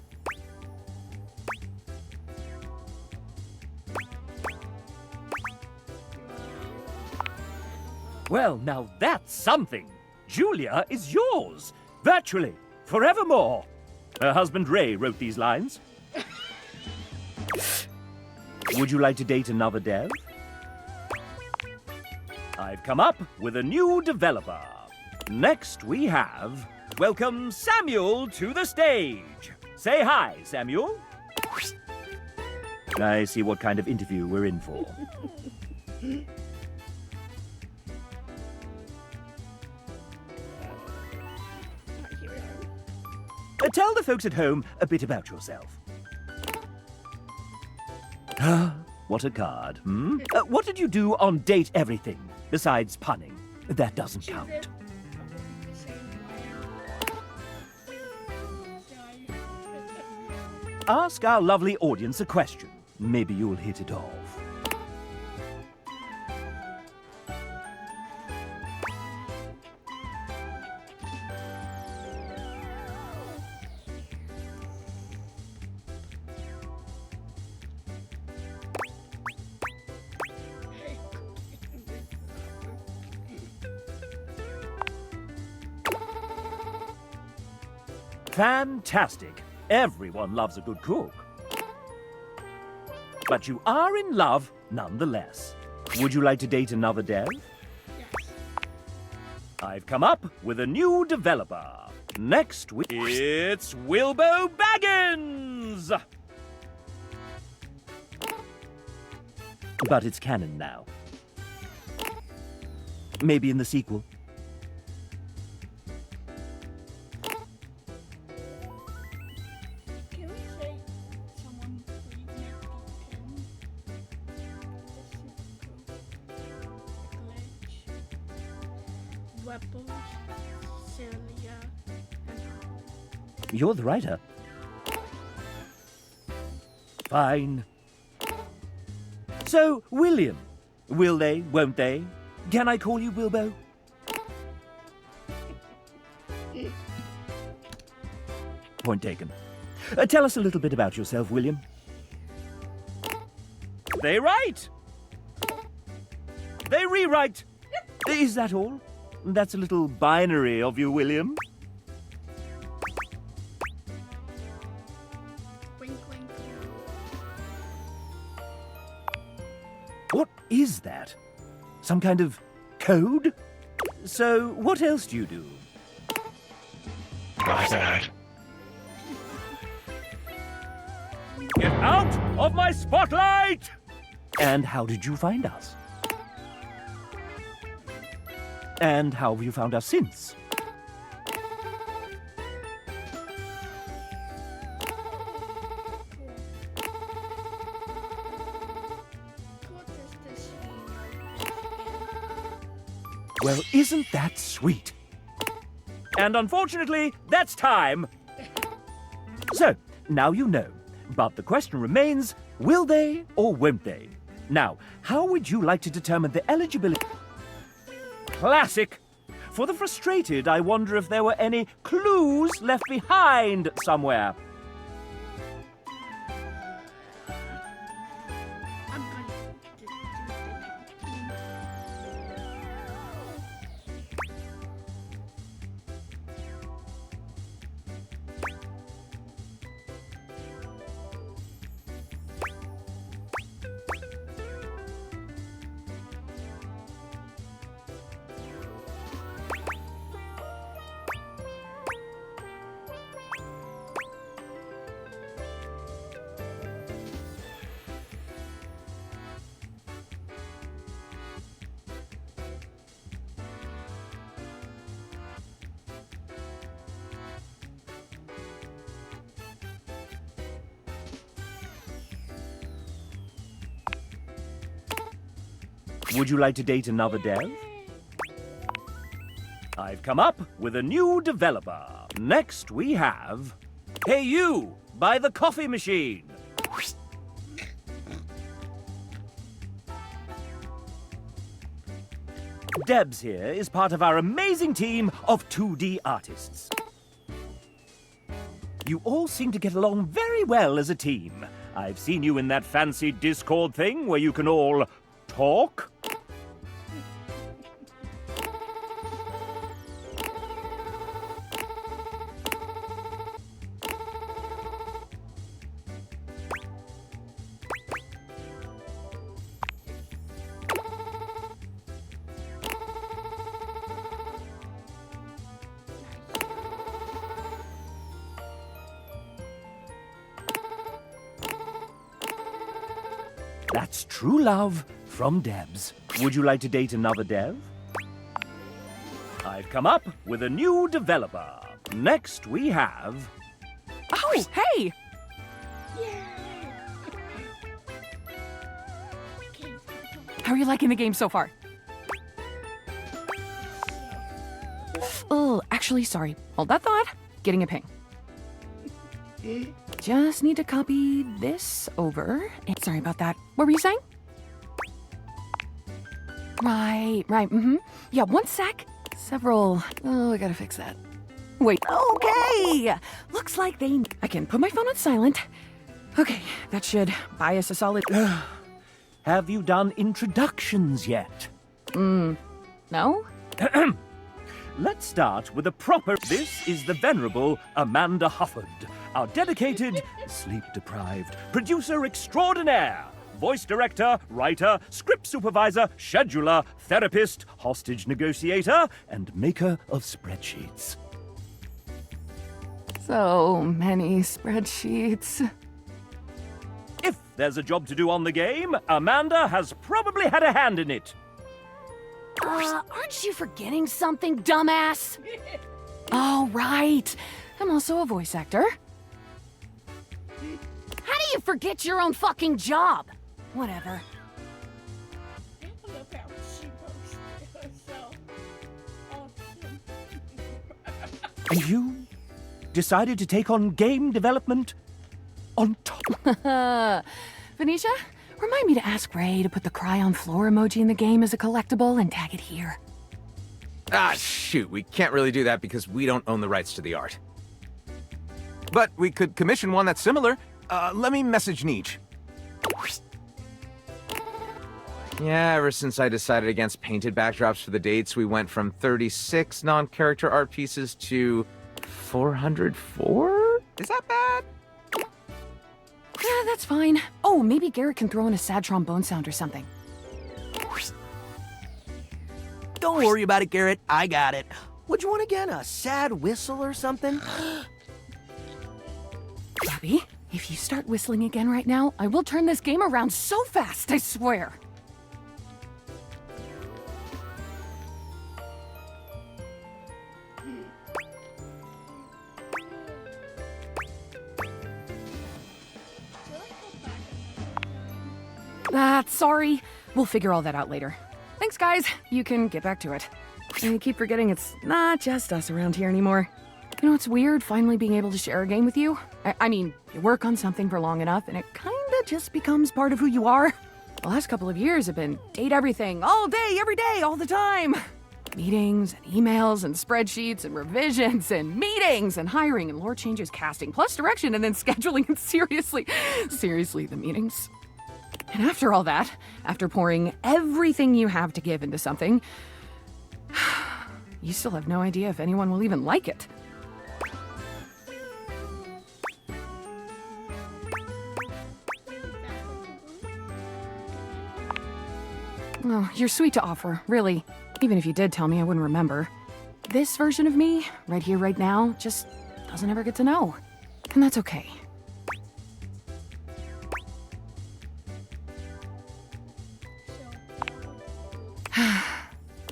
Well, now that's something. Julia is yours, virtually, forevermore. Her husband Ray wrote these lines. Would you like to date another dev? I've come up with a new developer. Next we have... Welcome Samuel to the stage. Say hi, Samuel. I see what kind of interview we're in for. Tell the folks at home a bit about yourself. Ah, what a card, hmm? What did you do on Date Everything, besides punning? That doesn't count. Ask our lovely audience a question. Maybe you'll hit it off. Fantastic. Everyone loves a good cook. But you are in love nonetheless. Would you like to date another dev? Yes. I've come up with a new developer. Next week, it's Wilbo Baggins! But it's canon now. Maybe in the sequel. Can we say someone please make the pin? Glitch. Weapons, Celia, and Holly. You're the writer. Fine. So, William. Will they, won't they? Can I call you Wilbo? Point taken. Tell us a little bit about yourself, William. They write! They rewrite! Is that all? That's a little binary of you, William. Wink, wink. What is that? Some kind of code? So, what else do you do? My dad. Get out of my spotlight! And how did you find us? And how have you found us since? Well, isn't that sweet? And unfortunately, that's time. So, now you know. But the question remains, will they or won't they? Now, how would you like to determine the eligibility? Classic! For the frustrated, I wonder if there were any clues left behind somewhere. Would you like to date another dev? I've come up with a new developer. Next we have... Hey You by the Coffee Machine. Debs here is part of our amazing team of 2D artists. You all seem to get along very well as a team. I've seen you in that fancy Discord thing where you can all talk. That's true love from Debs. Would you like to date another Dev? I've come up with a new developer. Next we have... Oh, hey! How are you liking the game so far? Oh, actually, sorry. Hold that thought. Getting a ping. Just need to copy this over. Sorry about that. What were you saying? Right, mm-hmm. Yeah, one sec. Several... Oh, I gotta fix that. Wait, okay! Looks like they... I can put my phone on silent. Okay, that should buy us a solid... Have you done introductions yet? No? Let's start with a proper... This is the venerable Amanda Hufford, our dedicated, sleep-deprived producer extraordinaire, voice director, writer, script supervisor, scheduler, therapist, hostage negotiator, and maker of spreadsheets. So many spreadsheets. If there's a job to do on the game, Amanda has probably had a hand in it. Aren't you forgetting something, dumbass? Oh, right. I'm also a voice actor. How do you forget your own fucking job? Whatever. And you decided to take on game development on top. Venetia, remind me to ask Ray to put the cry on floor emoji in the game as a collectible and tag it here. Ah, shoot, we can't really do that because we don't own the rights to the art. But we could commission one that's similar. Let me message Neej. Yeah, ever since I decided against painted backdrops for the dates, we went from 36 non-character art pieces to 404? Is that bad? Yeah, that's fine. Oh, maybe Garrett can throw in a sad trombone sound or something. Don't worry about it, Garrett. I got it. What'd you want again? A sad whistle or something? Bobby, if you start whistling again right now, I will turn this game around so fast, I swear. Sorry. We'll figure all that out later. Thanks, guys. You can get back to it. I keep forgetting it's not just us around here anymore. You know, it's weird finally being able to share a game with you. I mean, you work on something for long enough and it kinda just becomes part of who you are. The last couple of years have been date everything, all day, every day, all the time. Meetings and emails and spreadsheets and revisions and meetings and hiring and lore changes, casting, plus direction and then scheduling and seriously, the meetings. And after all that, after pouring everything you have to give into something, you still have no idea if anyone will even like it. Oh, you're sweet to offer, really. Even if you did tell me, I wouldn't remember. This version of me, right here, right now, just doesn't ever get to know. And that's okay.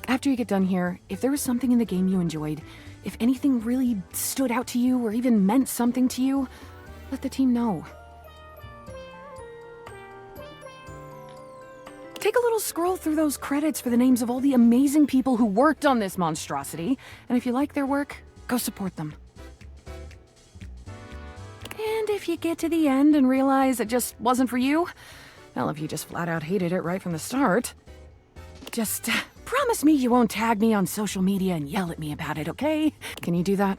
After you get done here, if there was something in the game you enjoyed, if anything really stood out to you or even meant something to you, let the team know. Take a little scroll through those credits for the names of all the amazing people who worked on this monstrosity, and if you like their work, go support them. And if you get to the end and realize it just wasn't for you, well, if you just flat out hated it right from the start, just promise me you won't tag me on social media and yell at me about it, okay? Can you do that?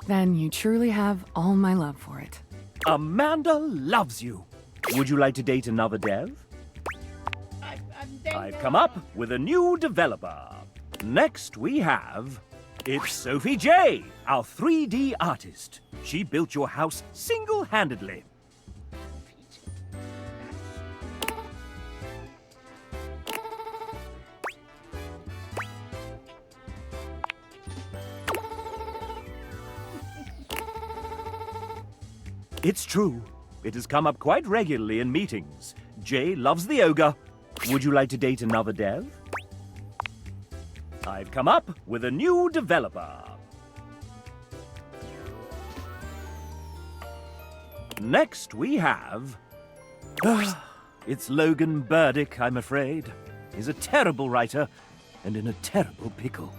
Then you truly have all my love for it. Amanda loves you. Would you like to date another dev? I've come up with a new developer. Next we have... It's Sophie J, our 3D artist. She built your house single-handedly. It's true. It has come up quite regularly in meetings. Jay loves the ogre. Would you like to date another dev? I've come up with a new developer. Next we have... it's Logan Burdick, I'm afraid. He's a terrible writer and in a terrible pickle.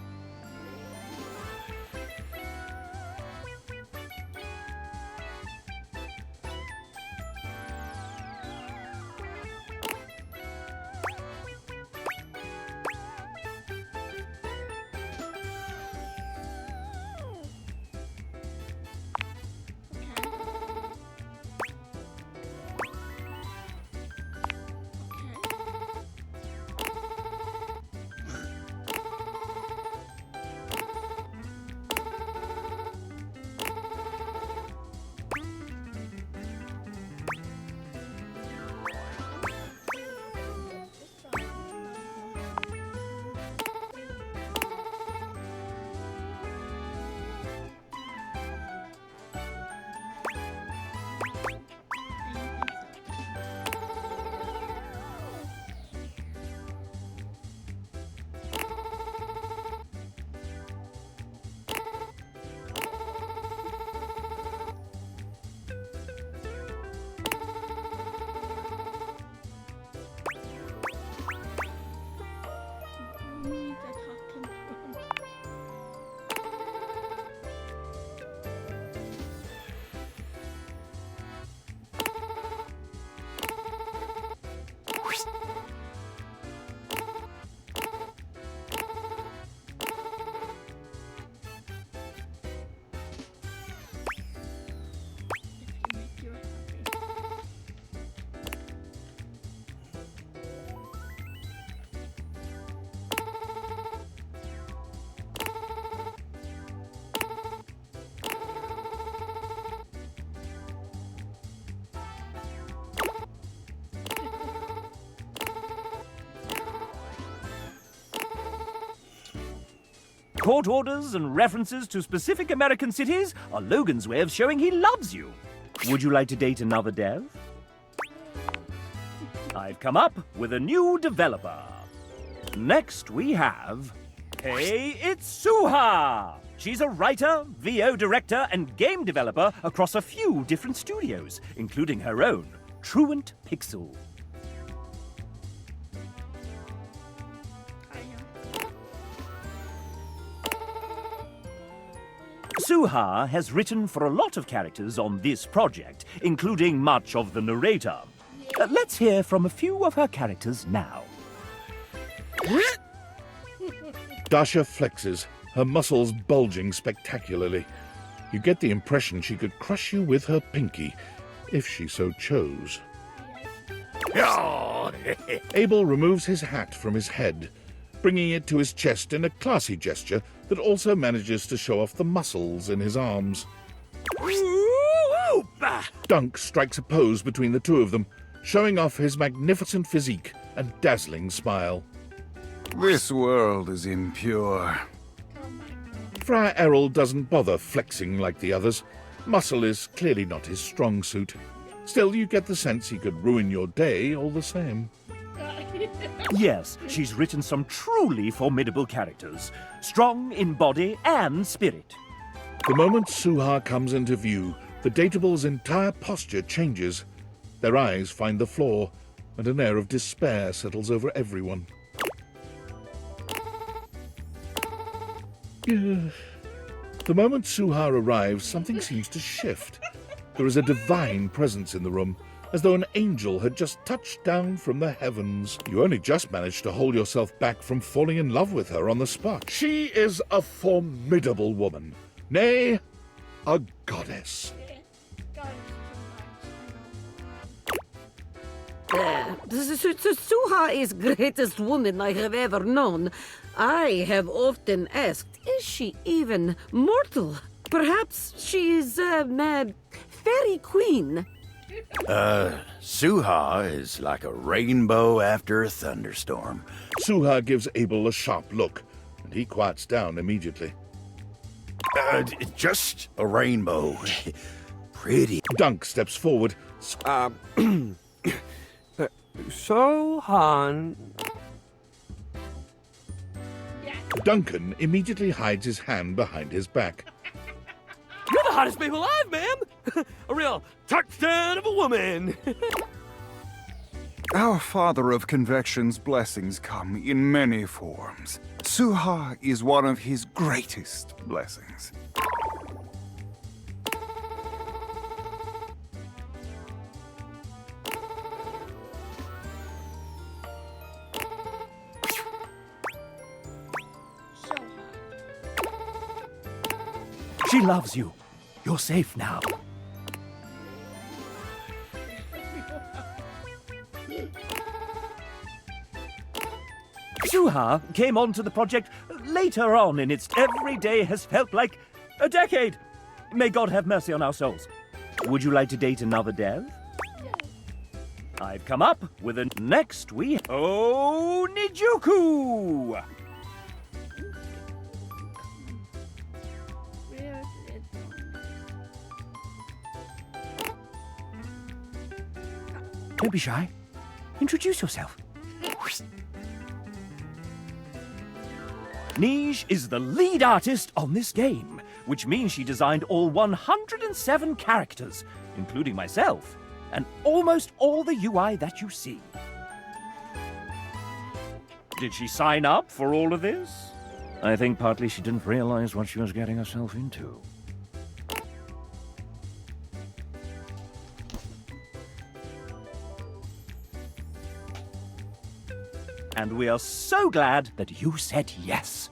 Court orders and references to specific American cities are Logan's way of showing he loves you. Would you like to date another dev? I've come up with a new developer. Next we have... Hey, it's Suha! She's a writer, VO director, and game developer across a few different studios, including her own, Truant Pixel. Suha has written for a lot of characters on this project, including much of the narrator. Let's hear from a few of her characters now. Dasha flexes, her muscles bulging spectacularly. You get the impression she could crush you with her pinky, if she so chose. Abel removes his hat from his head, bringing it to his chest in a classy gesture that also manages to show off the muscles in his arms. Dunk strikes a pose between the two of them, showing off his magnificent physique and dazzling smile. This world is impure. Friar Errol doesn't bother flexing like the others. Muscle is clearly not his strong suit. Still, you get the sense he could ruin your day all the same. Yes, she's written some truly formidable characters, strong in body and spirit. The moment Suha comes into view, the Datable's entire posture changes. Their eyes find the floor, and an air of despair settles over everyone. The moment Suha arrives, something seems to shift. There is a divine presence in the room, as though an angel had just touched down from the heavens. You only just managed to hold yourself back from falling in love with her on the spot. She is a formidable woman. Nay, a goddess. Suha is greatest woman I have ever known. I have often asked, is she even mortal? Perhaps she is a fairy queen. Suha is like a rainbow after a thunderstorm. Suha gives Abel a sharp look, and he quiets down immediately. Just a rainbow. Pretty. Dunk steps forward. Sohan. Duncan immediately hides his hand behind his back. You're the hottest babe alive, ma'am! A real touchdown of a woman! Our Father of Convection's blessings come in many forms. Suha is one of his greatest blessings. She loves you. You're safe now. Suha came onto the project later on in its every day has felt like a decade. May God have mercy on our souls. Would you like to date another dev? I've come up with a next we... Oh, Nijuku! Don't be shy. Introduce yourself. Nij is the lead artist on this game, which means she designed all 107 characters, including myself, and almost all the UI that you see. Did she sign up for all of this? I think partly she didn't realize what she was getting herself into. And we are so glad that you said yes.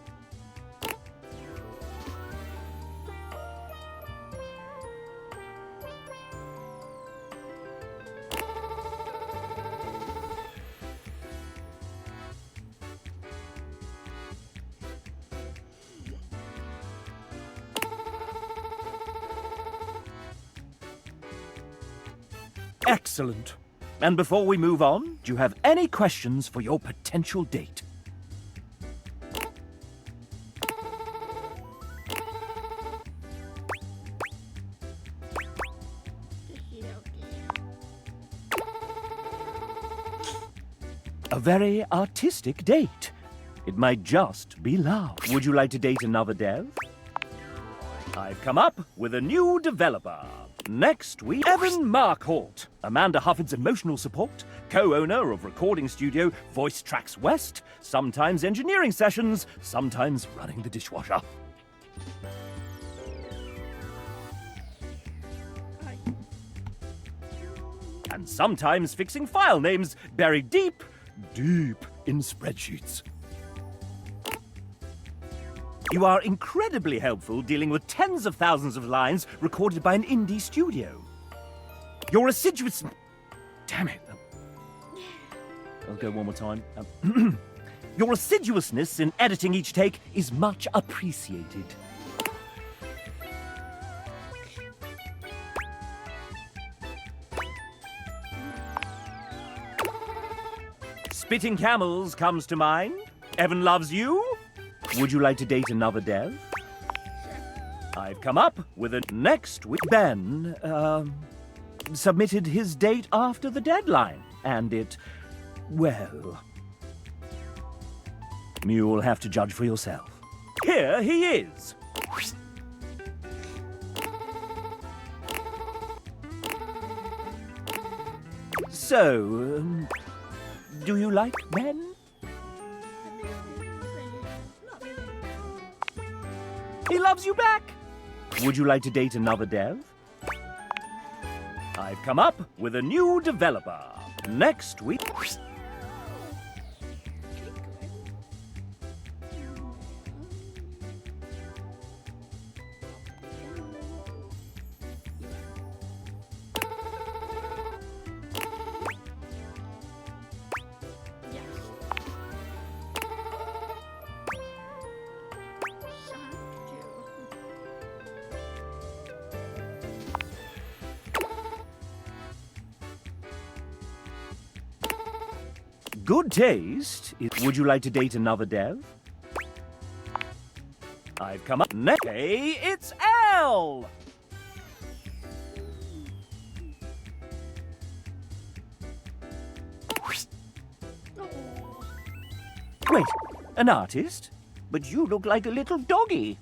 Excellent. And before we move on, do you have any questions for your potential date? A very artistic date. It might just be love. Would you like to date another dev? I've come up with a new developer. Next week, Evan Markholt, Amanda Hufford's emotional support, co-owner of recording studio Voice Tracks West, sometimes engineering sessions, sometimes running the dishwasher. And sometimes fixing file names buried deep, deep in spreadsheets. You are incredibly helpful dealing with tens of thousands of lines recorded by an indie studio. Your assiduous... Damn it. I'll go one more time. Your assiduousness in editing each take is much appreciated. Spitting Camels comes to mind. Evan loves you. Would you like to date another dev? I've come up with a next week. Ben, submitted his date after the deadline, and it, well, you'll have to judge for yourself. Here he is. So, do you like Ben? He loves you back. Would you like to date another dev? I've come up with a new developer. Next week... good taste is... Would you like to date another dev? I've come up next. Hey, it's Elle! Wait, an artist? But you look like a little doggy.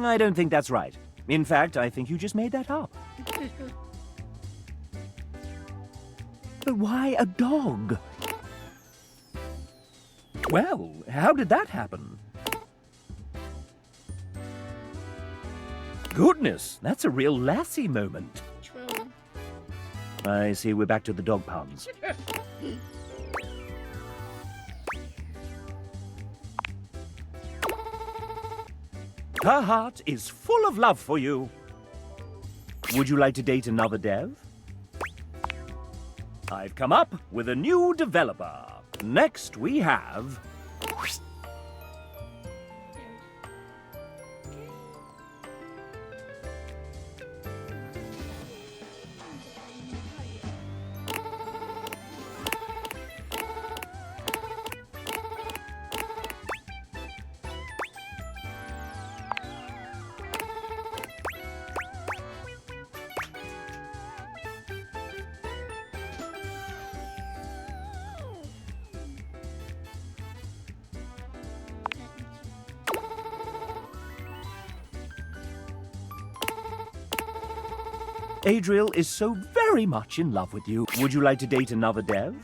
I don't think that's right. In fact, I think you just made that up. But why a dog? Well, how did that happen? Goodness, that's a real lassie moment. True. I see we're back to the dog puns. Her heart is full of love for you. Would you like to date another dev? I've come up with a new developer. Next we have... Adriel is so very much in love with you. Would you like to date another dev?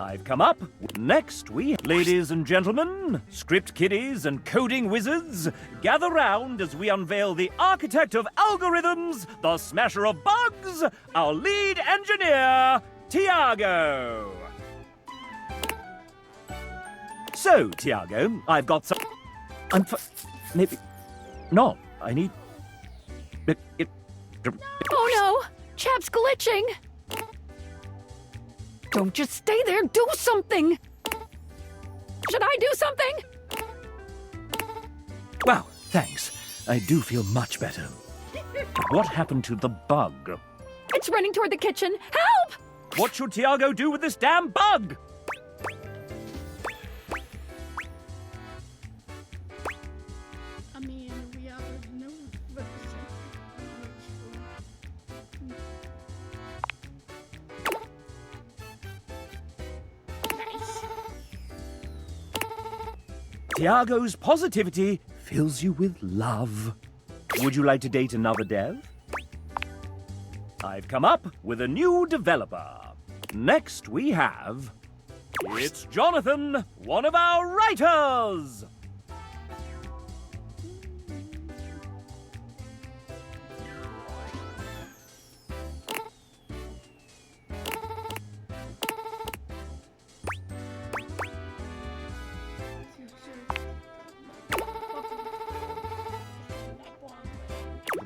I've come up. Next we... Ladies and gentlemen, script kiddies and coding wizards, gather round as we unveil the architect of algorithms, the smasher of bugs, our lead engineer, Tiago. So, Tiago, I've got some... Maybe... No, I need... Oh no! Chap's glitching! Don't just stay there, do something! Should I do something? Wow, thanks. I do feel much better. What happened to the bug? It's running toward the kitchen. Help! What should Tiago do with this damn bug? I mean, we already know what Nice. Tiago's positivity fills you with love. Would you like to date another dev? I've come up with a new developer. Next we have... It's Jonathan, one of our writers!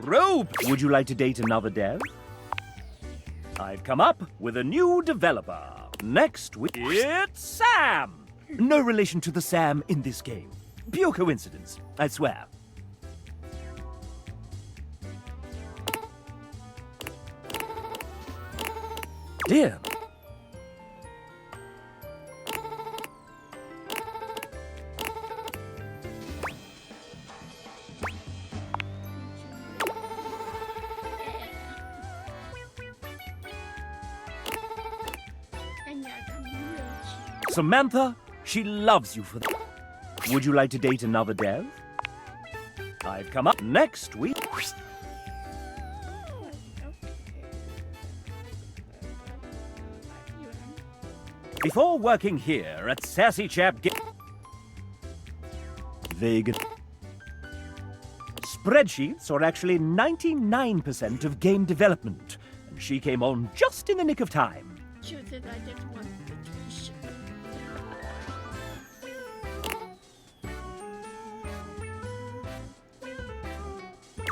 Rope! Would you like to date another dev? I've come up with a new developer. Next it's Sam! No relation to the Sam in this game. Pure coincidence, I swear. Dear. Samantha, she loves you for that. Would you like to date another dev? I've come up next week. Before working here at Sassy Chap Vegan. Spreadsheets are actually 99% of game development, and she came on just in the nick of time. Truth is, I just want the t-shirt.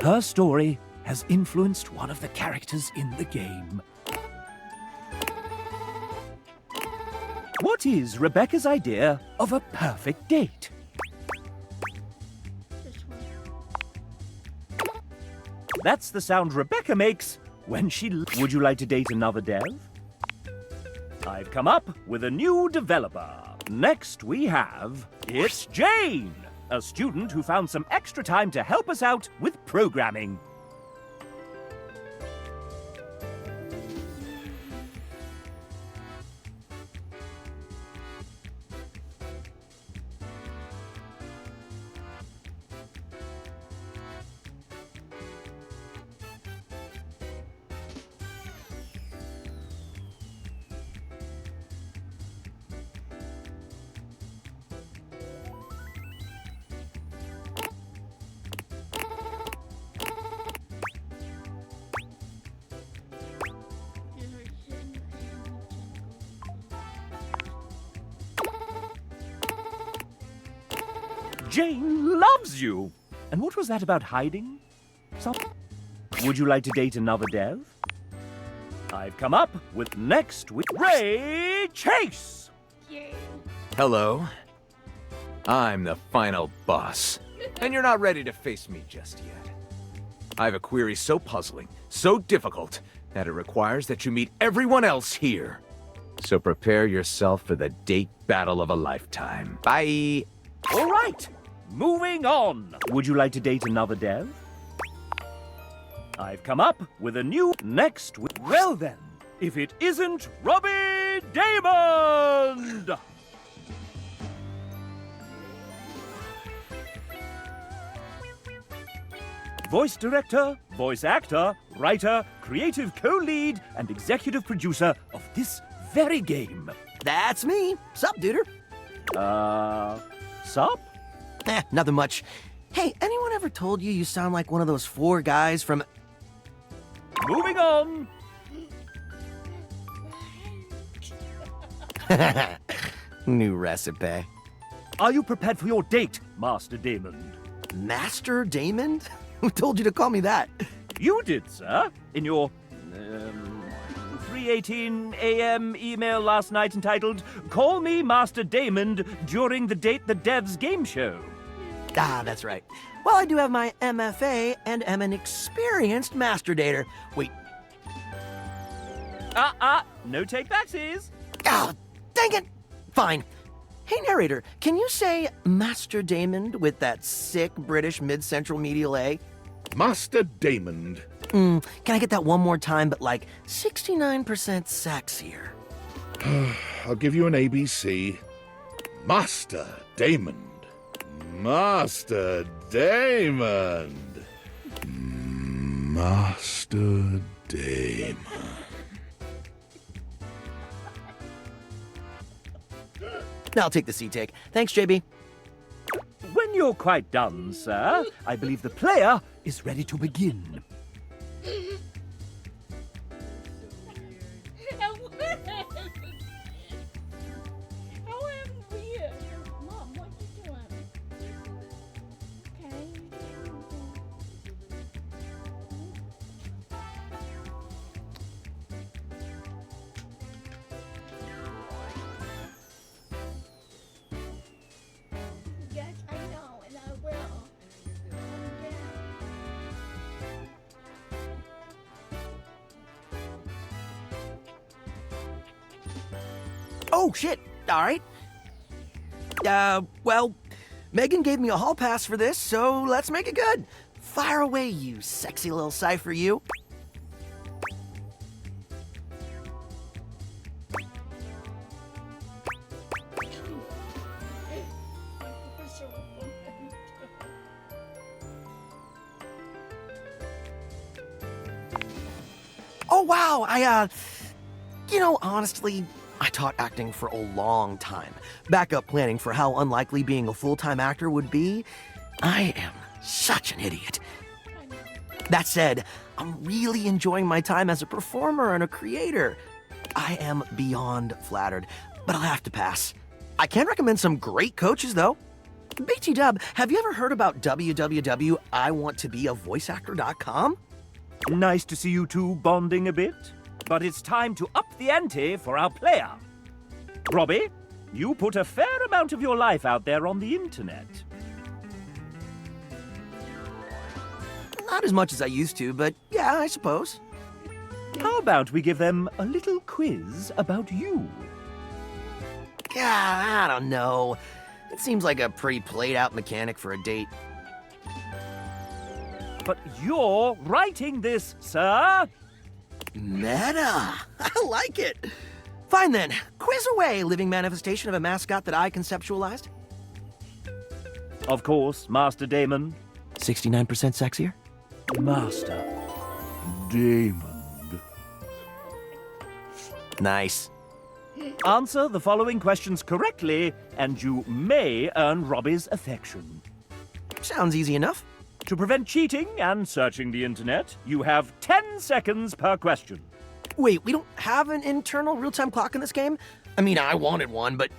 Her story has influenced one of the characters in the game. What is Rebecca's idea of a perfect date? That's the sound Rebecca makes when she... Would you like to date another dev? I've come up with a new developer. Next we have... It's Jane! A student who found some extra time to help us out with programming. Jane loves you! And what was that about hiding? Would you like to date another dev? I've come up with next week Ray Chase! Hello. I'm the final boss. And you're not ready to face me just yet. I have a query so puzzling, so difficult, that it requires that you meet everyone else here. So prepare yourself for the date battle of a lifetime. Bye! All right! Moving on! Would you like to date another dev? I've come up with a new next week. Well then, if it isn't Robbie Daymond! Voice director, voice actor, writer, creative co-lead, and executive producer of this very game. That's me. Sup, duder? Sup? Nothing much. Hey, anyone ever told you you sound like one of those 4 guys from... Moving on! New recipe. Are you prepared for your date, Master Daymond? Master Daymond? Who told you to call me that? You did, sir. In your 3:18 a.m. email last night entitled, "Call me Master Daymond during the Date the Devs game show." Ah, that's right. Well, I do have my MFA and am an experienced master dater. Wait. No take-backsies. Oh, dang it! Fine. Hey, narrator, can you say Master Daymond with that sick British mid-central medial A? Master Daymond. Can I get that one more time, but like 69% sexier? I'll give you an ABC. Master Daymond. Master Daymond. Master Daymond. I'll take the C-take. Thanks, JB. When you're quite done, sir, I believe the player is ready to begin. Yes, I know, and I will. Oh, shit. All right. Well, Megan gave me a hall pass for this, so let's make it good. Fire away, you sexy little cipher, you. Oh, wow. Honestly, I taught acting for a long time. Backup planning for how unlikely being a full-time actor would be. I am such an idiot. That said, I'm really enjoying my time as a performer and a creator. I am beyond flattered, but I'll have to pass. I can recommend some great coaches, though. BT Dub, have you ever heard about www.iwanttobeavoiceactor.com? Nice to see you two bonding a bit, but it's time to up the ante for our player. Robbie, you put a fair amount of your life out there on the internet. Not as much as I used to, but yeah, I suppose. How about we give them a little quiz about you? I don't know. It seems like a pretty played-out mechanic for a date. But you're writing this, sir. Meta! I like it! Fine then, quiz away, living manifestation of a mascot that I conceptualized. Of course, Master Damon. 69% sexier? Master Damon. Nice. Answer the following questions correctly, and you may earn Robbie's affection. Sounds easy enough. To prevent cheating and searching the internet, you have 10 seconds per question. Wait, we don't have an internal real-time clock in this game? I mean, I wanted one, but...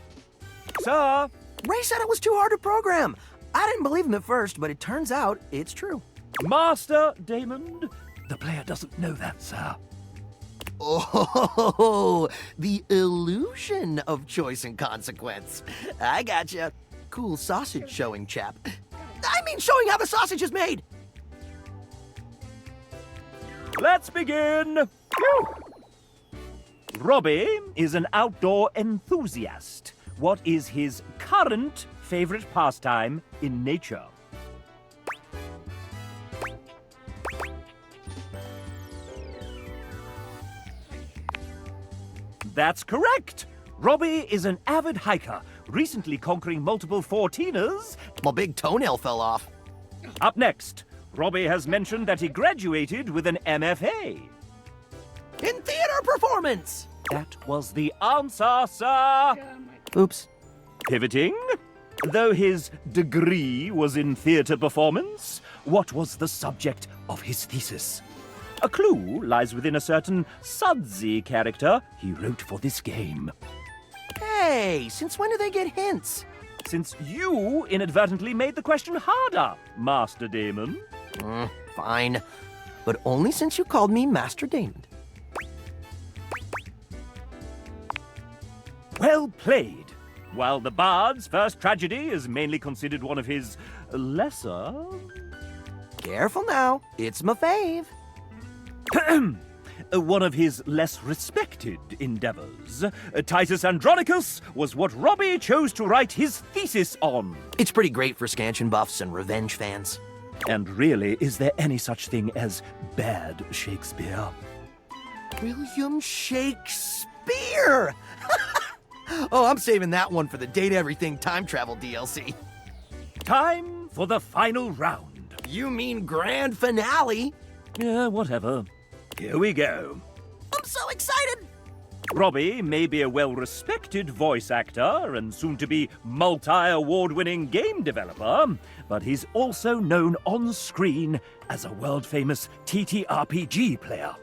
Sir? Ray said it was too hard to program. I didn't believe him at first, but it turns out it's true. Master Damon? The player doesn't know that, sir. Oh, the illusion of choice and consequence. I gotcha. Cool sausage showing, chap. I mean showing how the sausage is made. Let's begin. Phew. Robbie is an outdoor enthusiast. What is his current favorite pastime in nature? That's correct! Robbie is an avid hiker, recently conquering multiple 14ers. My big toenail fell off. Up next, Robbie has mentioned that he graduated with an MFA. In theater performance! That was the answer, sir! Oops. Pivoting. Though his degree was in theater performance, what was the subject of his thesis? A clue lies within a certain sudsy character he wrote for this game. Hey, since when do they get hints? Since you inadvertently made the question harder, Master Damon. Fine. But only since you called me Master Damon. Well played. While the Bard's first tragedy is mainly considered one of his lesser... Careful now, it's my fave. One of his less respected endeavors. Titus Andronicus was what Robbie chose to write his thesis on. It's pretty great for scansion buffs and revenge fans. And really, is there any such thing as bad Shakespeare? William Shakespeare! Oh, I'm saving that one for the Date Everything time travel DLC. Time for the final round. You mean grand finale? Yeah, whatever. Here we go. I'm so excited! Robbie may be a well-respected voice actor and soon-to-be multi-award-winning game developer, but he's also known on screen as a world-famous TTRPG player.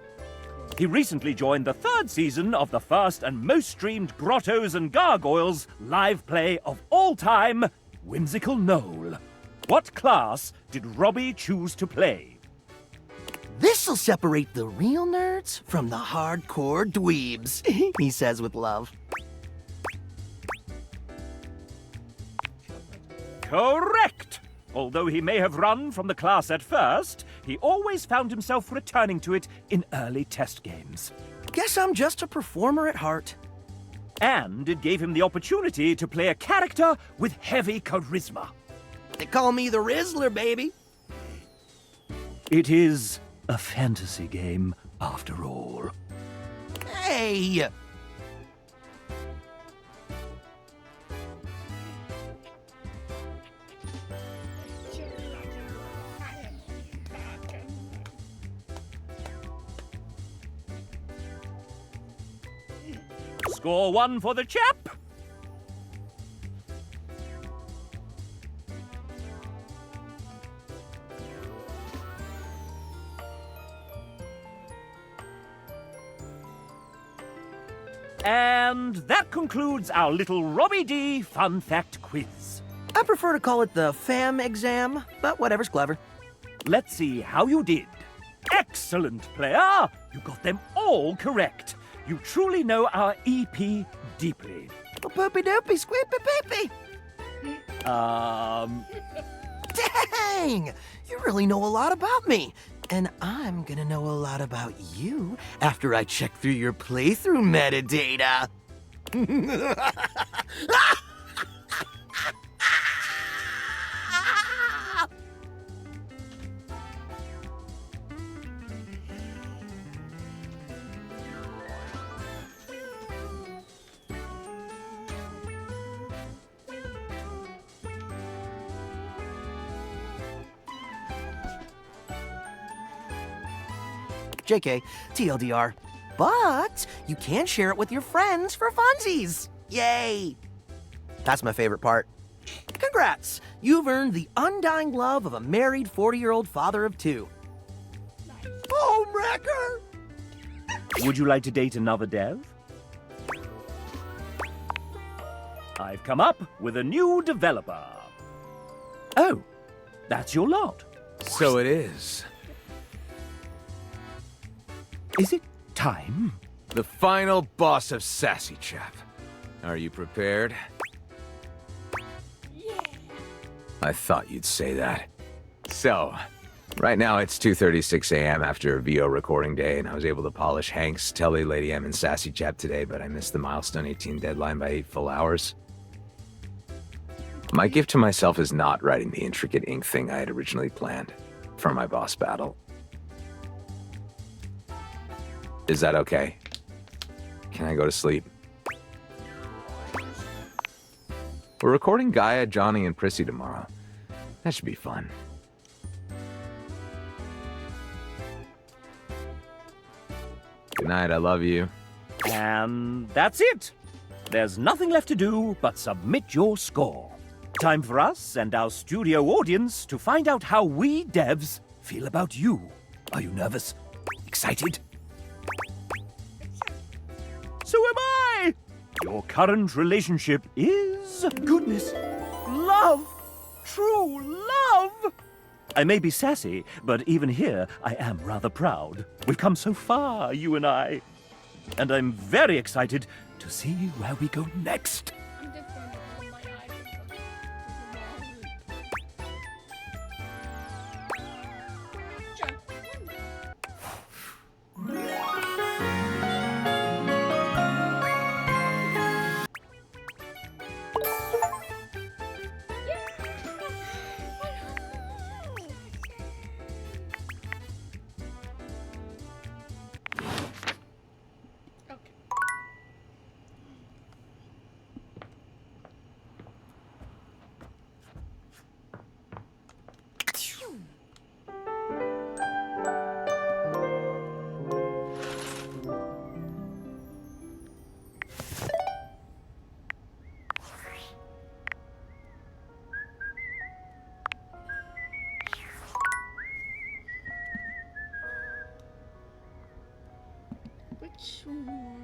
He recently joined the 3rd season of the first and most streamed Grottos and Gargoyles live play of all time, Whimsical Knoll. What class did Robbie choose to play? This'll separate the real nerds from the hardcore dweebs, he says with love. Correct! Although he may have run from the class at first, he always found himself returning to it in early test games. Guess I'm just a performer at heart. And it gave him the opportunity to play a character with heavy charisma. They call me the Rizzler, baby. It is a fantasy game, after all. Hey! Score 1 for the chap. And that concludes our little Robbie D Fun Fact Quiz. I prefer to call it the FAM exam, but whatever's clever. Let's see how you did. Excellent, player! You got them all correct. You truly know our EP deeply. Poopy doopy squeepy peepy. Dang! You really know a lot about me. And I'm gonna know a lot about you after I check through your playthrough metadata. JK, TLDR. But you can share it with your friends for funsies. Yay! That's my favorite part. Congrats! You've earned the undying love of a married 40-year-old father of 2. Home wrecker! Would you like to date another dev? I've come up with a new developer. Oh, that's your lot. So it is. Is it time? The final boss of Sassy Chap. Are you prepared? Yeah. I thought you'd say that. So, right now it's 2:36 a.m. after a VO recording day, and I was able to polish Hanks, Telly, Lady M, and Sassy Chap today, but I missed the Milestone 18 deadline by 8 full hours. My gift to myself is not writing the intricate ink thing I had originally planned for my boss battle. Is that okay? Can I go to sleep? We're recording Gaia, Johnny, and Prissy tomorrow. That should be fun. Good night, I love you. And that's it. There's nothing left to do but submit your score. Time for us and our studio audience to find out how we devs feel about you. Are you nervous? Excited? So am I! Your current relationship is... goodness, love! True love! I may be sassy, but even here, I am rather proud. We've come so far, you and I. And I'm very excited to see where we go next. I'm just going to open my eyes Which one?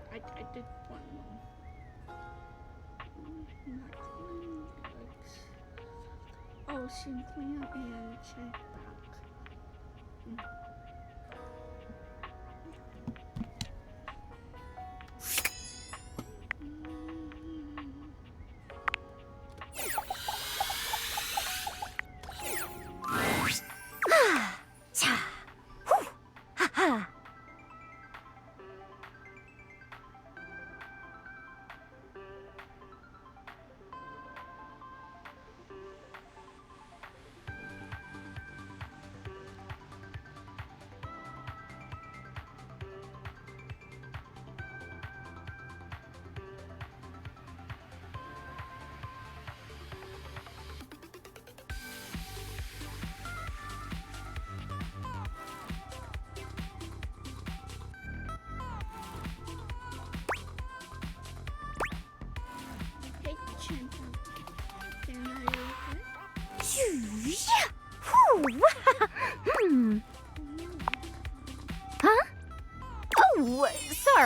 I did one more. Ocean Plant and check back.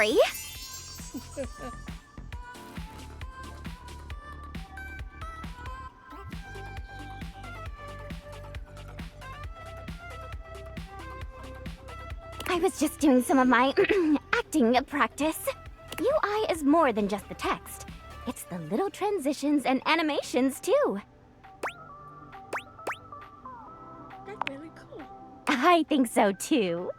Sorry. I was just doing some of my acting practice. UI is more than just the text. It's the little transitions and animations, too. That's really cool. I think so, too.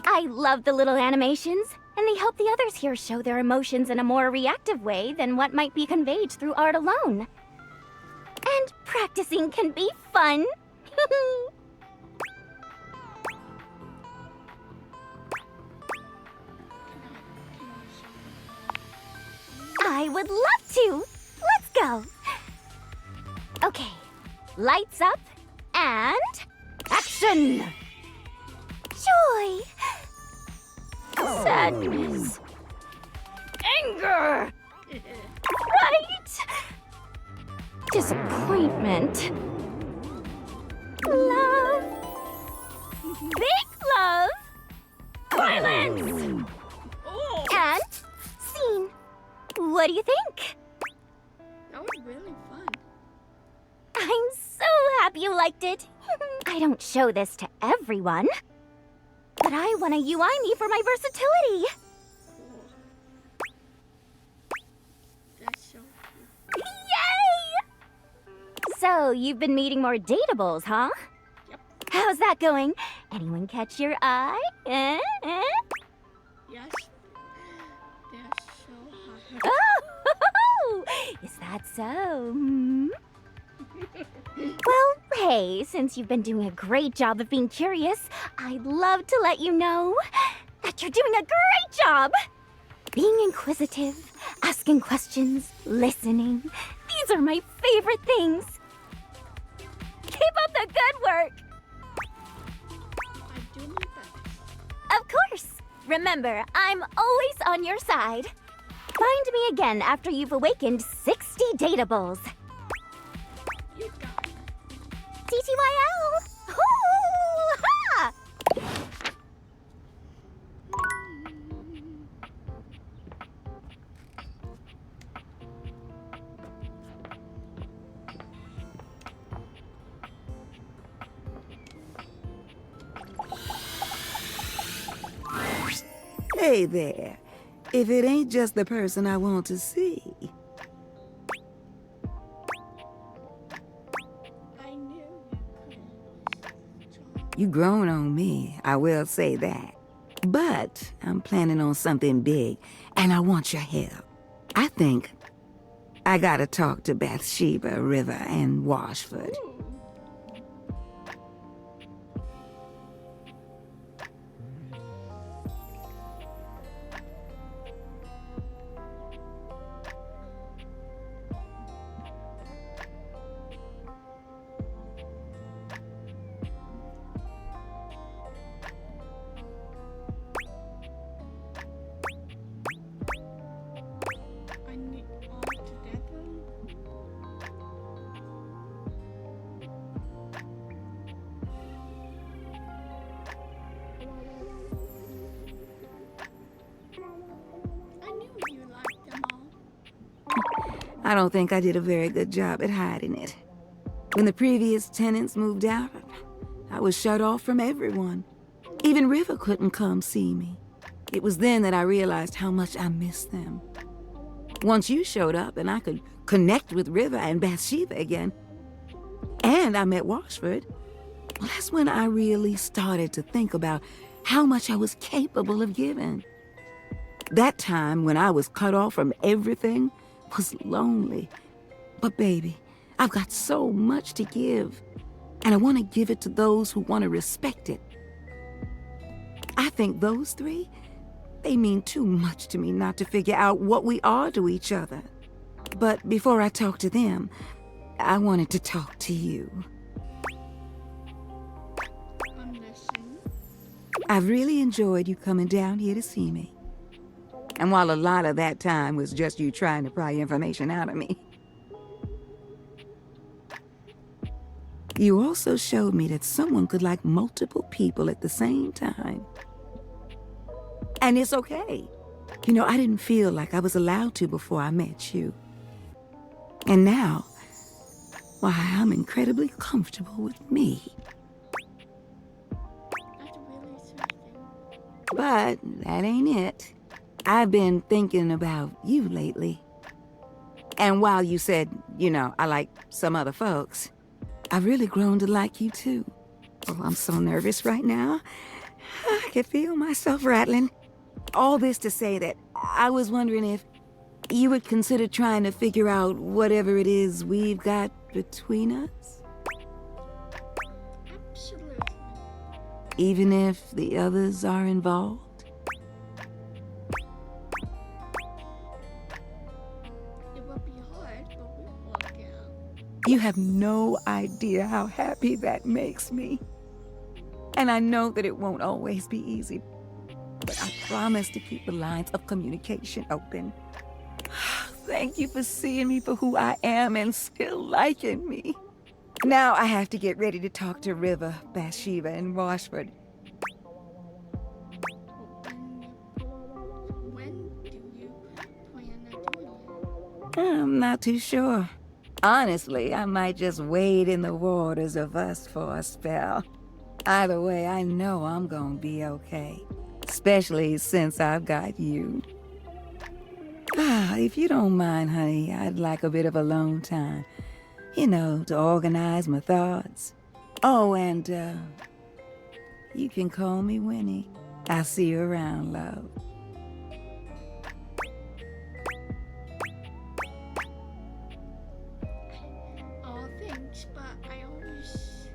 I love the little animations, and they help the others here show their emotions in a more reactive way than what might be conveyed through art alone. And practicing can be fun. I would love to. Let's go. Okay, lights up and action. Joy. Sadness. Anger. Fright. Disappointment. Love. Big love. Violence. And scene. What do you think? That was really fun. I'm so happy you liked it. I don't show this to everyone, but I want to UI me for my versatility. That's so cool. Yay! So, you've been meeting more dateables, huh? Yep. How's that going? Anyone catch your eye? Yes. They're so hot. Oh, is that so? Hmm? Well, hey, since you've been doing a great job of being curious, I'd love to let you know that you're doing a great job! Being inquisitive, asking questions, listening, these are my favorite things. Keep up the good work! I do my best. Of course! Remember, I'm always on your side. Find me again after you've awakened 60 dateables. You got it. TTYL! Hoo-ha! Hey there. If it ain't just the person I want to see. I knew you couldn't. You grown on me, I will say that. But I'm planning on something big, and I want your help. I think I gotta talk to Bathsheba, River, and Washford. I need all together. I knew you liked them all. I don't think I did a very good job at hiding it. When the previous tenants moved out, I was shut off from everyone. Even River couldn't come see me. It was then that I realized how much I missed them. Once you showed up and I could connect with River and Bathsheba again, and I met Washford, well, that's when I really started to think about how much I was capable of giving. That time when I was cut off from everything was lonely. But baby, I've got so much to give, and I want to give it to those who want to respect it. I think those three, they mean too much to me not to figure out what we are to each other. But before I talk to them, I wanted to talk to you. I'm listening. I've really enjoyed you coming down here to see me. And while a lot of that time was just you trying to pry information out of me, you also showed me that someone could like multiple people at the same time. And it's okay. You know, I didn't feel like I was allowed to before I met you. And now, why, I'm incredibly comfortable with me. That's really soothing. But that ain't it. I've been thinking about you lately. And while you said, you know, I like some other folks, I've really grown to like you too. Oh, I'm so nervous right now. I can feel myself rattling. All this to say that I was wondering if you would consider trying to figure out whatever it is we've got between us? Absolutely. Even if the others are involved? It would be hard, but we'll work it out. You have no idea how happy that makes me. And I know that it won't always be easy, but I promise to keep the lines of communication open. Thank you for seeing me for who I am and still liking me. Now I have to get ready to talk to River, Bathsheba, and Washford. When do you plan on doing it? I'm not too sure. Honestly, I might just wade in the waters of us for a spell. Either way, I know I'm gonna be okay. Especially since I've got you. If you don't mind, honey, I'd like a bit of alone time. You know, to organize my thoughts. Oh, and, you can call me Winnie. I'll see you around, love. Oh, thanks, but I always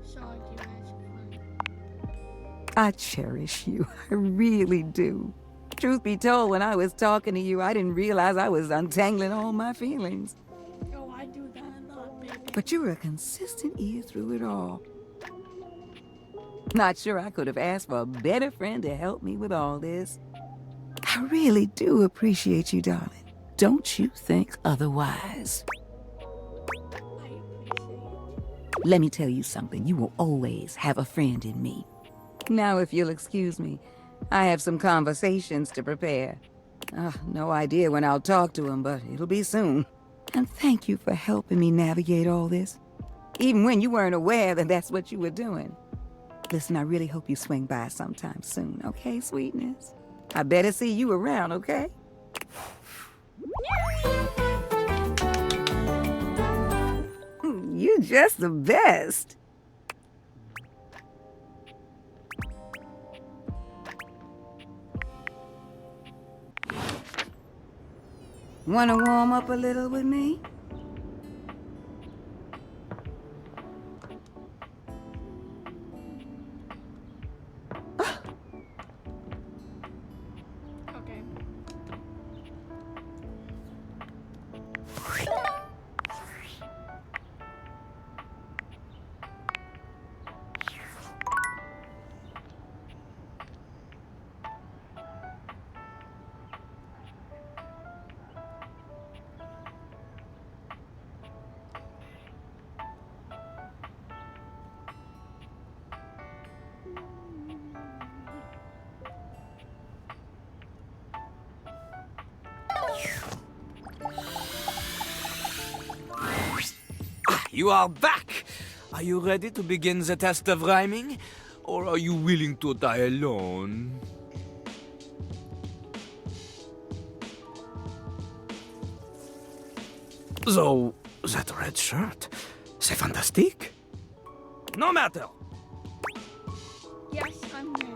saw you as a friend. I cherish you. I really do. Truth be told, when I was talking to you, I didn't realize I was untangling all my feelings. Oh, I do that a lot, baby. But you were a consistent ear through it all. Not sure I could have asked for a better friend to help me with all this. I really do appreciate you, darling. Don't you think otherwise? Let me tell you something. You will always have a friend in me. Now, if you'll excuse me, I have some conversations to prepare. No idea when I'll talk to him, but it'll be soon. And thank you for helping me navigate all this. Even when you weren't aware that that's what you were doing. Listen, I really hope you swing by sometime soon, okay, sweetness? I better see you around, okay? You're just the best. Want to warm up a little with me? Okay. You are back! Are you ready to begin the test of rhyming? Or are you willing to die alone? So, that red shirt, c'est fantastique. No matter. Yes, I'm ready.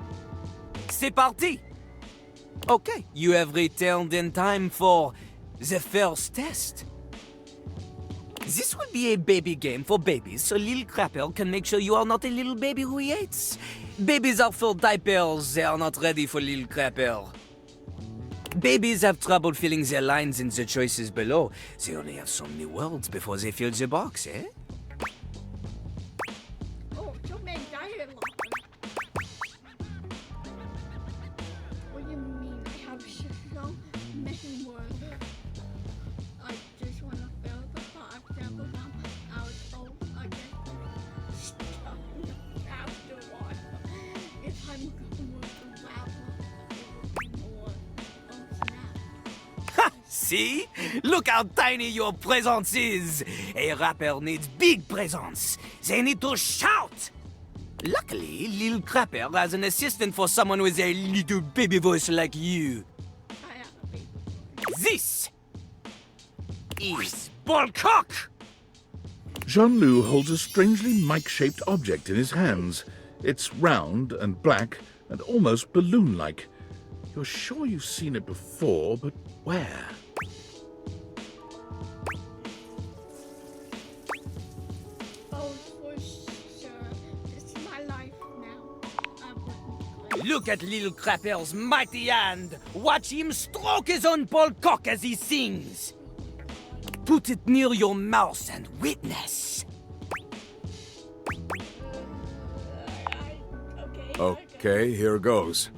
C'est parti! Okay, you have returned in time for the first test. This will be a baby game for babies, so Lil Crapper can make sure you are not a little baby who he hates. Babies are full diapers, they are not ready for Lil Crapper. Babies have trouble filling their lines in the choices below. They only have so many words before they fill the box, eh? Oh, so many dialogue. What do you mean? I have so many words. I just want to fill the box and put them out again. Stop after one. If I'm going to rap See? Look how tiny your presence is. A rapper needs big presence. They need to shout. Luckily, Lil Crapper has an assistant for someone with a little baby voice like you. This is Ballcock! Jean-Loup holds a strangely mic-shaped object in his hands. It's round and black and almost balloon-like. You're sure you've seen it before, but where? Oh, for sure. This is my life now. Look at Lil Crapper's mighty hand. Watch him stroke his own Ballcock as he sings. Put it near your mouth and witness. Okay, here goes.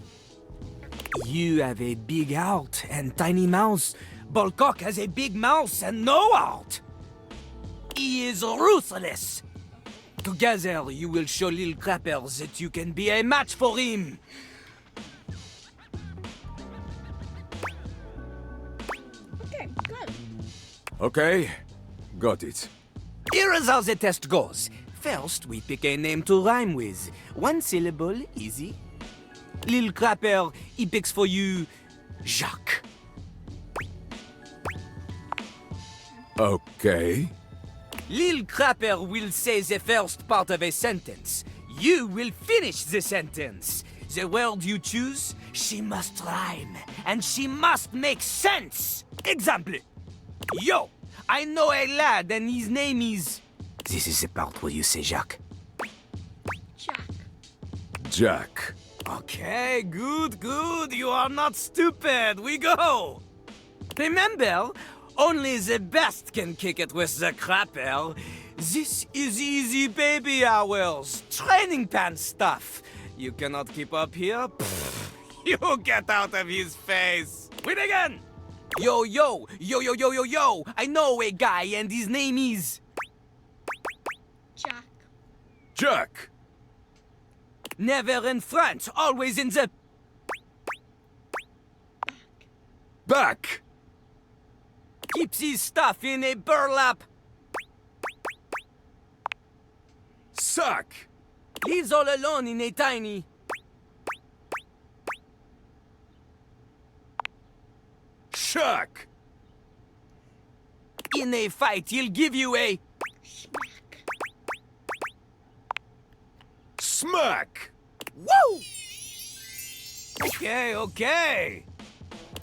You have a big heart and tiny mouth. Ballcock has a big mouth and no heart. He is ruthless. Together, you will show Lil Crapper that you can be a match for him. Okay, good. Okay, got it. Here is how the test goes. First, we pick a name to rhyme with. One syllable, easy. Lil Crapper, he picks for you Jacques. Okay. Lil Crapper will say the first part of a sentence. You will finish the sentence. The word you choose, she must rhyme, and she must make sense. Example. Yo, I know a lad and his name is... This is the part where you say Jacques. Jack. Okay, good, good. You are not stupid. We go. Remember, only the best can kick it with the Crapper. This is easy baby hours. Training pants stuff. You cannot keep up here? Pfft, you get out of his face. We begin. Yo, yo, yo, yo, yo, yo, yo. I know a guy and his name is... Jack. Jack. Never in front, always in the... Back. Keeps his stuff in a burlap... Sack. Lives all alone in a tiny... Shack. In a fight, he'll give you a... Smack. Woo! Okay, okay.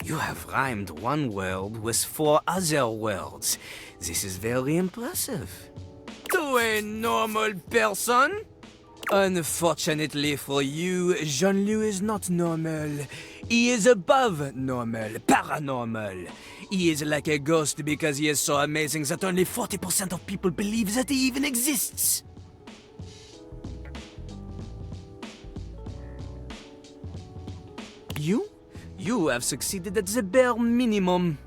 You have rhymed one word with 4 other words. This is very impressive. To a normal person? Unfortunately for you, Jean-Loup is not normal. He is above normal, paranormal. He is like a ghost because he is so amazing that only 40% of people believe that he even exists. You have succeeded at the bare minimum.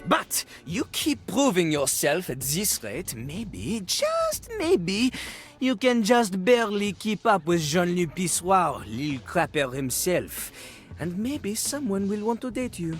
But you keep proving yourself at this rate, maybe, just maybe, you can just barely keep up with Jean-Loup Pissoir, Lil Crapper himself. And maybe someone will want to date you.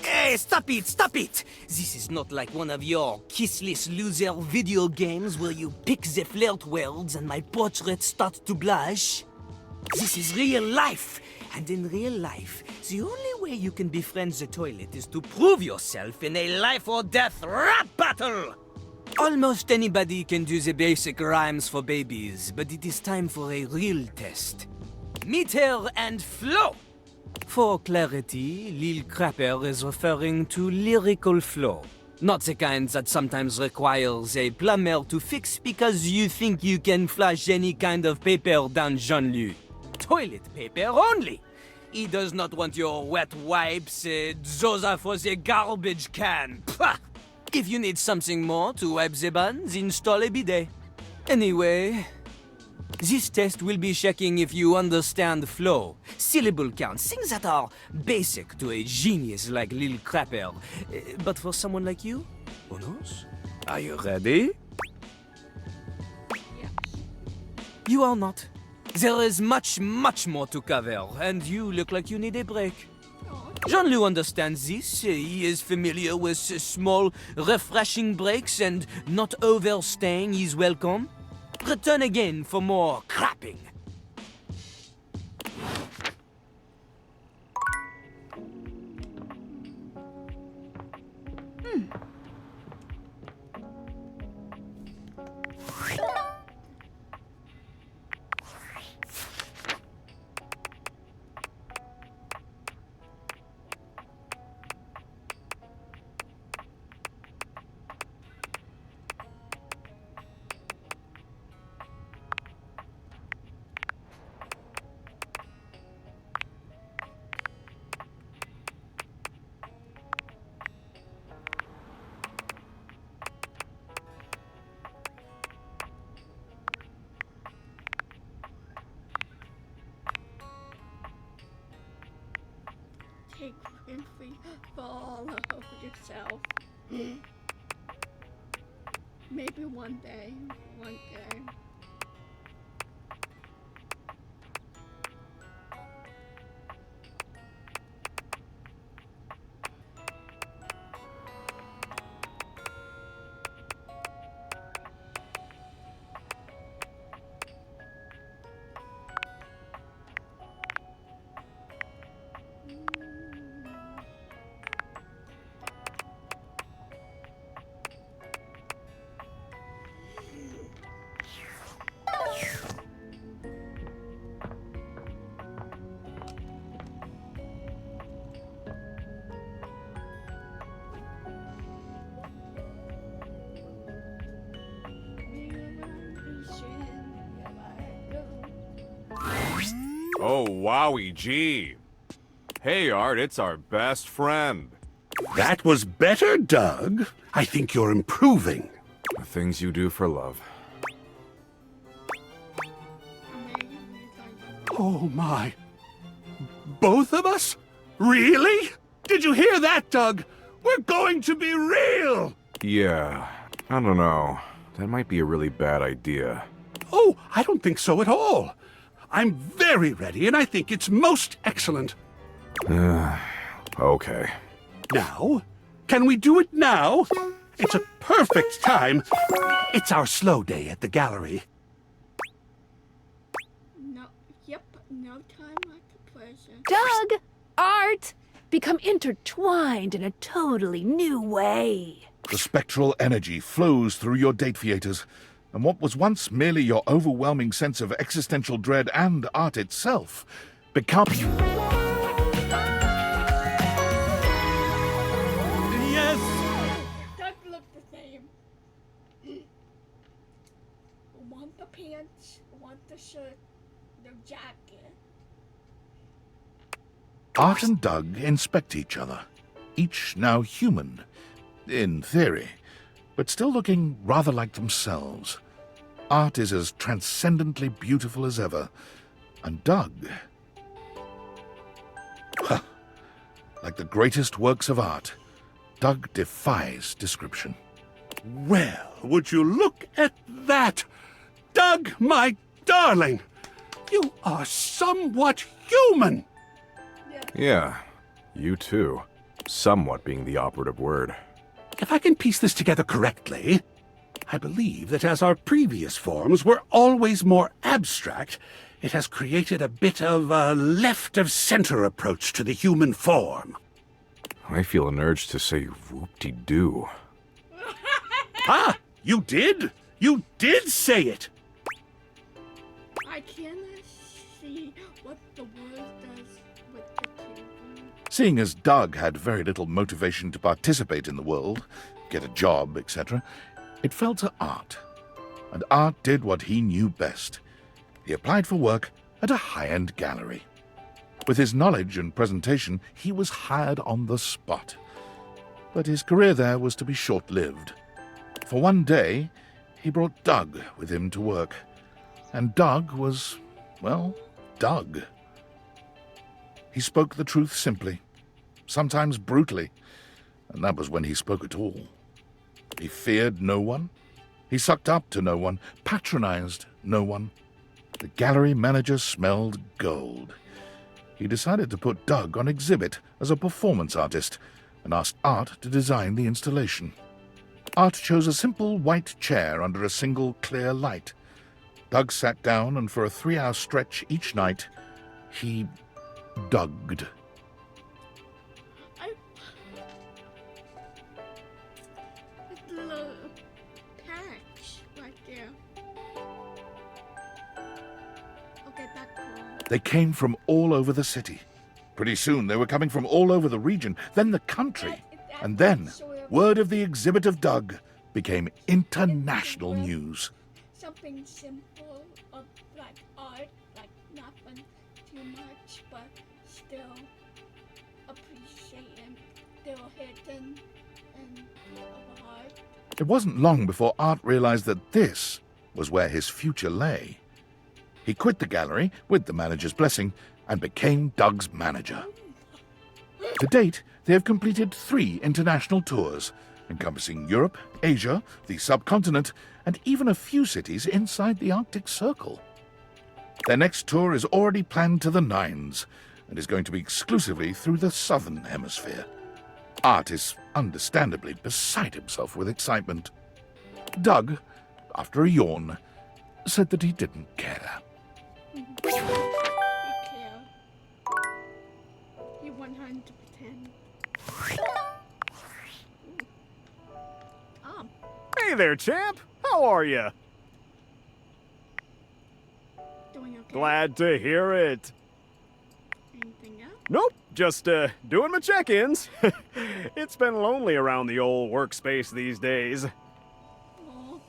Hey, stop it, stop it! This is not like one of your kissless loser video games where you pick the flirt words and my portrait starts to blush. This is real life, and in real life, the only way you can befriend the toilet is to prove yourself in a life or death rap battle! Almost anybody can do the basic rhymes for babies, but it is time for a real test. Meet her and Flo! For clarity, Lil Crapper is referring to lyrical flow. Not the kind that sometimes requires a plumber to fix because you think you can flush any kind of paper down Jean-Luc. Toilet paper only! He does not want your wet wipes, Zoza for the garbage can. Pah! If you need something more to wipe the buns, install a bidet. Anyway, this test will be checking if you understand flow, syllable counts, things that are basic to a genius like Lil Crapper. But for someone like you, who knows? Are you ready? You are not. There is much, much more to cover, and you look like you need a break. Jean-Luc understands this. He is familiar with small, refreshing breaks and not overstaying his welcome. Return again for more crapping. Take Winfrey for all of yourself. Maybe one day. Oh, wowie gee. Hey, Art, it's our best friend. That was better, Doug. I think you're improving. The things you do for love. Oh, my. Both of us? Really? Did you hear that, Doug? We're going to be real! Yeah, I don't know. That might be a really bad idea. Oh, I don't think so at all. I'm very ready, and I think it's most excellent. Okay. Now? Can we do it now? It's a perfect time. It's our slow day at the gallery. No time like the present. Doug! Art! Become intertwined in a totally new way. The spectral energy flows through your date theaters, and what was once merely your overwhelming sense of existential dread and art itself becomes... Yes! Doug looked the same. Want the pants, want the shirt, the jacket. Art and Doug inspect each other, each now human, in theory, but still looking rather like themselves. Art is as transcendently beautiful as ever, and Doug... like the greatest works of art, Doug defies description. Well, would you look at that? Doug, my darling! You are somewhat human! Yeah, you too. Somewhat being the operative word. If I can piece this together correctly, I believe that as our previous forms were always more abstract, it has created a bit of a left-of-center approach to the human form. I feel an urge to say whoop-de-doo. Ah! You did? You did say it! I cannot see what the word does with the TV. Seeing as Doug had very little motivation to participate in the world, get a job, etc., it fell to Art. And Art did what he knew best. He applied for work at a high-end gallery. With his knowledge and presentation, he was hired on the spot. But his career there was to be short-lived. For one day, he brought Doug with him to work. And Doug was, well, Doug. He spoke the truth simply, sometimes brutally, and that was when he spoke at all. He feared no one. He sucked up to no one, patronized no one. The gallery manager smelled gold. He decided to put Doug on exhibit as a performance artist and asked Art to design the installation. Art chose a simple white chair under a single clear light. Doug sat down, and for a 3-hour stretch each night, he Dugged. It's a little patch right there. Okay, back home. They came from all over the city. Pretty soon they were coming from all over the region, then the country. And then, word of the exhibit of Doug became international news. Something simple of like art, like nothing too much, but still appreciating, still hidden, and of art. It wasn't long before Art realized that this was where his future lay. He quit the gallery, with the manager's blessing, and became Doug's manager. To date, they have completed 3 international tours, encompassing Europe, Asia, the subcontinent, and even a few cities inside the Arctic Circle. Their next tour is already planned to the nines, and is going to be exclusively through the southern hemisphere. Art is understandably beside himself with excitement. Doug, after a yawn, said that he didn't care. He care. He 100%. Hey there, champ. How are you? Doing okay. Glad to hear it. Anything else? Nope, just doing my check-ins. It's been lonely around the old workspace these days. Aw.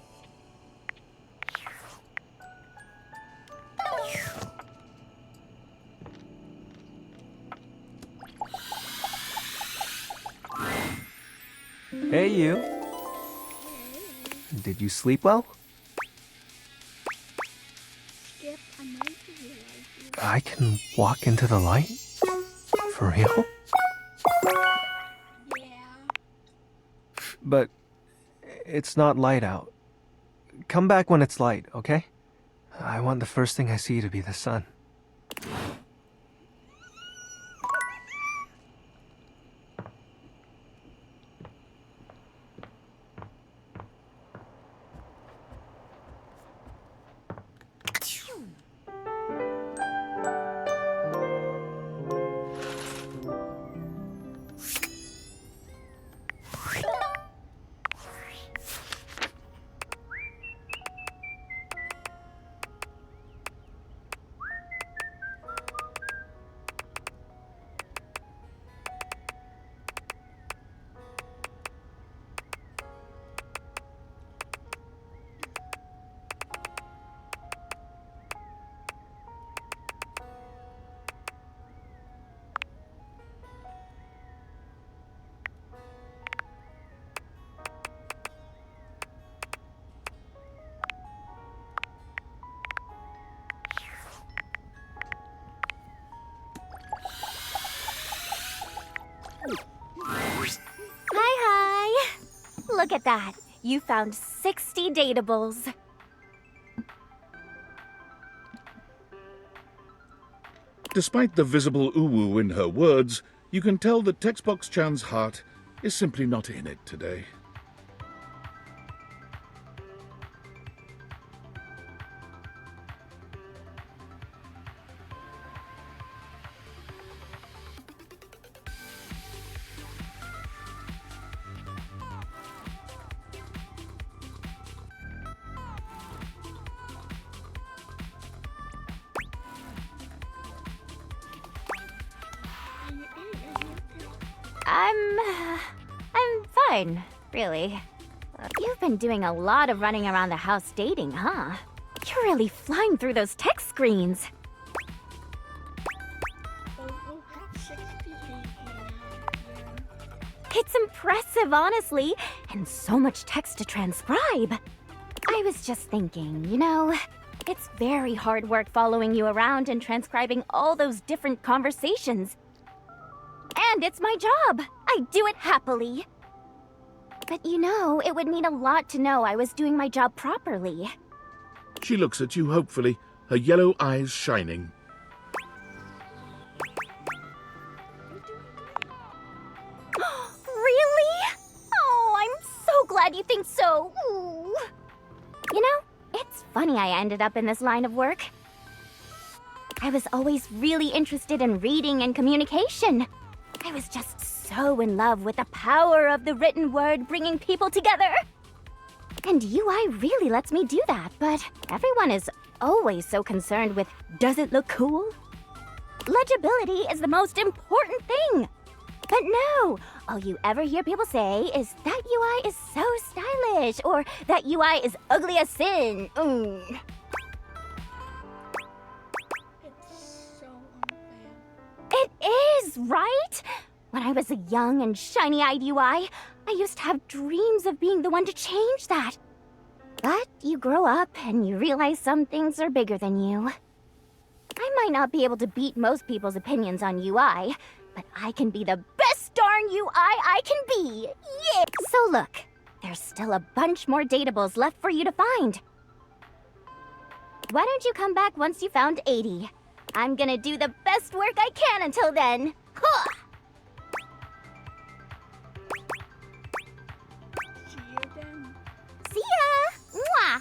Hey, you. Did you sleep well? Skip, I know you realize you. I can walk into the light? For real? Yeah. But it's not light out. Come back when it's light, okay? I want the first thing I see to be the sun. Hi. Look at that. You found 60 datables. Despite the visible uwu in her words, you can tell that Textbox-chan's heart is simply not in it today. I'm fine, really. You've been doing a lot of running around the house dating, huh? You're really flying through those text screens. It's impressive, honestly, and so much text to transcribe. I was just thinking, you know, it's very hard work following you around and transcribing all those different conversations. And it's my job. I do it happily. But you know, it would mean a lot to know I was doing my job properly. She looks at you hopefully, her yellow eyes shining. Really? Oh, I'm so glad you think so. Ooh. You know, it's funny I ended up in this line of work. I was always really interested in reading and communication. I was just so in love with the power of the written word bringing people together. And UI really lets me do that, but everyone is always so concerned with, does it look cool? Legibility is the most important thing. But no, all you ever hear people say is that UI is so stylish, or that UI is ugly as sin. It is, right? When I was a young and shiny-eyed UI, I used to have dreams of being the one to change that. But you grow up and you realize some things are bigger than you. I might not be able to beat most people's opinions on UI, but I can be the best darn UI I can be! Yeah! So look, there's still a bunch more datables left for you to find. Why don't you come back once you found 80? I'm gonna do the best work I can until then. Huh! See ya! Mwah!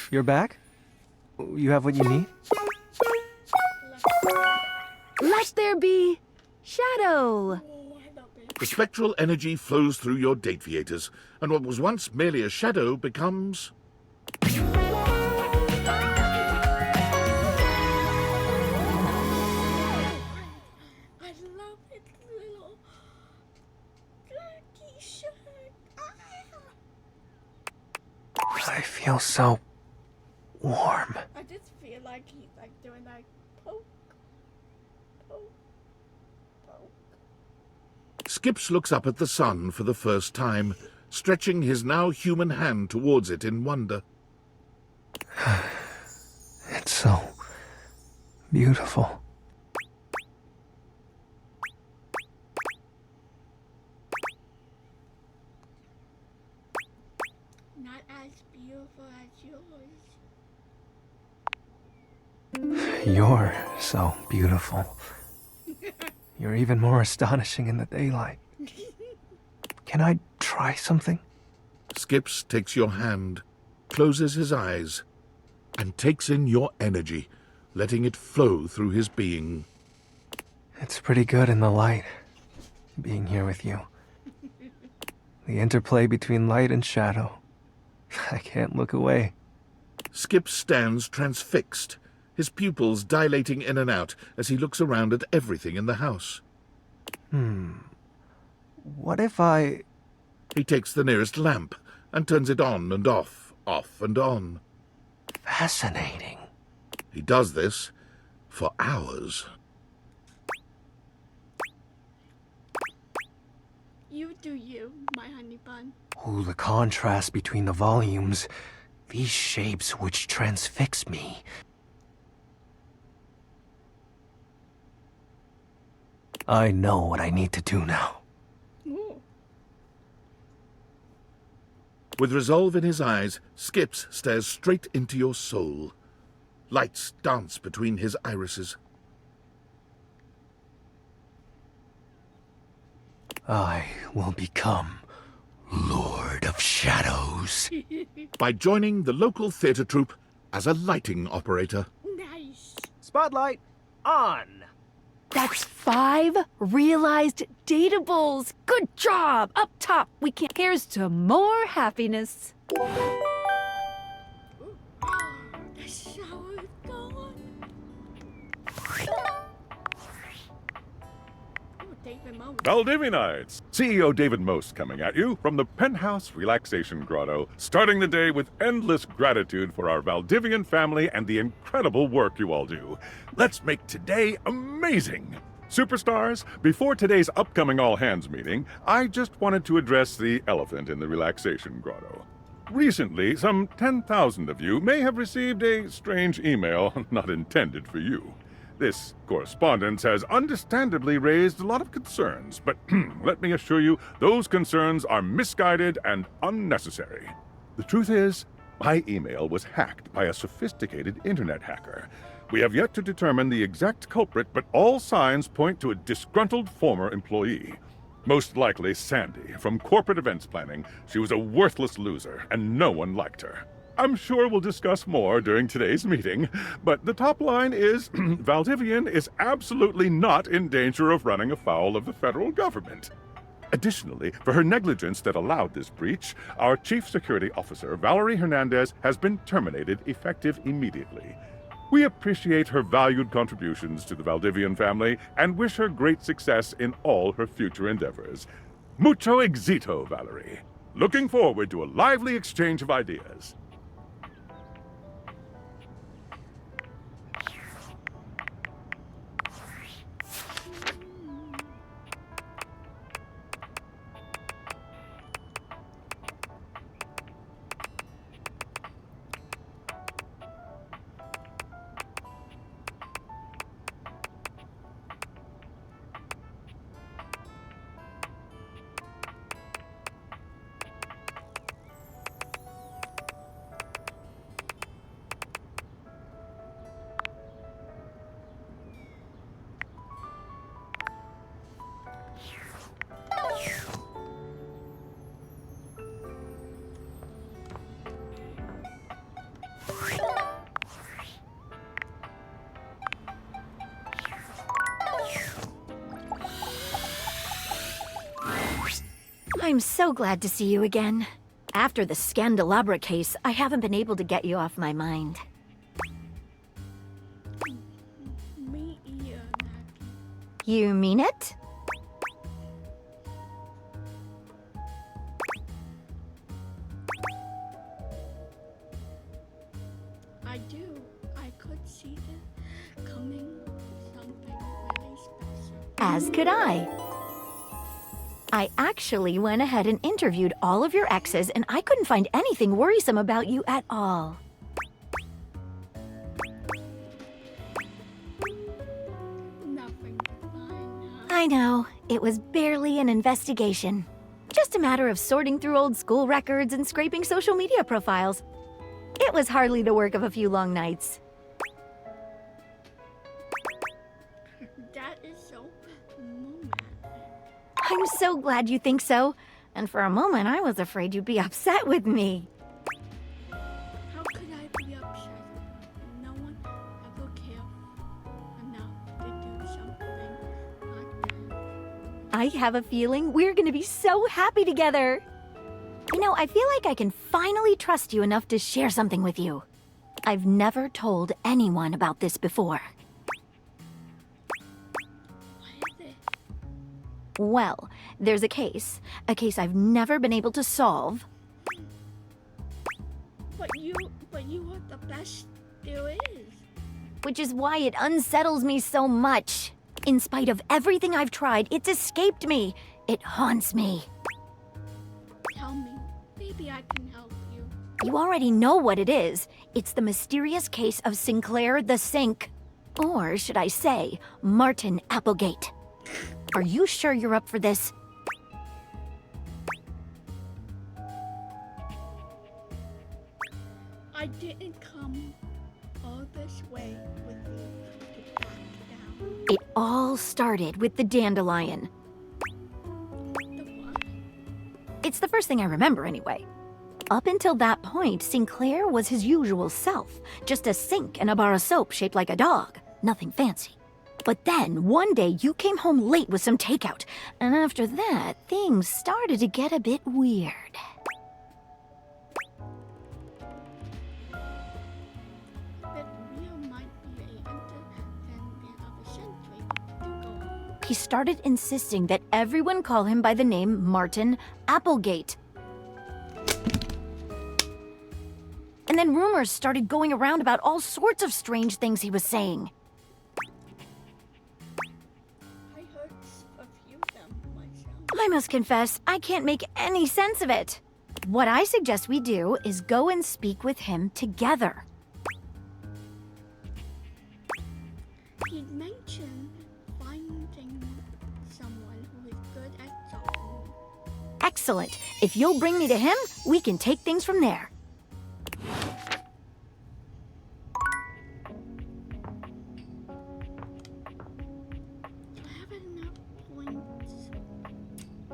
You're back? You have what you need? Let there be shadow. The spectral energy flows through your Dateviators, and what was once merely a shadow becomes... I love its little dirty shirt. I feel so warm. I just feel like he's like doing like poke, poke, poke. Skips looks up at the sun for the first time, stretching his now human hand towards it in wonder. It's so beautiful. Not as beautiful as yours. You're so beautiful. You're even more astonishing in the daylight. Can I try something? Skips takes your hand, closes his eyes, and takes in your energy, letting it flow through his being. It's pretty good in the light, being here with you. The interplay between light and shadow. I can't look away. Skips stands transfixed, his pupils dilating in and out as he looks around at everything in the house. What if I... He takes the nearest lamp and turns it on and off and on. Fascinating. He does this for hours. You do you, my honey bun. Ooh, the contrast between the volumes. These shapes which transfix me. I know what I need to do now. Ooh. With resolve in his eyes, Skips stares straight into your soul. Lights dance between his irises. I will become Lord of Shadows. By joining the local theatre troupe as a lighting operator. Nice. Spotlight on. That's 5 realized dateables. Good job! Up top, we can't. Here's to more happiness. The shower is gone. Oh, David Moe. Valdivianites! CEO David Most coming at you from the Penthouse Relaxation Grotto, starting the day with endless gratitude for our Valdivian family and the incredible work you all do. Let's make today amazing! Superstars, before today's upcoming all-hands meeting, I just wanted to address the elephant in the Relaxation Grotto. Recently, some 10,000 of you may have received a strange email not intended for you. This correspondence has understandably raised a lot of concerns, but let me assure you, those concerns are misguided and unnecessary. The truth is, my email was hacked by a sophisticated internet hacker. We have yet to determine the exact culprit, but all signs point to a disgruntled former employee. Most likely Sandy, from corporate events planning. She was a worthless loser, and no one liked her. I'm sure we'll discuss more during today's meeting, but the top line is Valdivian is absolutely not in danger of running afoul of the federal government. Additionally, for her negligence that allowed this breach, our Chief Security Officer, Valerie Hernandez, has been terminated effective immediately. We appreciate her valued contributions to the Valdivian family and wish her great success in all her future endeavors. Mucho éxito, Valerie. Looking forward to a lively exchange of ideas. I'm so glad to see you again. After the Scandelabra case, I haven't been able to get you off my mind. Me either. You mean it? I do. I could see this coming. Something really special. As could I. I actually went ahead and interviewed all of your exes, and I couldn't find anything worrisome about you at all. Nothing fine. I know. It was barely an investigation. Just a matter of sorting through old school records and scraping social media profiles. It was hardly the work of a few long nights. That is so I'm so glad you think so. And for a moment, I was afraid you'd be upset with me. How could I be upset? No one ever cared enough to do something like that. I have a feeling we're gonna be so happy together. You know, I feel like I can finally trust you enough to share something with you. I've never told anyone about this before. Well, there's a case I've never been able to solve. But you are the best there is. Which is why it unsettles me so much. In spite of everything I've tried, it's escaped me. It haunts me. Tell me, maybe I can help you. You already know what it is. It's the mysterious case of Sinclair the Sink. Or should I say, Martin Applegate. Are you sure you're up for this? I didn't come all this way with you to back down. It all started with the dandelion. The what? It's the first thing I remember anyway. Up until that point, Sinclair was his usual self. Just a sink and a bar of soap shaped like a dog. Nothing fancy. But then, one day, you came home late with some takeout. And after that, things started to get a bit weird. He started insisting that everyone call him by the name Martin Applegate. And then rumors started going around about all sorts of strange things he was saying. I heard a few of them myself. I must confess, I can't make any sense of it. What I suggest we do is go and speak with him together. He mentioned finding someone who is good at talking. Excellent. If you'll bring me to him, we can take things from there. Do I have enough points? I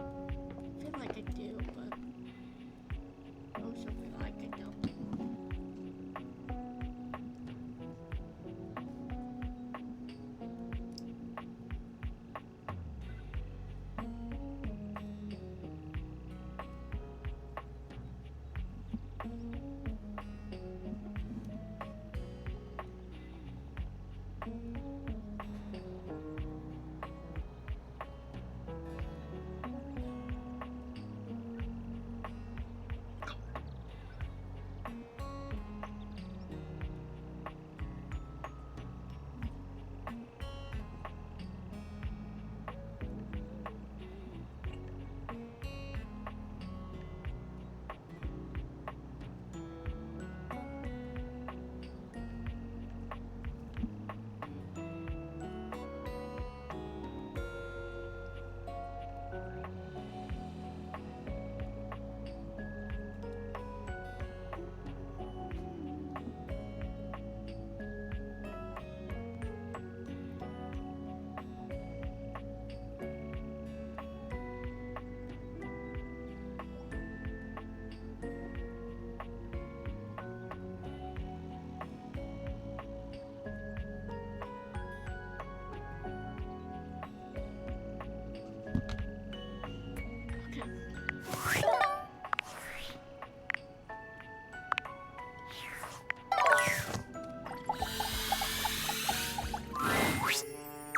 feel like I do, but I also feel like I don't.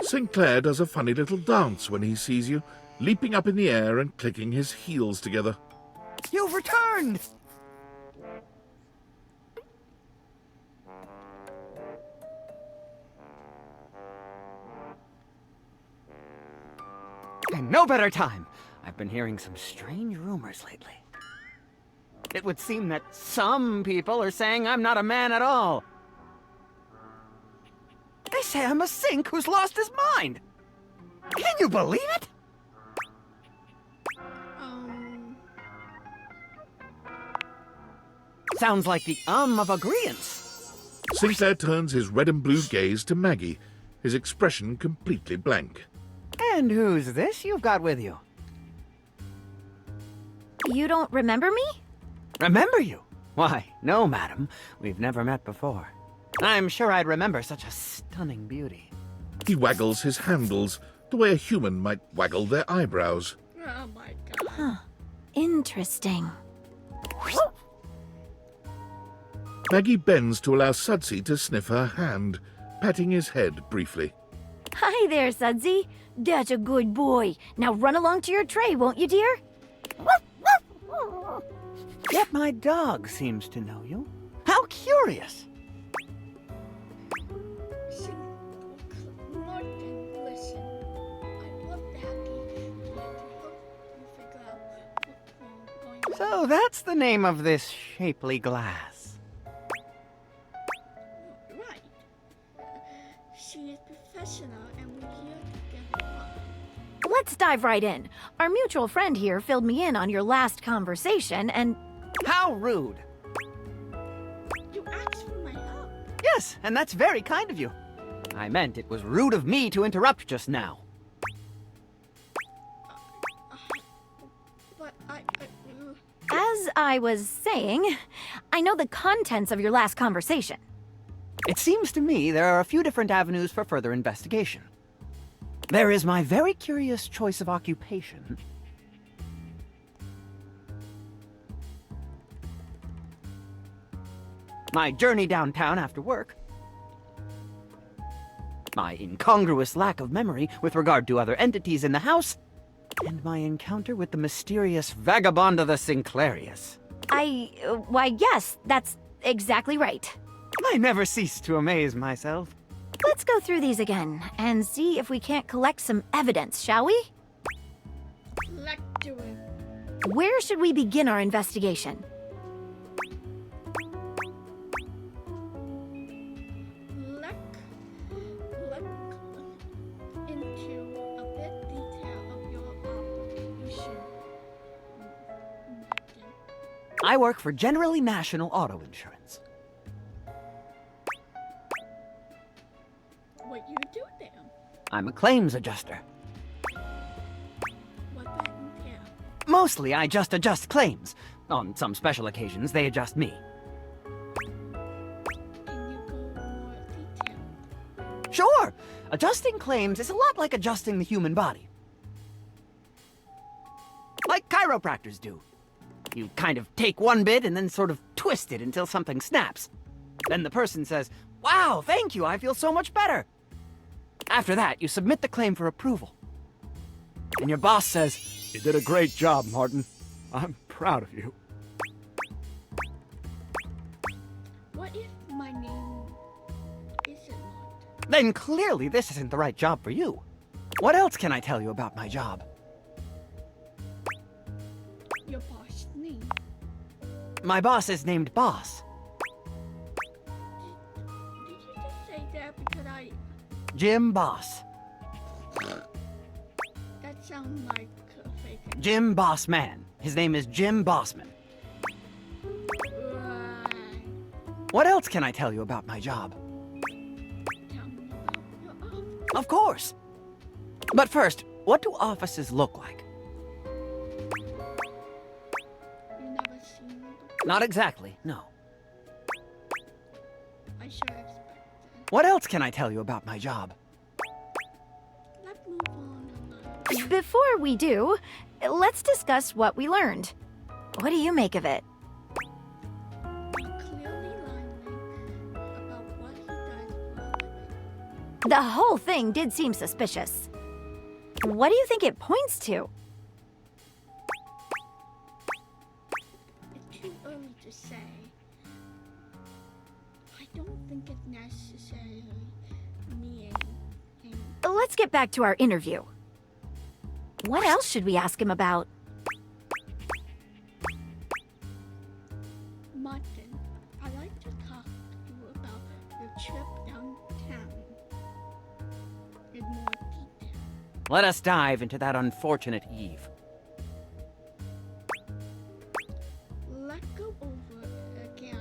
Sinclair does a funny little dance when he sees you, leaping up in the air and clicking his heels together. You've returned! And no better time. I've been hearing some strange rumors lately. It would seem that some people are saying I'm not a man at all. They say I'm a sink who's lost his mind. Can you believe it? Sounds like the of agreeance. Sinclair turns his red and blue gaze to Maggie, his expression completely blank. And who's this you've got with you? You don't remember me? Remember you? Why, no, madam. We've never met before. I'm sure I'd remember such a stunning beauty. He waggles his handles, the way a human might waggle their eyebrows. Oh my god. Huh. Interesting. Maggie bends to allow Sudsy to sniff her hand, patting his head briefly. Hi there, Sudsy. That's a good boy. Now run along to your tray, won't you, dear? Yet my dog seems to know you. How curious! Martin, listen. I love Maggie here to help you figure out what's going on. So that's the name of this shapely glass. Right. She is professional and we're here to get her up. Let's dive right in. Our mutual friend here filled me in on your last conversation, and... How rude! You asked for my help. Yes, and that's very kind of you. I meant it was rude of me to interrupt just now. But As I was saying, I know the contents of your last conversation. It seems to me there are a few different avenues for further investigation. There is my very curious choice of occupation. My journey downtown after work. My incongruous lack of memory with regard to other entities in the house. And my encounter with the mysterious vagabond of the Sinclairius. Why, yes, that's exactly right. I never cease to amaze myself. Let's go through these again and see if we can't collect some evidence, shall we? Let's do it. Where should we begin our investigation? Look into a bit detail of your occupation. I work for Generally National Auto Insurance. What you do there? I'm a claims adjuster. What that entail? Mostly, I just adjust claims. On some special occasions, they adjust me. Can you go more detail? Sure! Adjusting claims is a lot like adjusting the human body. Like chiropractors do. You kind of take one bit and then sort of twist it until something snaps. Then the person says, "Wow, thank you, I feel so much better." After that, you submit the claim for approval. And your boss says, "You did a great job, Martin. I'm proud of you." What if my name isn't Martin? Then clearly this isn't the right job for you. What else can I tell you about my job? Your boss name? My boss is named Boss. Did you just say that because I... Jim Boss. That sounds like a fake. Jim Bossman. His name is Jim Bossman. Right. What else can I tell you about my job? Tell me about your office. Of course. But first, what do offices look like? You never seen them? Not exactly, no. I should expect that. What else can I tell you about my job? Let's move on. Before we do, let's discuss what we learned. What do you make of it? Clearly lying about what he does for a living. The whole thing did seem suspicious. What do you think it points to? It's too early to say. I don't think it's necessarily me and him. Let's get back to our interview. What else should we ask him about? Martin, I'd like to talk to you about your trip downtown in more detail. Let us dive into that unfortunate eve. Let's go over it again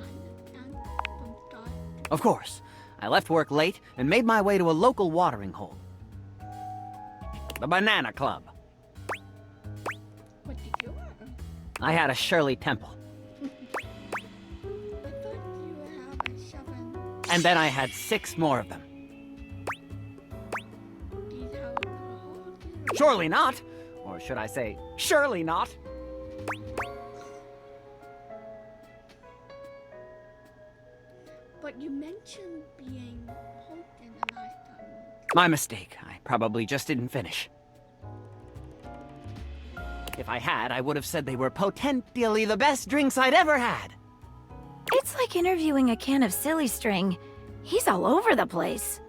and from start to Of course. I left work late and made my way to a local watering hole. The Banana Club. what did you learn? I had a Shirley Temple. I thought you have a 7. And then I had 6 more of them. These have alcohol. Surely not. Or should I say, surely not. But you mentioned being potent the last time. My mistake. I probably just didn't finish. If I had, I would have said they were potentially the best drinks I'd ever had. It's like interviewing a can of silly string. He's all over the place.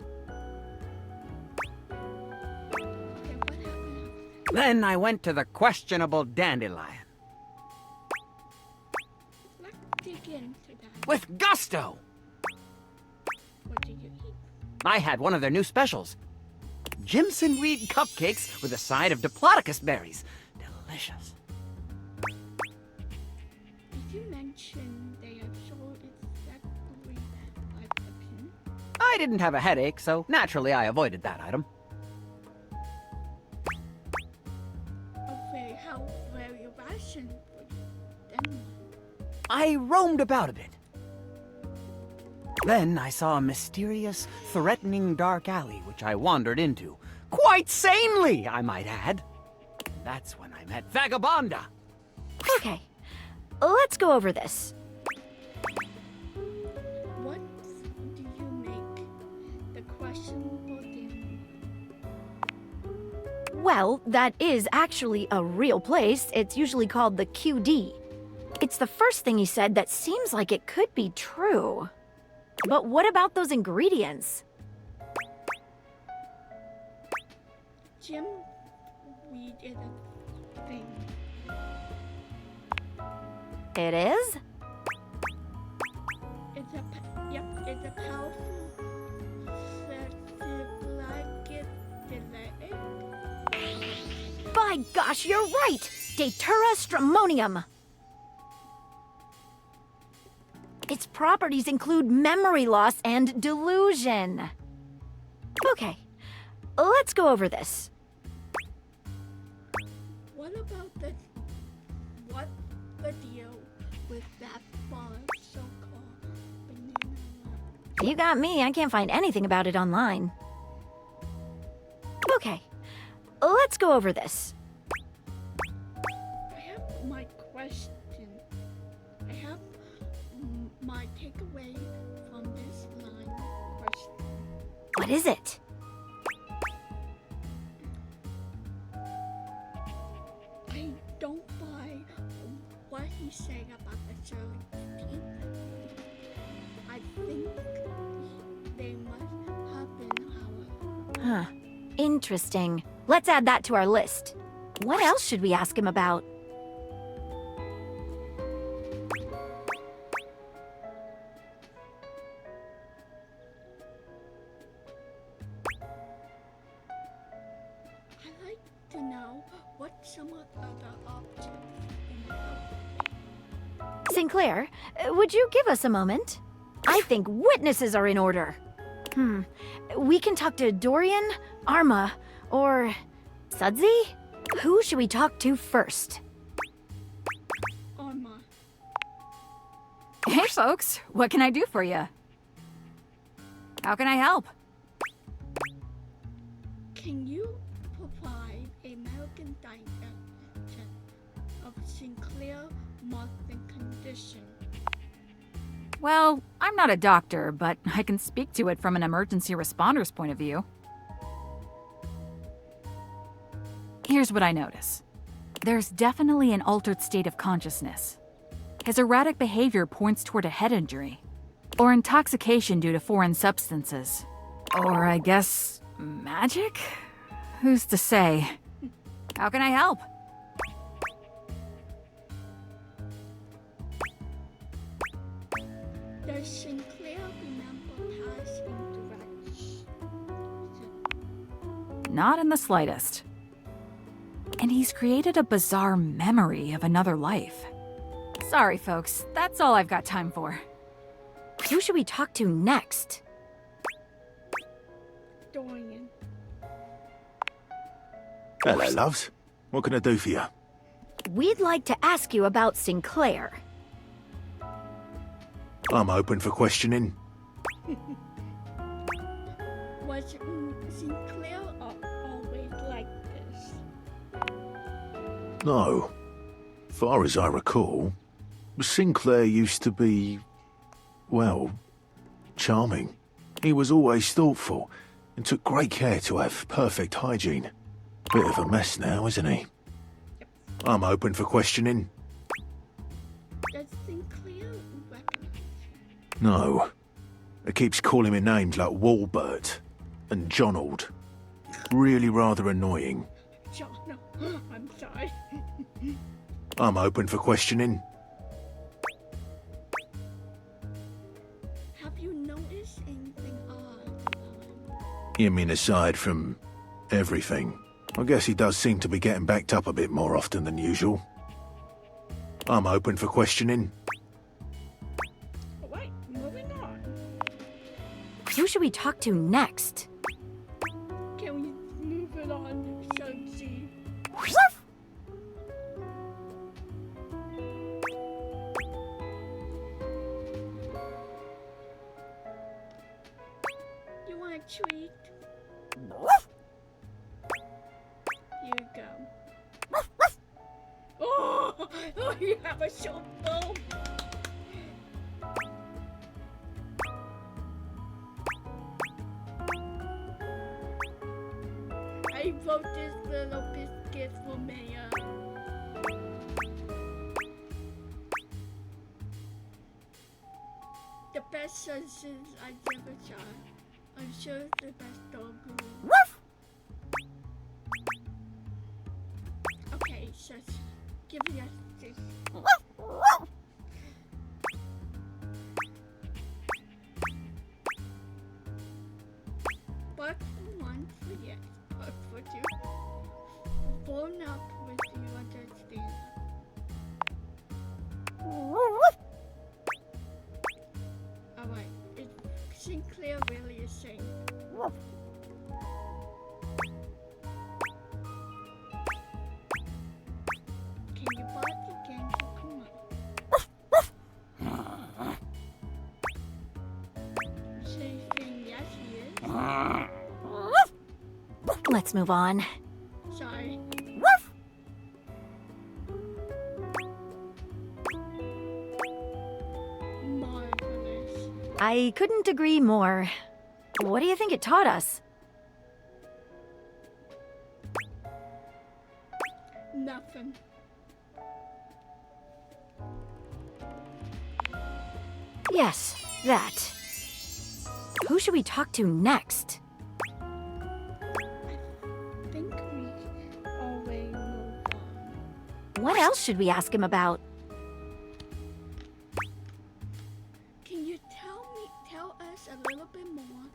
Okay, what happened? Then I went to the questionable Dandelion. Let's dig into that. With gusto! What did you eat? I had one of their new specials. Jimson Reed cupcakes with a side of Diplodocus berries. Delicious. Did you mention they are sold exactly like the pin? I didn't have a headache, so naturally I avoided that item. Okay, how very ration for them. I roamed about a bit. Then I saw a mysterious, threatening dark alley which I wandered into, Quite sanely, I might add. That's when I met Vagabonda. Okay, let's go over this. What do you make the questionable thing? Well, that is actually a real place. It's usually called the QD. It's the first thing he said that seems like it could be true. But what about those ingredients? Jim, we did a thing. It is? It's a powerful By gosh, you're right! Datura stramonium! Its properties include memory loss and delusion. Okay, let's go over this. What about what the deal with that bar so-called banana? You got me, I can't find anything about it online. Okay, let's go over this. I have my question. I have my takeaway from this line question. What is it? I don't buy what he's saying about the Shirley team. I think they must have been our... Huh. Interesting. Let's add that to our list. What else should we ask him about? I'd like to know what some of the other objects in the house. Sinclair, would you give us a moment? I think witnesses are in order. We can talk to Dorian, Arma, or Sudsy? Who should we talk to first? Arma. Hey, folks. What can I do for you? How can I help? Can you provide a American dimension of Sinclair Martin condition? Well, I'm not a doctor, but I can speak to it from an emergency responder's point of view. Here's what I notice. There's definitely an altered state of consciousness. His erratic behavior points toward a head injury, or intoxication due to foreign substances. Or I guess, magic? Who's to say? How can I help? Does Sinclair remember past interactions? Not in the slightest. And he's created a bizarre memory of another life. Sorry, folks. That's all I've got time for. Who should we talk to next? Dorian. Hello, loves. What can I do for you? We'd like to ask you about Sinclair. I'm open for questioning. Was Sinclair always like this? No. Far as I recall, Sinclair used to be, well, charming. He was always thoughtful and took great care to have perfect hygiene. Bit of a mess now, isn't he? I'm open for questioning. Does Sinclair recognize? No. It keeps calling me names like Walbert and Jonald. Really rather annoying. John, no, I'm sorry. I'm open for questioning. Have you noticed anything odd? You mean aside from everything? I guess he does seem to be getting backed up a bit more often than usual. I'm open for questioning. Alright, moving on. Who should we talk to next? Can we move it on, Sudsy? You want a treat? Here you go. Oh, you have a short bow. I wrote this little biscuit for Maya. The best sausages I've ever tried. I'm sure it's the best dog food. Okay, so give me this. But for one, for yes, but for two, born up with you understand. Alright, is Sinclair really a saint? Can you bark again? Come on. Saying yes, he is. Let's move on. Sorry. Marvelous. I couldn't agree more. What do you think it taught us? Nothing. Yes, that. Who should we talk to next? I think we already move on. What else should we ask him about? Can you tell us a little bit more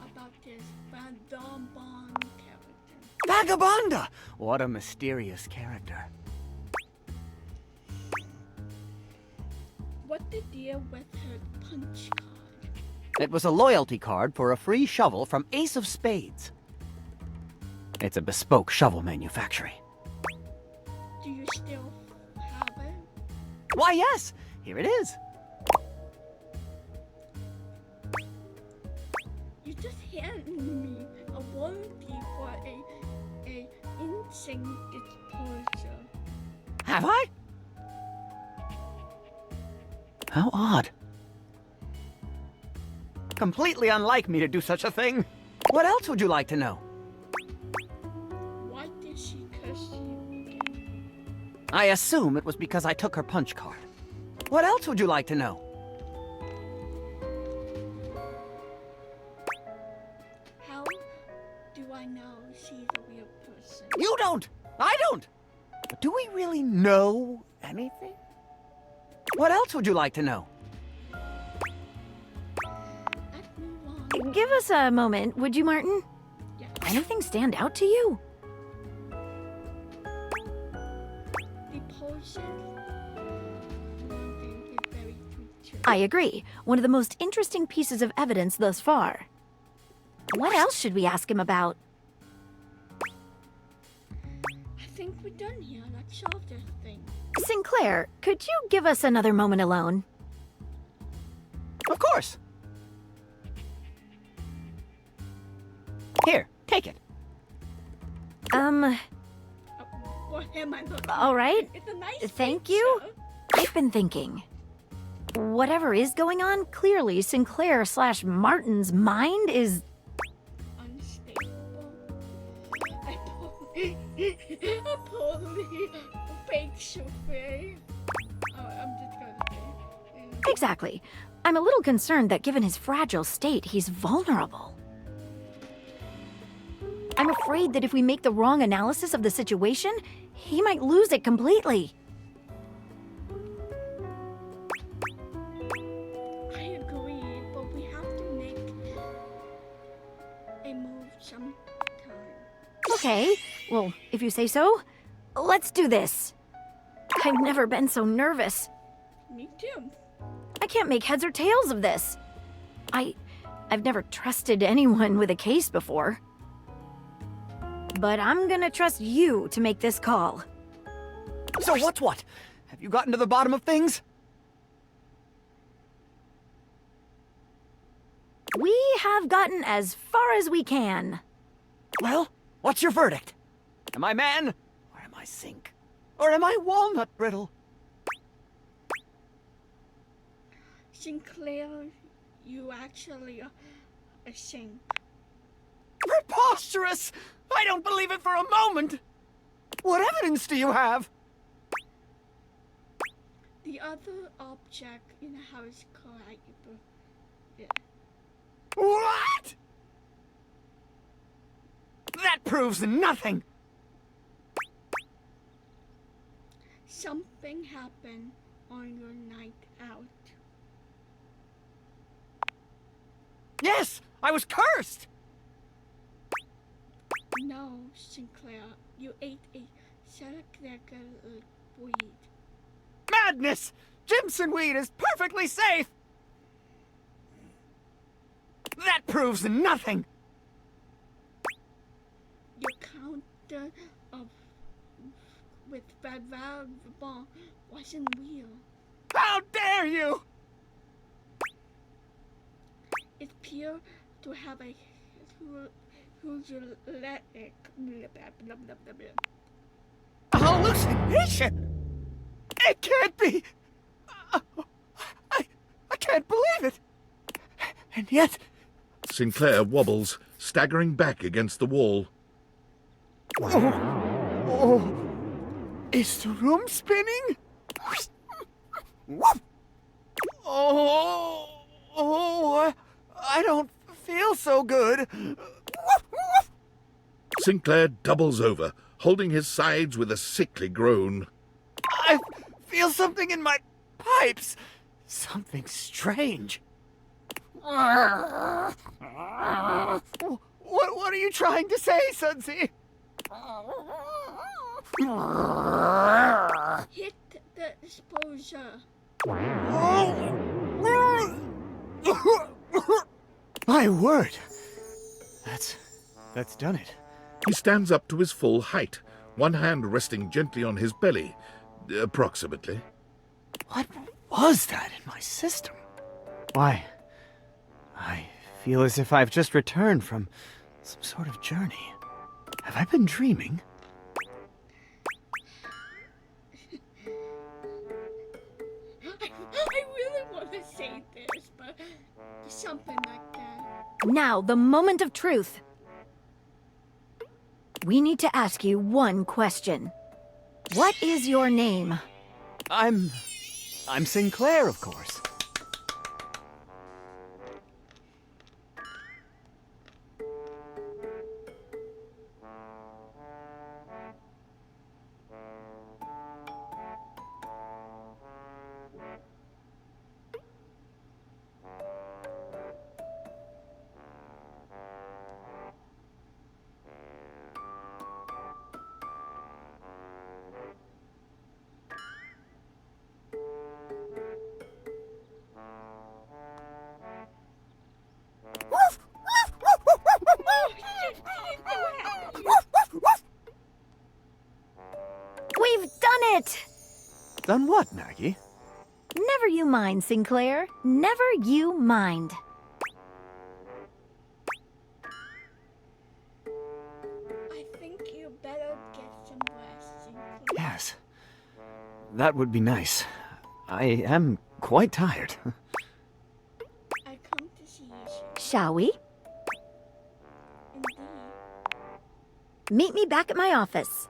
about this Vagabond character? Vagabonda! What a mysterious character. What the deal with her punch card? It was a loyalty card for a free shovel from Ace of Spades. It's a bespoke shovel manufacturer. Do you still have it? Why, yes! Here it is. You just handed me a warranty for a insane disposal. Have I? How odd. Completely unlike me to do such a thing. What else would you like to know? Why did she curse you again? I assume it was because I took her punch card. What else would you like to know? How do I know she's a real person? You don't! I don't! But do we really know anything? What else would you like to know? Give us a moment, would you, Martin? Yeah. Anything stand out to you? The potion. One thing is very true. I agree. One of the most interesting pieces of evidence thus far. What else should we ask him about? I think we're done here. Let's solve this thing. Sinclair, could you give us another moment alone? Of course. Here, take it. What am I looking All right. It's a nice Thank you. I've been thinking. Whatever is going on, clearly Sinclair/Martin's mind is... unstable. I totally fake chauffeur. I'm just gonna say. Exactly. I'm a little concerned that given his fragile state, he's vulnerable. I'm afraid that if we make the wrong analysis of the situation, he might lose it completely. I agree, but we have to make a move sometime. Okay, well, if you say so, let's do this. I've never been so nervous. Me too. I can't make heads or tails of this. I've never trusted anyone with a case before. But I'm gonna trust you to make this call. So what's what? Have you gotten to the bottom of things? We have gotten as far as we can. Well, what's your verdict? Am I man? Or am I sink? Or am I walnut brittle? Sinclair, you actually are a sink. Preposterous! I don't believe it for a moment! What evidence do you have? The other object in the house called What? That proves nothing! Something happened on your night out. Yes! I was cursed! No, Sinclair, you ate a Select weed. Madness! Jimson weed is perfectly safe! That proves nothing! Your counter of with Vagabond wasn't real. How dare you! It appeared to have a hallucination! It can't be! I can't believe it! And yet... Sinclair wobbles, staggering back against the wall. Oh, is the room spinning? I don't feel so good. Sinclair doubles over, holding his sides with a sickly groan. I feel something in my pipes. Something strange. What are you trying to say, Sunsy? Hit the exposure. My word. That's done it. He stands up to his full height, one hand resting gently on his belly, approximately. What was that in my system? Why, I feel as if I've just returned from some sort of journey. Have I been dreaming? I really want to say this, but something like that. Now, the moment of truth. We need to ask you one question. What is your name? I'm Sinclair, of course. We've done it! Done what, Maggie? Never you mind, Sinclair. Never you mind. I think you better get some rest, Sinclair. Yes. That would be nice. I am quite tired. I come to see you. Shall we? Indeed. Meet me back at my office.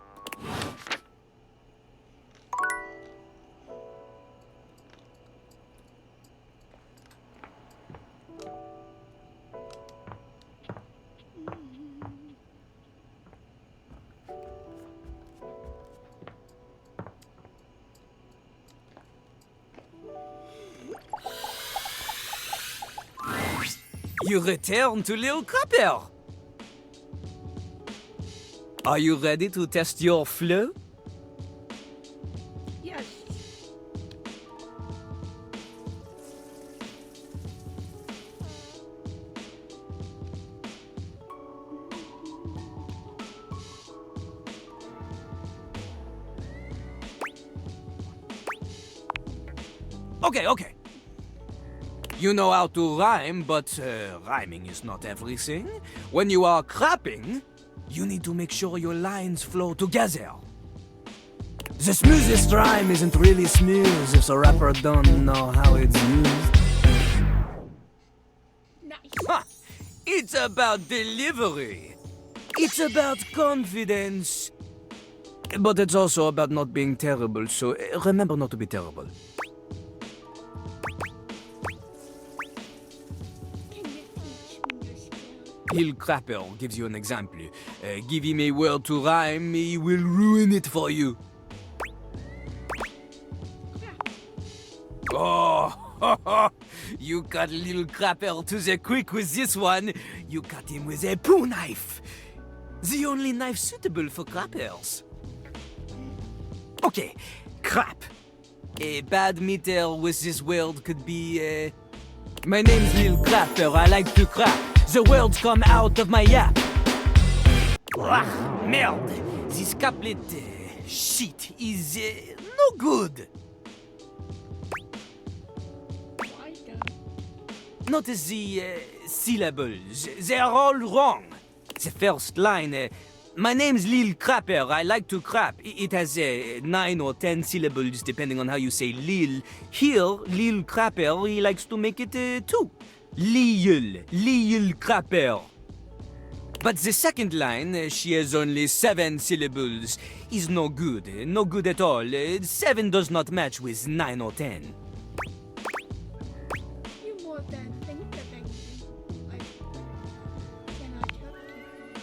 You return to Lil Copper. Are you ready to test your flow? Yes. Okay. You know how to rhyme, but rhyming is not everything. When you are crapping, You need to make sure your lines flow together. The smoothest rhyme isn't really smooth if the rapper don't know how it's used. Ha! It's about delivery. It's about confidence. But it's also about not being terrible, so remember not to be terrible. Lil Crapper gives you an example. Give him a word to rhyme, he will ruin it for you. Oh, you got Lil Crapper to the quick with this one. You cut him with a poo knife. The only knife suitable for crappers. Okay, crap. A bad meter with this word could be, my name's Lil Crapper, I like to crap. The words come out of my yap. Ah, merde. This couplet shit is no good. Notice the syllables. They are all wrong. The first line, my name's Lil Crapper, I like to crap. It has 9 or 10 syllables depending on how you say Lil. Here, Lil Crapper, he likes to make it 2. Lil Crapper. But the second line, she has only 7 syllables, is no good at all. 7 does not match with 9 or 10.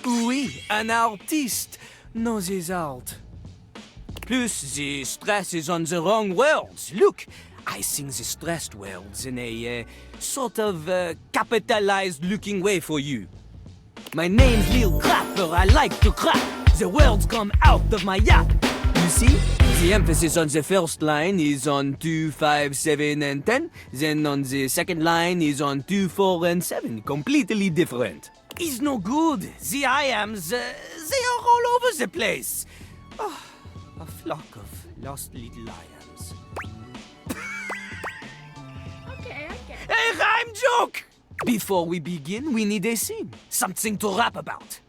Oui, an artiste knows his art. Plus, the stress is on the wrong words. Look, I sing the stressed words in a sort of capitalized looking way for you. My name's Lil Crapper, I like to crap. The words come out of my yap. You see? The emphasis on the first line is on 2, 5, 7, and 10. Then on the second line is on 2, 4, and 7. Completely different. It's no good. The I-ams, they are all over the place. Oh, a flock of lost little lions. Okay, I get it. A rhyme joke! Before we begin, we need a scene. Something to rap about.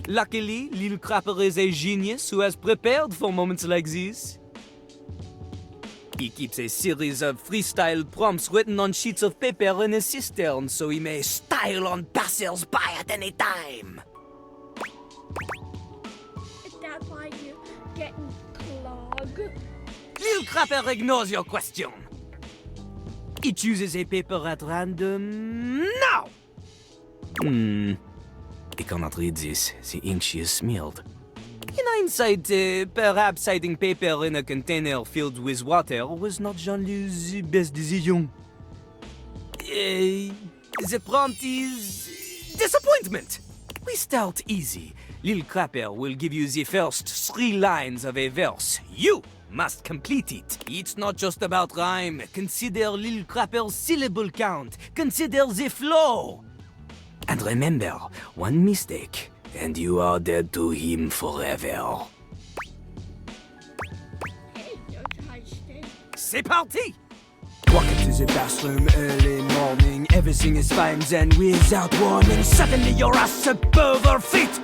Luckily, Lil Crapper is a genius who has prepared for moments like these. He keeps a series of freestyle prompts written on sheets of paper in his cistern so he may style on passers-by at any time. Is that why you're getting clogged? Lil Crapper ignores your question. He chooses a paper at random now. I cannot read this. The ink she is smeared. In hindsight, perhaps hiding paper in a container filled with water was not Jean-Lou's best decision. The prompt is disappointment. We start easy. Lil Crapper will give you the first 3 lines of a verse. You must complete it. It's not just about rhyme. Consider Lil Crapper's syllable count. Consider the flow. And remember, one mistake, and you are dead to him forever. Hey, those high stakes. C'est parti! Walk into the bathroom early morning, everything is fine, then without warning, suddenly your ass above her feet!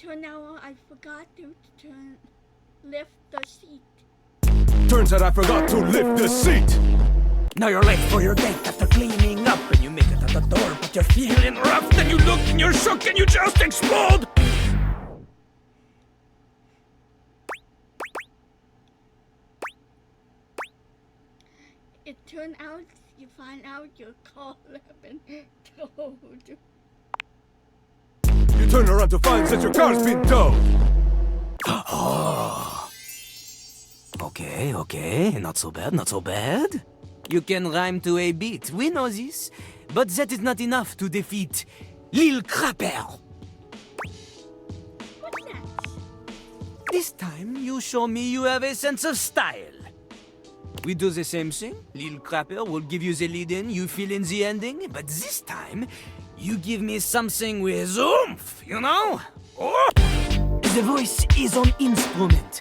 So now I forgot to lift the seat. Turns out I forgot to lift the seat. Now you're late for your date after cleaning up, and you make it at the door, but you're feeling rough, then you look and you're shook and you just explode! It turned out you find out your car had been towed. You turn around to find that your car's been towed. Oh. Okay, not so bad. You can rhyme to a beat, we know this, but that is not enough to defeat Lil Crapper. What's next? This time, you show me you have a sense of style. We do the same thing. Little Crapper will give you the lead in, you fill in the ending, but this time, you give me something with oomph, you know? Oh! The voice is an instrument.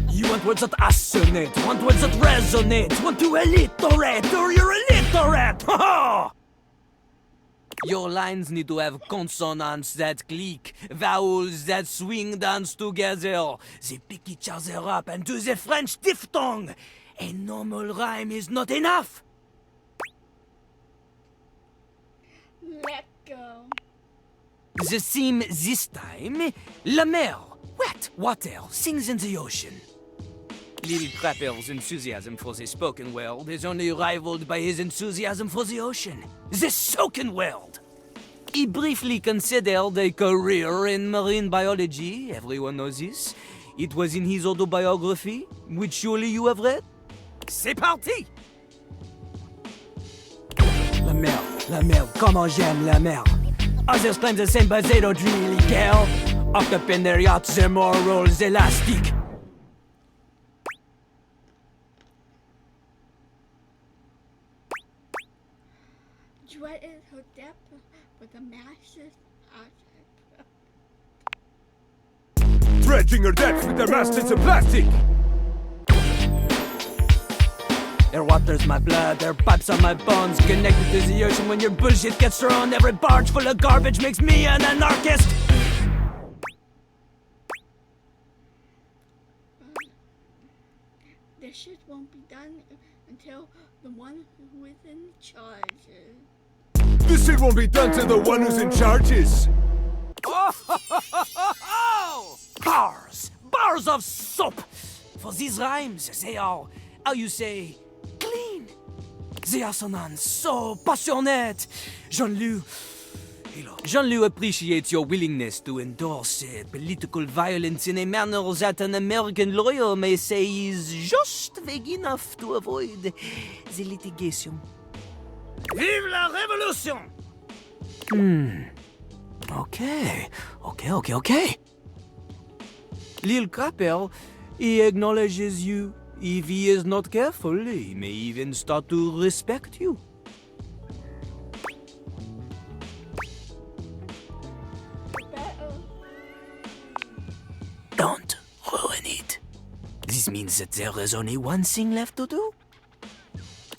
You want words that assonate, want words that resonate, want to alliterate, or you're illiterate! Ha ha! Your lines need to have consonants that click, vowels that swing dance together. They pick each other up and do the French diphthong. A normal rhyme is not enough. Let go. The theme this time, La Mer, wet water, sings in the ocean. Little Crapper's enthusiasm for the spoken world is only rivaled by his enthusiasm for the ocean, the soaking world. He briefly considered a career in marine biology, everyone knows this. It was in his autobiography, which surely you have read. C'est parti! La mer, comment j'aime la mer. Others claim the same, but they don't really care. Up in their yachts, their morals elastic. Dread is her depth with a massive object. Dredging her decks with their masts of plastic! Their water's my blood, their pipes are my bones. Connected to the ocean when your bullshit gets thrown. Every barge full of garbage makes me an anarchist. This shit won't be done until the one who is in charge is. This shit won't be done to the one who's in charges! Bars of soap! For these rhymes, they are, how you say, clean. The assonance so passionate. Jean-Loup appreciates your willingness to endorse political violence in a manner that an American lawyer may say is just vague enough to avoid the litigation. Vive la révolution! Okay. Lil Crapper, he acknowledges you. If he is not careful, he may even start to respect you. Don't ruin it. This means that there is only one thing left to do.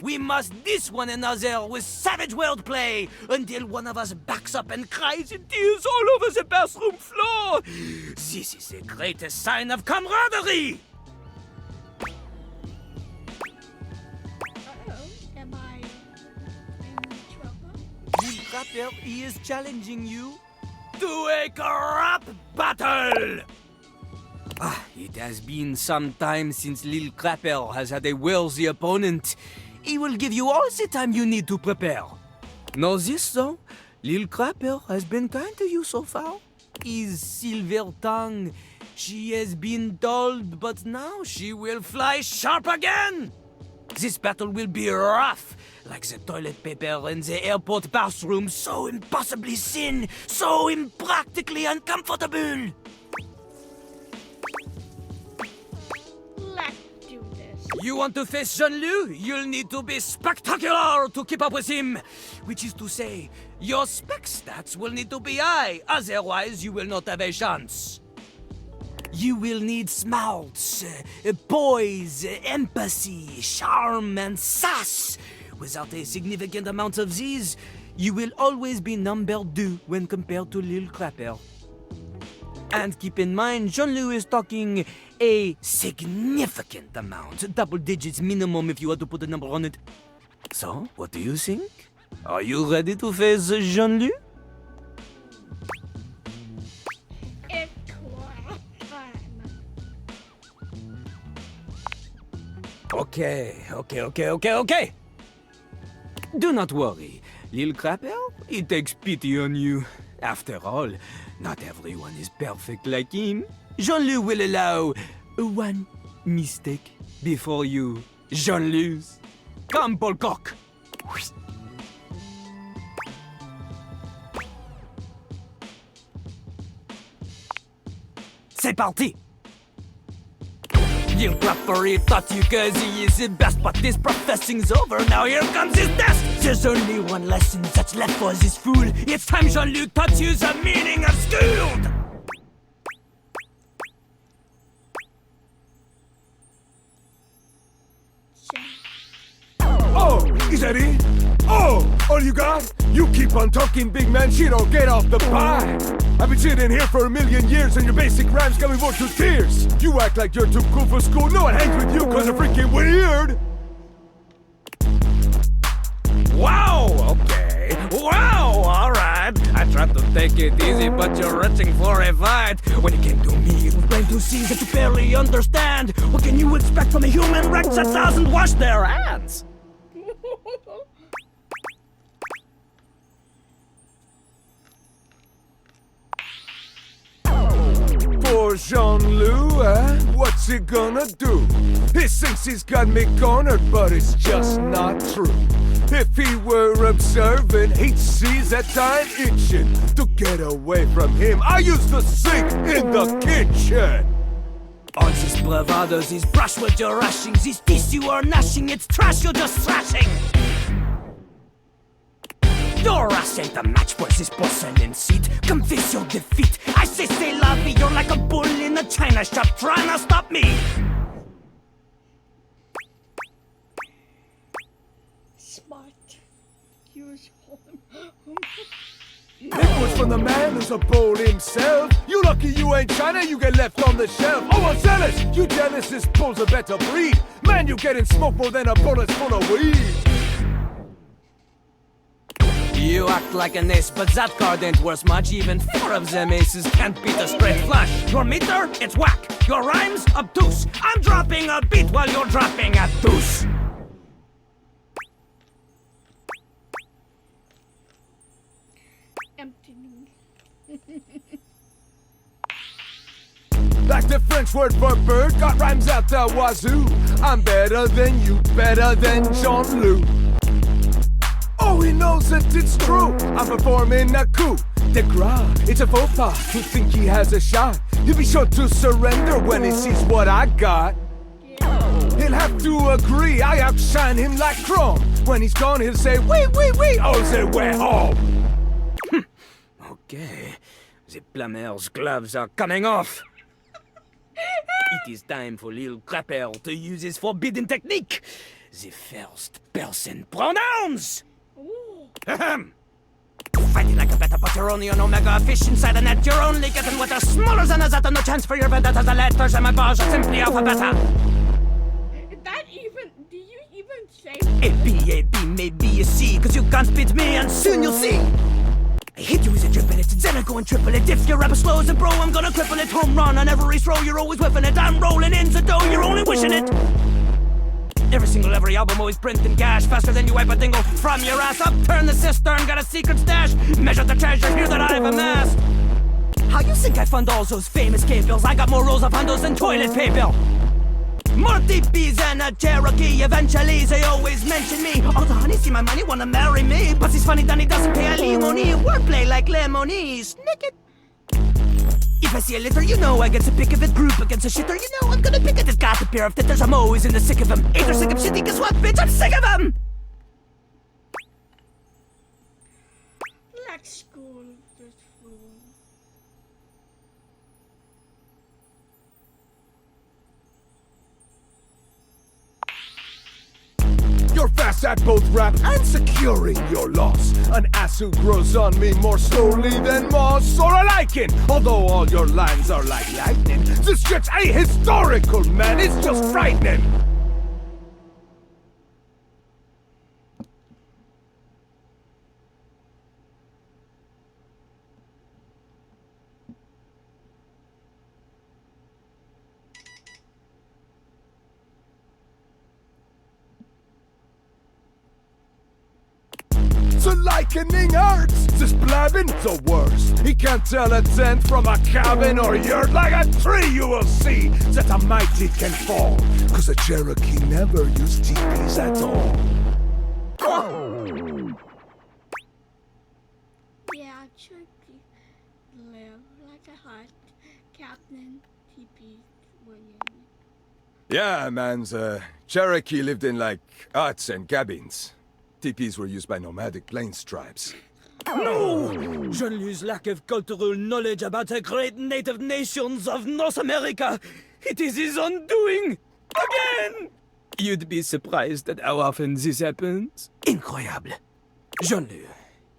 We must diss one another with savage wordplay until one of us backs up and cries in tears all over the bathroom floor. This is the greatest sign of camaraderie. Am I in trouble? Lil Crapper, he is challenging you to a crap battle. It has been some time since Lil Crapper has had a worthy opponent. He will give you all the time you need to prepare. Know this, though? Lil Crapper has been kind to you so far. His silver tongue, she has been dulled, but now she will fly sharp again. This battle will be rough, like the toilet paper in the airport bathroom, so impossibly thin, so impractically uncomfortable. Let's do this. You want to face Jean-Loup? You'll need to be spectacular to keep up with him. Which is to say, your spec stats will need to be high, otherwise you will not have a chance. You will need smarts, poise, empathy, charm, and sass. Without a significant amount of these, you will always be number 2 when compared to Lil Crapper. And keep in mind, Jean-Loup is talking a significant amount. Double digits minimum if you had to put a number on it. So, what do you think? Are you ready to face Jean-Loup? It's fun. Okay. Do not worry. Lil Crapper, he takes pity on you. After all, not everyone is perfect like him. Jean-Loup will allow one mistake before you Jean-Loup. Come, Polcock. C'est parti! Lil Grappery thought you guys he is the best, but this professing's over. Now here comes his test. There's only one lesson that's left for this fool. It's time Jean-Luc taught you the meaning of school. Oh, is that it? Oh, all you got? You keep on talking, big man, shit, or get off the pie. I've been sitting here for a million years and your basic rhymes got me more to tears. You act like you're too cool for school. No one hangs with you cause you're freaking weird. Wow, okay. Wow, alright. I tried to take it easy, but you're reaching for a fight. When it came to me, it was plain to see that you barely understand. What can you expect from a human wreck that doesn't wash their hands? Poor Jean-Luc, eh? What's he gonna do? He thinks he's got me cornered, but it's just not true. If he were observant, he'd see that I'm itching to get away from him. I use the sink in the kitchen. All this bravado, this brushwood you're rushing, this piece you are gnashing, it's trash you're just thrashing. Your ass ain't a match for this porcelain seat. Confess your defeat. I say la vie, you're like a bull in a china shop trying to stop me. Smart. Use It was from the man who's a bull himself. You lucky you ain't China, you get left on the shelf. Oh, I'm jealous. You jealous, this bull's a better breed. Man, you getting smoked more than a bullet full of weed. You act like an ace, but that card ain't worth much. Even 4 of them aces can't beat a straight flush. Your meter, it's whack. Your rhymes, obtuse. I'm dropping a beat while you're dropping a deuce. Emptying. Like the French word for bird, got rhymes out the wazoo. I'm better than you, better than Jean-Luc. Oh, he knows that it's true. I'm performing a coup de grace. It's a faux pas to think he has a shot. He'll be sure to surrender when he sees what I got. He'll have to agree, I outshine him like chrome. When he's gone, he'll say, wee, oh, say, we're home. Okay, the plumber's gloves are coming off. It is time for Lil Grapper to use his forbidden technique. The first person pronouns. Ahem. Fighting like a beta, but you're only an omega fish inside a net. You're only getting water smaller than a zeta. No chance for your vendetta. The letters and my bars are simply alphabeta. That even, do you even say A, B, A, B, maybe a C, cause you can't beat me and soon you'll see. I hit you with a triple it, then I go and triple it. If your rapper slows and bro, I'm gonna cripple it. Home run on every throw, you're always whiffing it. I'm rolling in the dough, you're only wishing it. Every album always printing cash faster than you wipe a dingle from your ass. Upturn the cistern, got a secret stash. Measure the treasure here that I've amassed. How you think I fund all those famous cave bills? I got more rolls of hundos than toilet paper. More TPs than a Cherokee. Eventually they always mention me. Oh, the honey see my money, wanna marry me. But he's funny, then he doesn't pay alimony. Wordplay like lemony. Snick it. If I see a litter, you know I get to pick of it. Group against a shitter, you know I'm gonna pick it. It's got a pair of titters, I'm always in the sick of them. Either sick of shitty, guess what, bitch, I'm sick of them! let's school this fool? You're fast at both rap and securing your loss. An ass who grows on me more slowly than moss or a lichen. Although all your lines are like lightning, this shit's ahistorical, man. It's just frightening. The likening hurts, this blabbing the worst. He can't tell a tent from a cabin or yurt. Like a tree you will see that a mighty can fall. Cause a Cherokee never used teepees at all. Yeah, Cherokee live like a hut. Captain TP William. Yeah, man, the Cherokee lived in, like, huts and cabins. Teepees were used by nomadic plains tribes. No! Jean-Lou's lack of cultural knowledge about the great native nations of North America. It is his undoing! Again! You'd be surprised at how often this happens. Incroyable. Jean-Loup,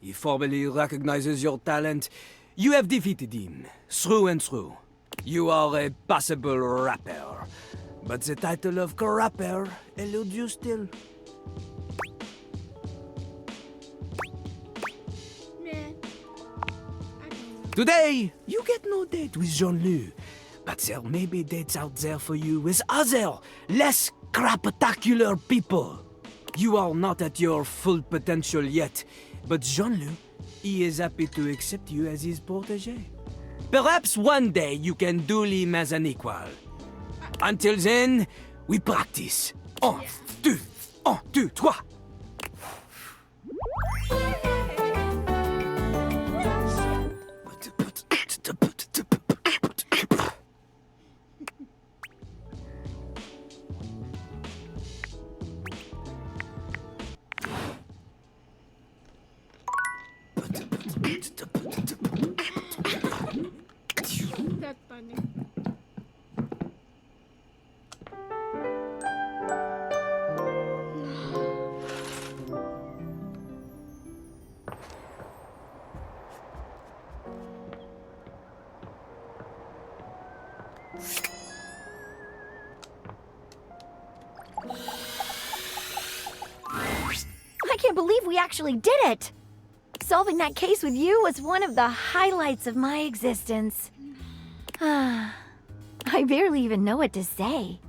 he formally recognizes your talent. You have defeated him, through and through. You are a passable rapper. But the title of rapper eludes you still. Today, you get no date with Jean-Loup, but there may be dates out there for you with other, less craptacular people. You are not at your full potential yet, but Jean-Loup, he is happy to accept you as his protégé. Perhaps one day you can duel him as an equal. Until then, we practice. 1, 2, 1, 2, 3. That's funny. I can't believe we actually did it! Solving that case with you was one of the highlights of my existence. I barely even know what to say.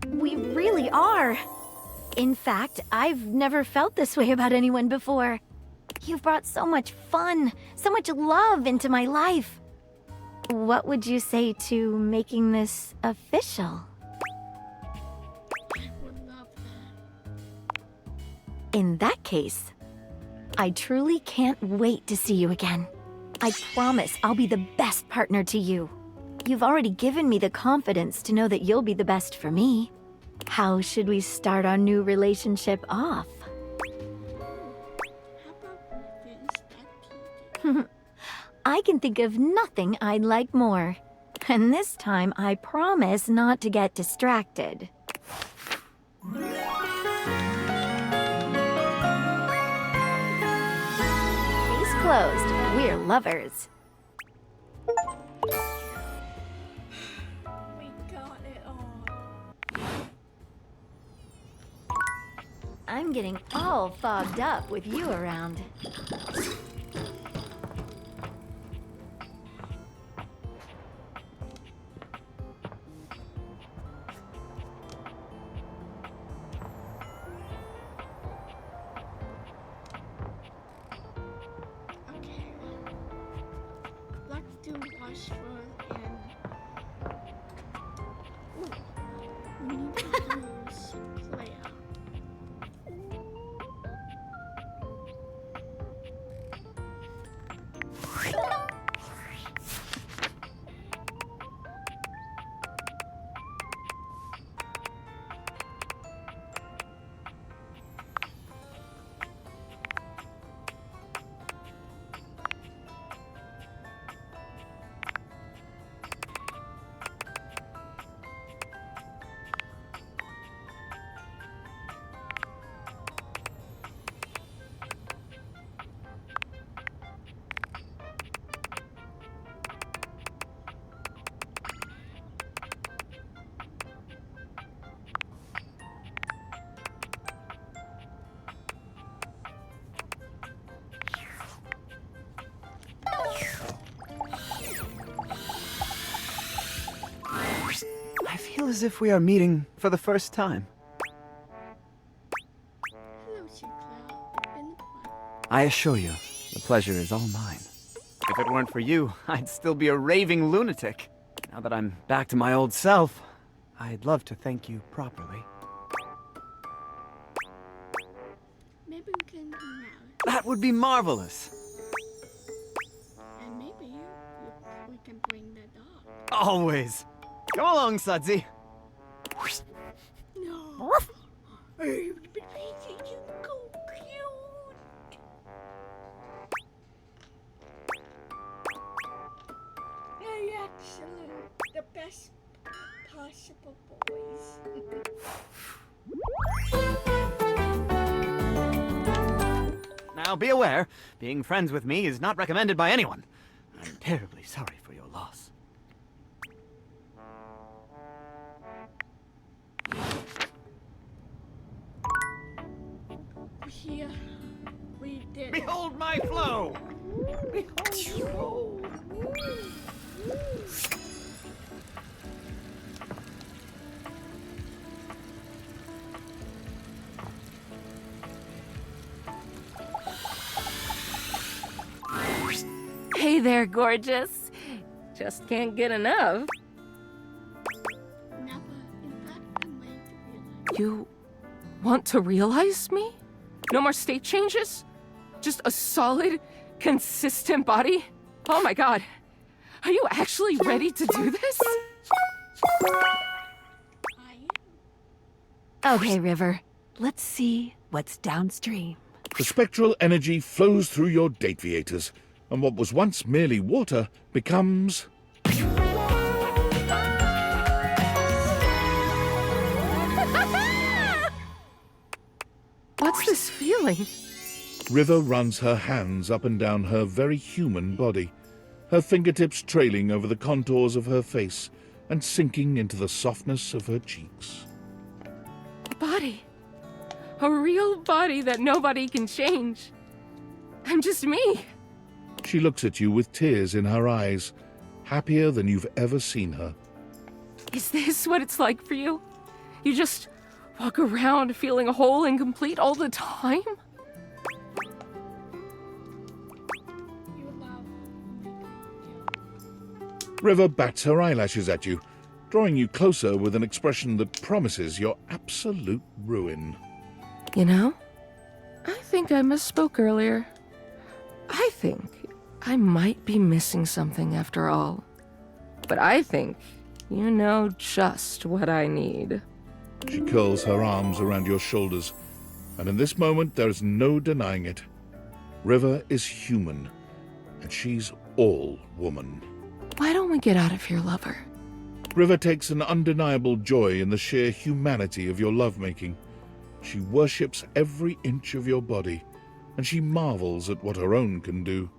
We really are. In fact, I've never felt this way about anyone before. You've brought so much fun, so much love into my life. What would you say to making this official? In that case, I truly can't wait to see you again. I promise I'll be the best partner to you. You've already given me the confidence to know that you'll be the best for me. How should we start our new relationship off? I can think of nothing I'd like more. And this time, I promise not to get distracted. Case closed. We're lovers. We got it all. I'm getting all fogged up with you around. Let's do Washford and... Ooh, we need to use Clea. I feel as if we are meeting for the first time. Hello, Sir Clea. It's been a while. I assure you, the pleasure is all mine. If it weren't for you, I'd still be a raving lunatic. Now that I'm back to my old self, I'd love to thank you properly. Maybe we can hang out. That would be marvelous. And maybe can bring the dog. Always. Come along, Sudsy. No. You go cute. You're excellent. The best possible boys. Now be aware, being friends with me is not recommended by anyone. I'm terribly sorry for your loss. Here, we did. Behold my flow! Behold your flow! Hey there, gorgeous. Just can't get enough. Never. In fact, I'm ready to realize. You want to realize me? No more state changes? Just a solid, consistent body? Oh my god. Are you actually ready to do this? Okay, River. Let's see what's downstream. The spectral energy flows through your Dateviators, and what was once merely water becomes... What's this feeling? River runs her hands up and down her very human body, her fingertips trailing over the contours of her face and sinking into the softness of her cheeks. A body. A real body that nobody can change. I'm just me. She looks at you with tears in her eyes, happier than you've ever seen her. Is this what it's like for you? You just walk around feeling whole and complete all the time? River bats her eyelashes at you, drawing you closer with an expression that promises your absolute ruin. You know, I think I misspoke earlier. I think I might be missing something after all. But I think you know just what I need. She curls her arms around your shoulders, and in this moment there is no denying it. River is human, and she's all woman. Why don't we get out of here, lover? River takes an undeniable joy in the sheer humanity of your lovemaking. She worships every inch of your body, and she marvels at what her own can do.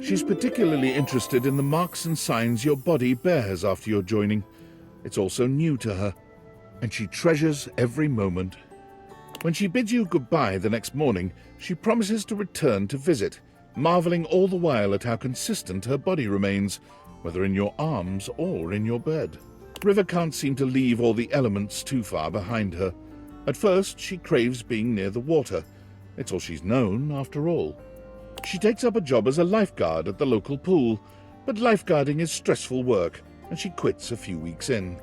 She's particularly interested in the marks and signs your body bears after your joining. It's also new to her, and she treasures every moment. When she bids you goodbye the next morning, she promises to return to visit, marveling all the while at how consistent her body remains, whether in your arms or in your bed. River can't seem to leave all the elements too far behind her. At first, she craves being near the water. It's all she's known, after all. She takes up a job as a lifeguard at the local pool, but lifeguarding is stressful work, and she quits a few weeks in.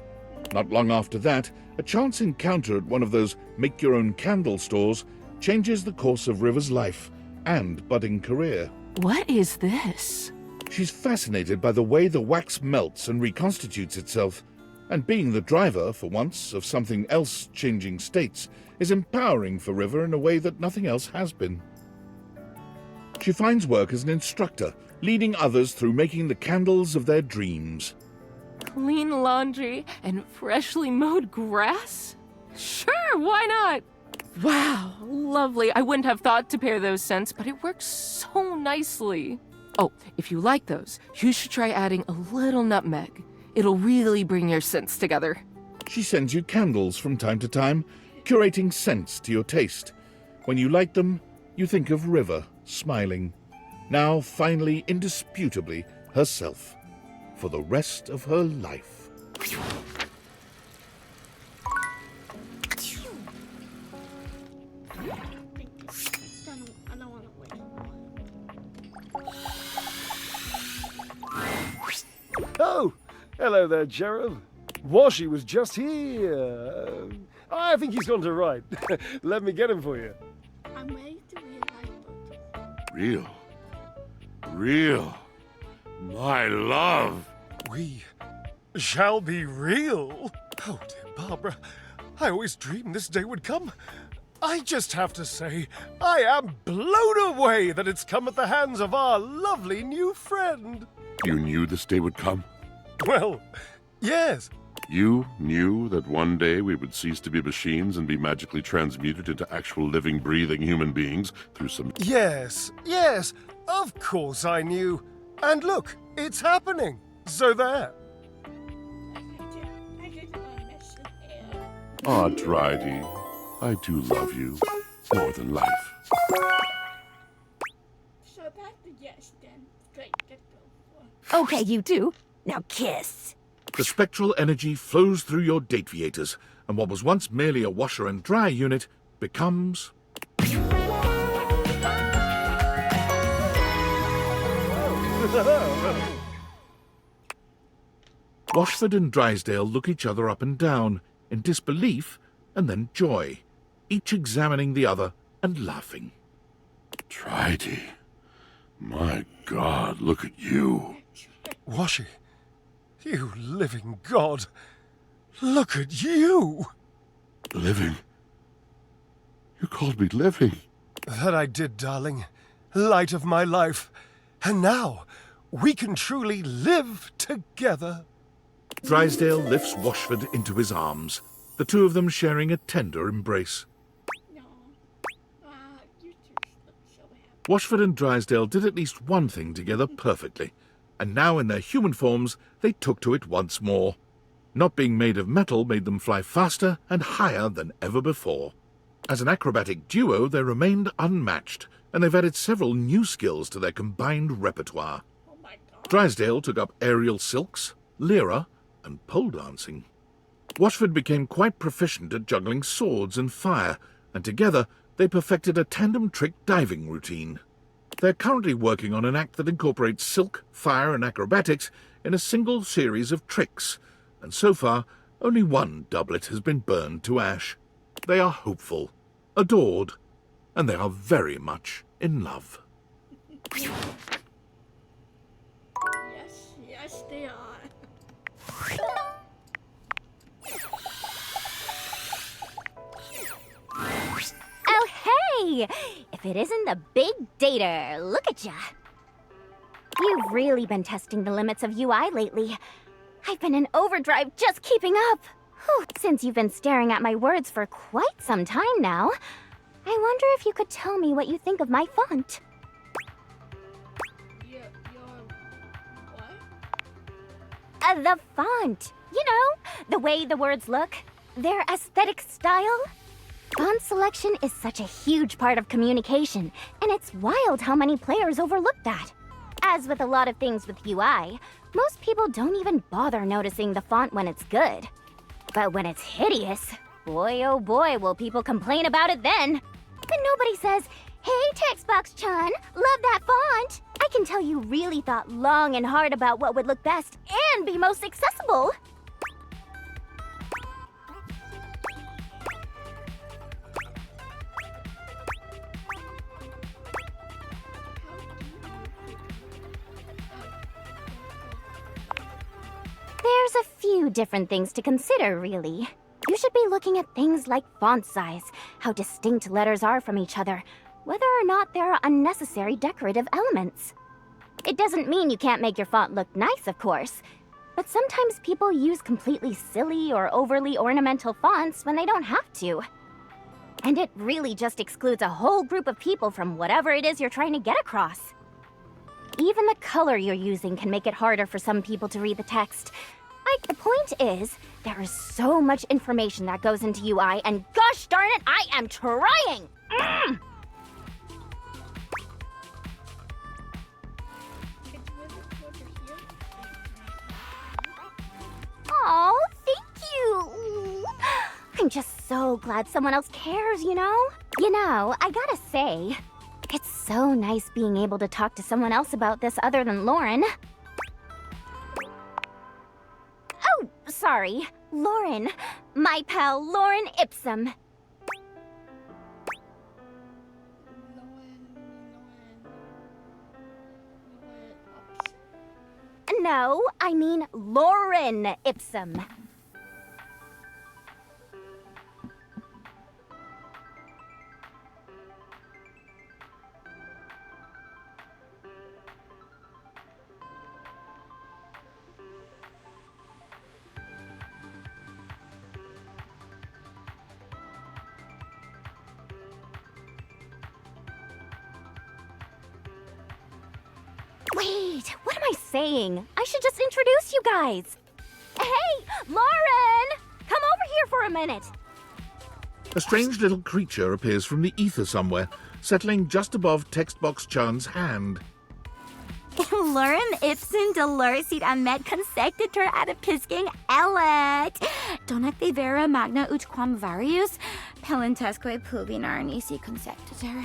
Not long after that, a chance encounter at one of those make-your-own-candle stores changes the course of River's life and budding career. What is this? She's fascinated by the way the wax melts and reconstitutes itself, and being the driver, for once, of something else changing states is empowering for River in a way that nothing else has been. She finds work as an instructor, leading others through making the candles of their dreams. Clean laundry and freshly mowed grass? Sure, why not? Wow, lovely. I wouldn't have thought to pair those scents, but it works so nicely. Oh, if you like those, you should try adding a little nutmeg. It'll really bring your scents together. She sends you candles from time to time, curating scents to your taste. When you light them, you think of River, smiling. Now, finally, indisputably, herself. For the rest of her life. I don't want to wait. Oh, hello there, Gerald. Washi was just here. I think he's gone to right. Let me get him for you. I'm ready to realize. Real. My love. We shall be real. Oh, dear Barbara, I always dreamed this day would come. I just have to say, I am blown away that it's come at the hands of our lovely new friend. You knew this day would come? Well, yes. You knew that one day we would cease to be machines and be magically transmuted into actual living, breathing human beings through some... Yes, of course I knew. And look, it's happening. So there. Ah, Drydy, I do love you more than life. So that's a yes then. Great, let's go. Okay, you two. Now kiss. The spectral energy flows through your Dateviators, and what was once merely a washer and dry unit becomes... Washford and Drysdale look each other up and down, in disbelief and then joy, each examining the other and laughing. Drydy, my God, look at you. Washy, you living god. Look at you. Living? You called me living? That I did, darling. Light of my life. And now, we can truly live together. Drysdale lifts Washford into his arms, the two of them sharing a tender embrace. Washford and Drysdale did at least one thing together perfectly, and now in their human forms they took to it once more. Not being made of metal made them fly faster and higher than ever before. As an acrobatic duo, they remained unmatched, and they've added several new skills to their combined repertoire. Drysdale took up aerial silks, lyra, and pole dancing. Washford became quite proficient at juggling swords and fire, and together they perfected a tandem trick diving routine. They're currently working on an act that incorporates silk, fire, and acrobatics in a single series of tricks, and so far only one doublet has been burned to ash. They are hopeful, adored, and they are very much in love. Yes, they are. Oh, hey! If it isn't the big dater, look at ya. You've really been testing the limits of UI lately. I've been in overdrive just keeping up. Whew, since you've been staring at my words for quite some time now, I wonder if you could tell me what you think of my font. The font. You know, the way the words look, their aesthetic style. Font selection is such a huge part of communication, and it's wild how many players overlook that. As with a lot of things with UI, most people don't even bother noticing the font when it's good. But when it's hideous, boy oh boy will people complain about it then. But nobody says, "Hey Textbox-chan, love that font." I can tell you really thought long and hard about what would look best and be most accessible. There's a few different things to consider, really. You should be looking at things like font size, how distinct letters are from each other, whether or not there are unnecessary decorative elements. It doesn't mean you can't make your font look nice, of course, but sometimes people use completely silly or overly ornamental fonts when they don't have to. And it really just excludes a whole group of people from whatever it is you're trying to get across. Even the color you're using can make it harder for some people to read the text. The point is, there is so much information that goes into UI, and gosh darn it, I am trying! Oh, thank you! I'm just so glad someone else cares, you know? You know, I gotta say, it's so nice being able to talk to someone else about this other than Lauren. Oh, sorry. Lauren. My pal Lauren Ipsum. No, I mean Lauren Ipsum. Wait, what am I saying? I should just introduce you guys. Hey, Lauren! Come over here for a minute. A strange little creature appears from the ether somewhere, settling just above Textbox Chan's hand. Lauren Ipsum dolorsid amet consectetur ad pisking elet. Donec de vera magna ut quam varius, pelentesque pubinar nisi consectetur.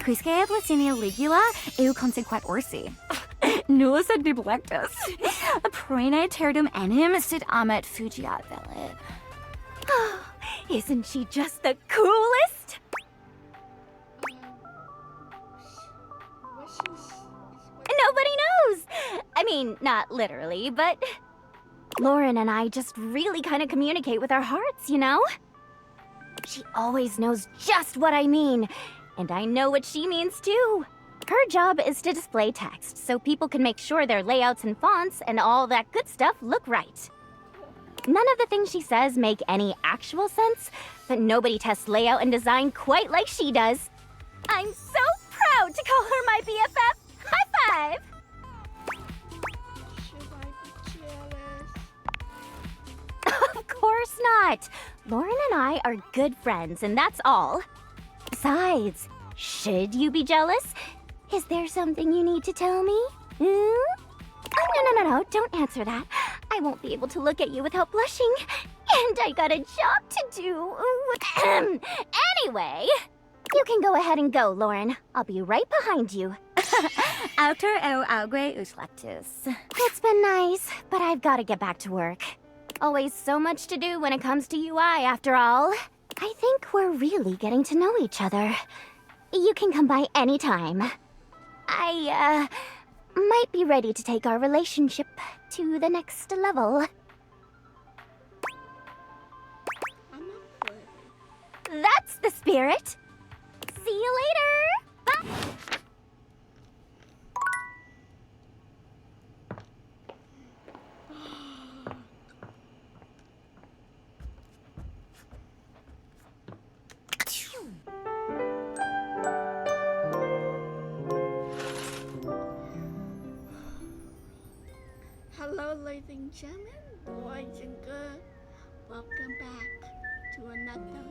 Quisque ablicinia ligula eu consequat orsi. Nullus ad biblectus. Praena terdum enim sit amet fugiat velit. Isn't she just the coolest? Nobody knows. I mean, not literally, but Lauren and I just really kind of communicate with our hearts, you know? She always knows just what I mean, and I know what she means too. Her job is to display text so people can make sure their layouts and fonts and all that good stuff look right. None of the things she says make any actual sense, but nobody tests layout and design quite like she does. I'm so proud to call her my BFF. High five! Should I be jealous? Of course not. Lauren and I are good friends, and that's all. Besides, should you be jealous? Is there something you need to tell me? Oh, no, don't answer that. I won't be able to look at you without blushing. And I got a job to do. Anyway, you can go ahead and go, Lauren. I'll be right behind you. Autor o augue uslactus. It's been nice, but I've got to get back to work. Always so much to do when it comes to UI, after all. I think we're really getting to know each other. You can come by anytime. I, might be ready to take our relationship to the next level. That's the spirit. See you later. Bye. Hello, ladies and gentlemen, boys and girls. Welcome back to another.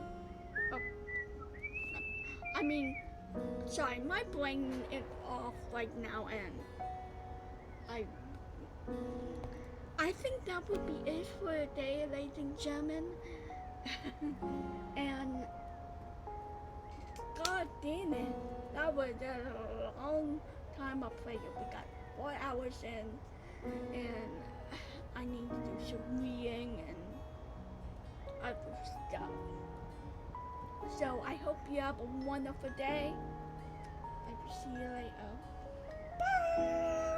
Sorry, my brain is off right now, and I think that would be it for today, ladies and gentlemen. And god damn it, that was a long time of playing. We got 4 hours in, and I need to do some reading and other stuff. So I hope you have a wonderful day. I will see you later. Bye!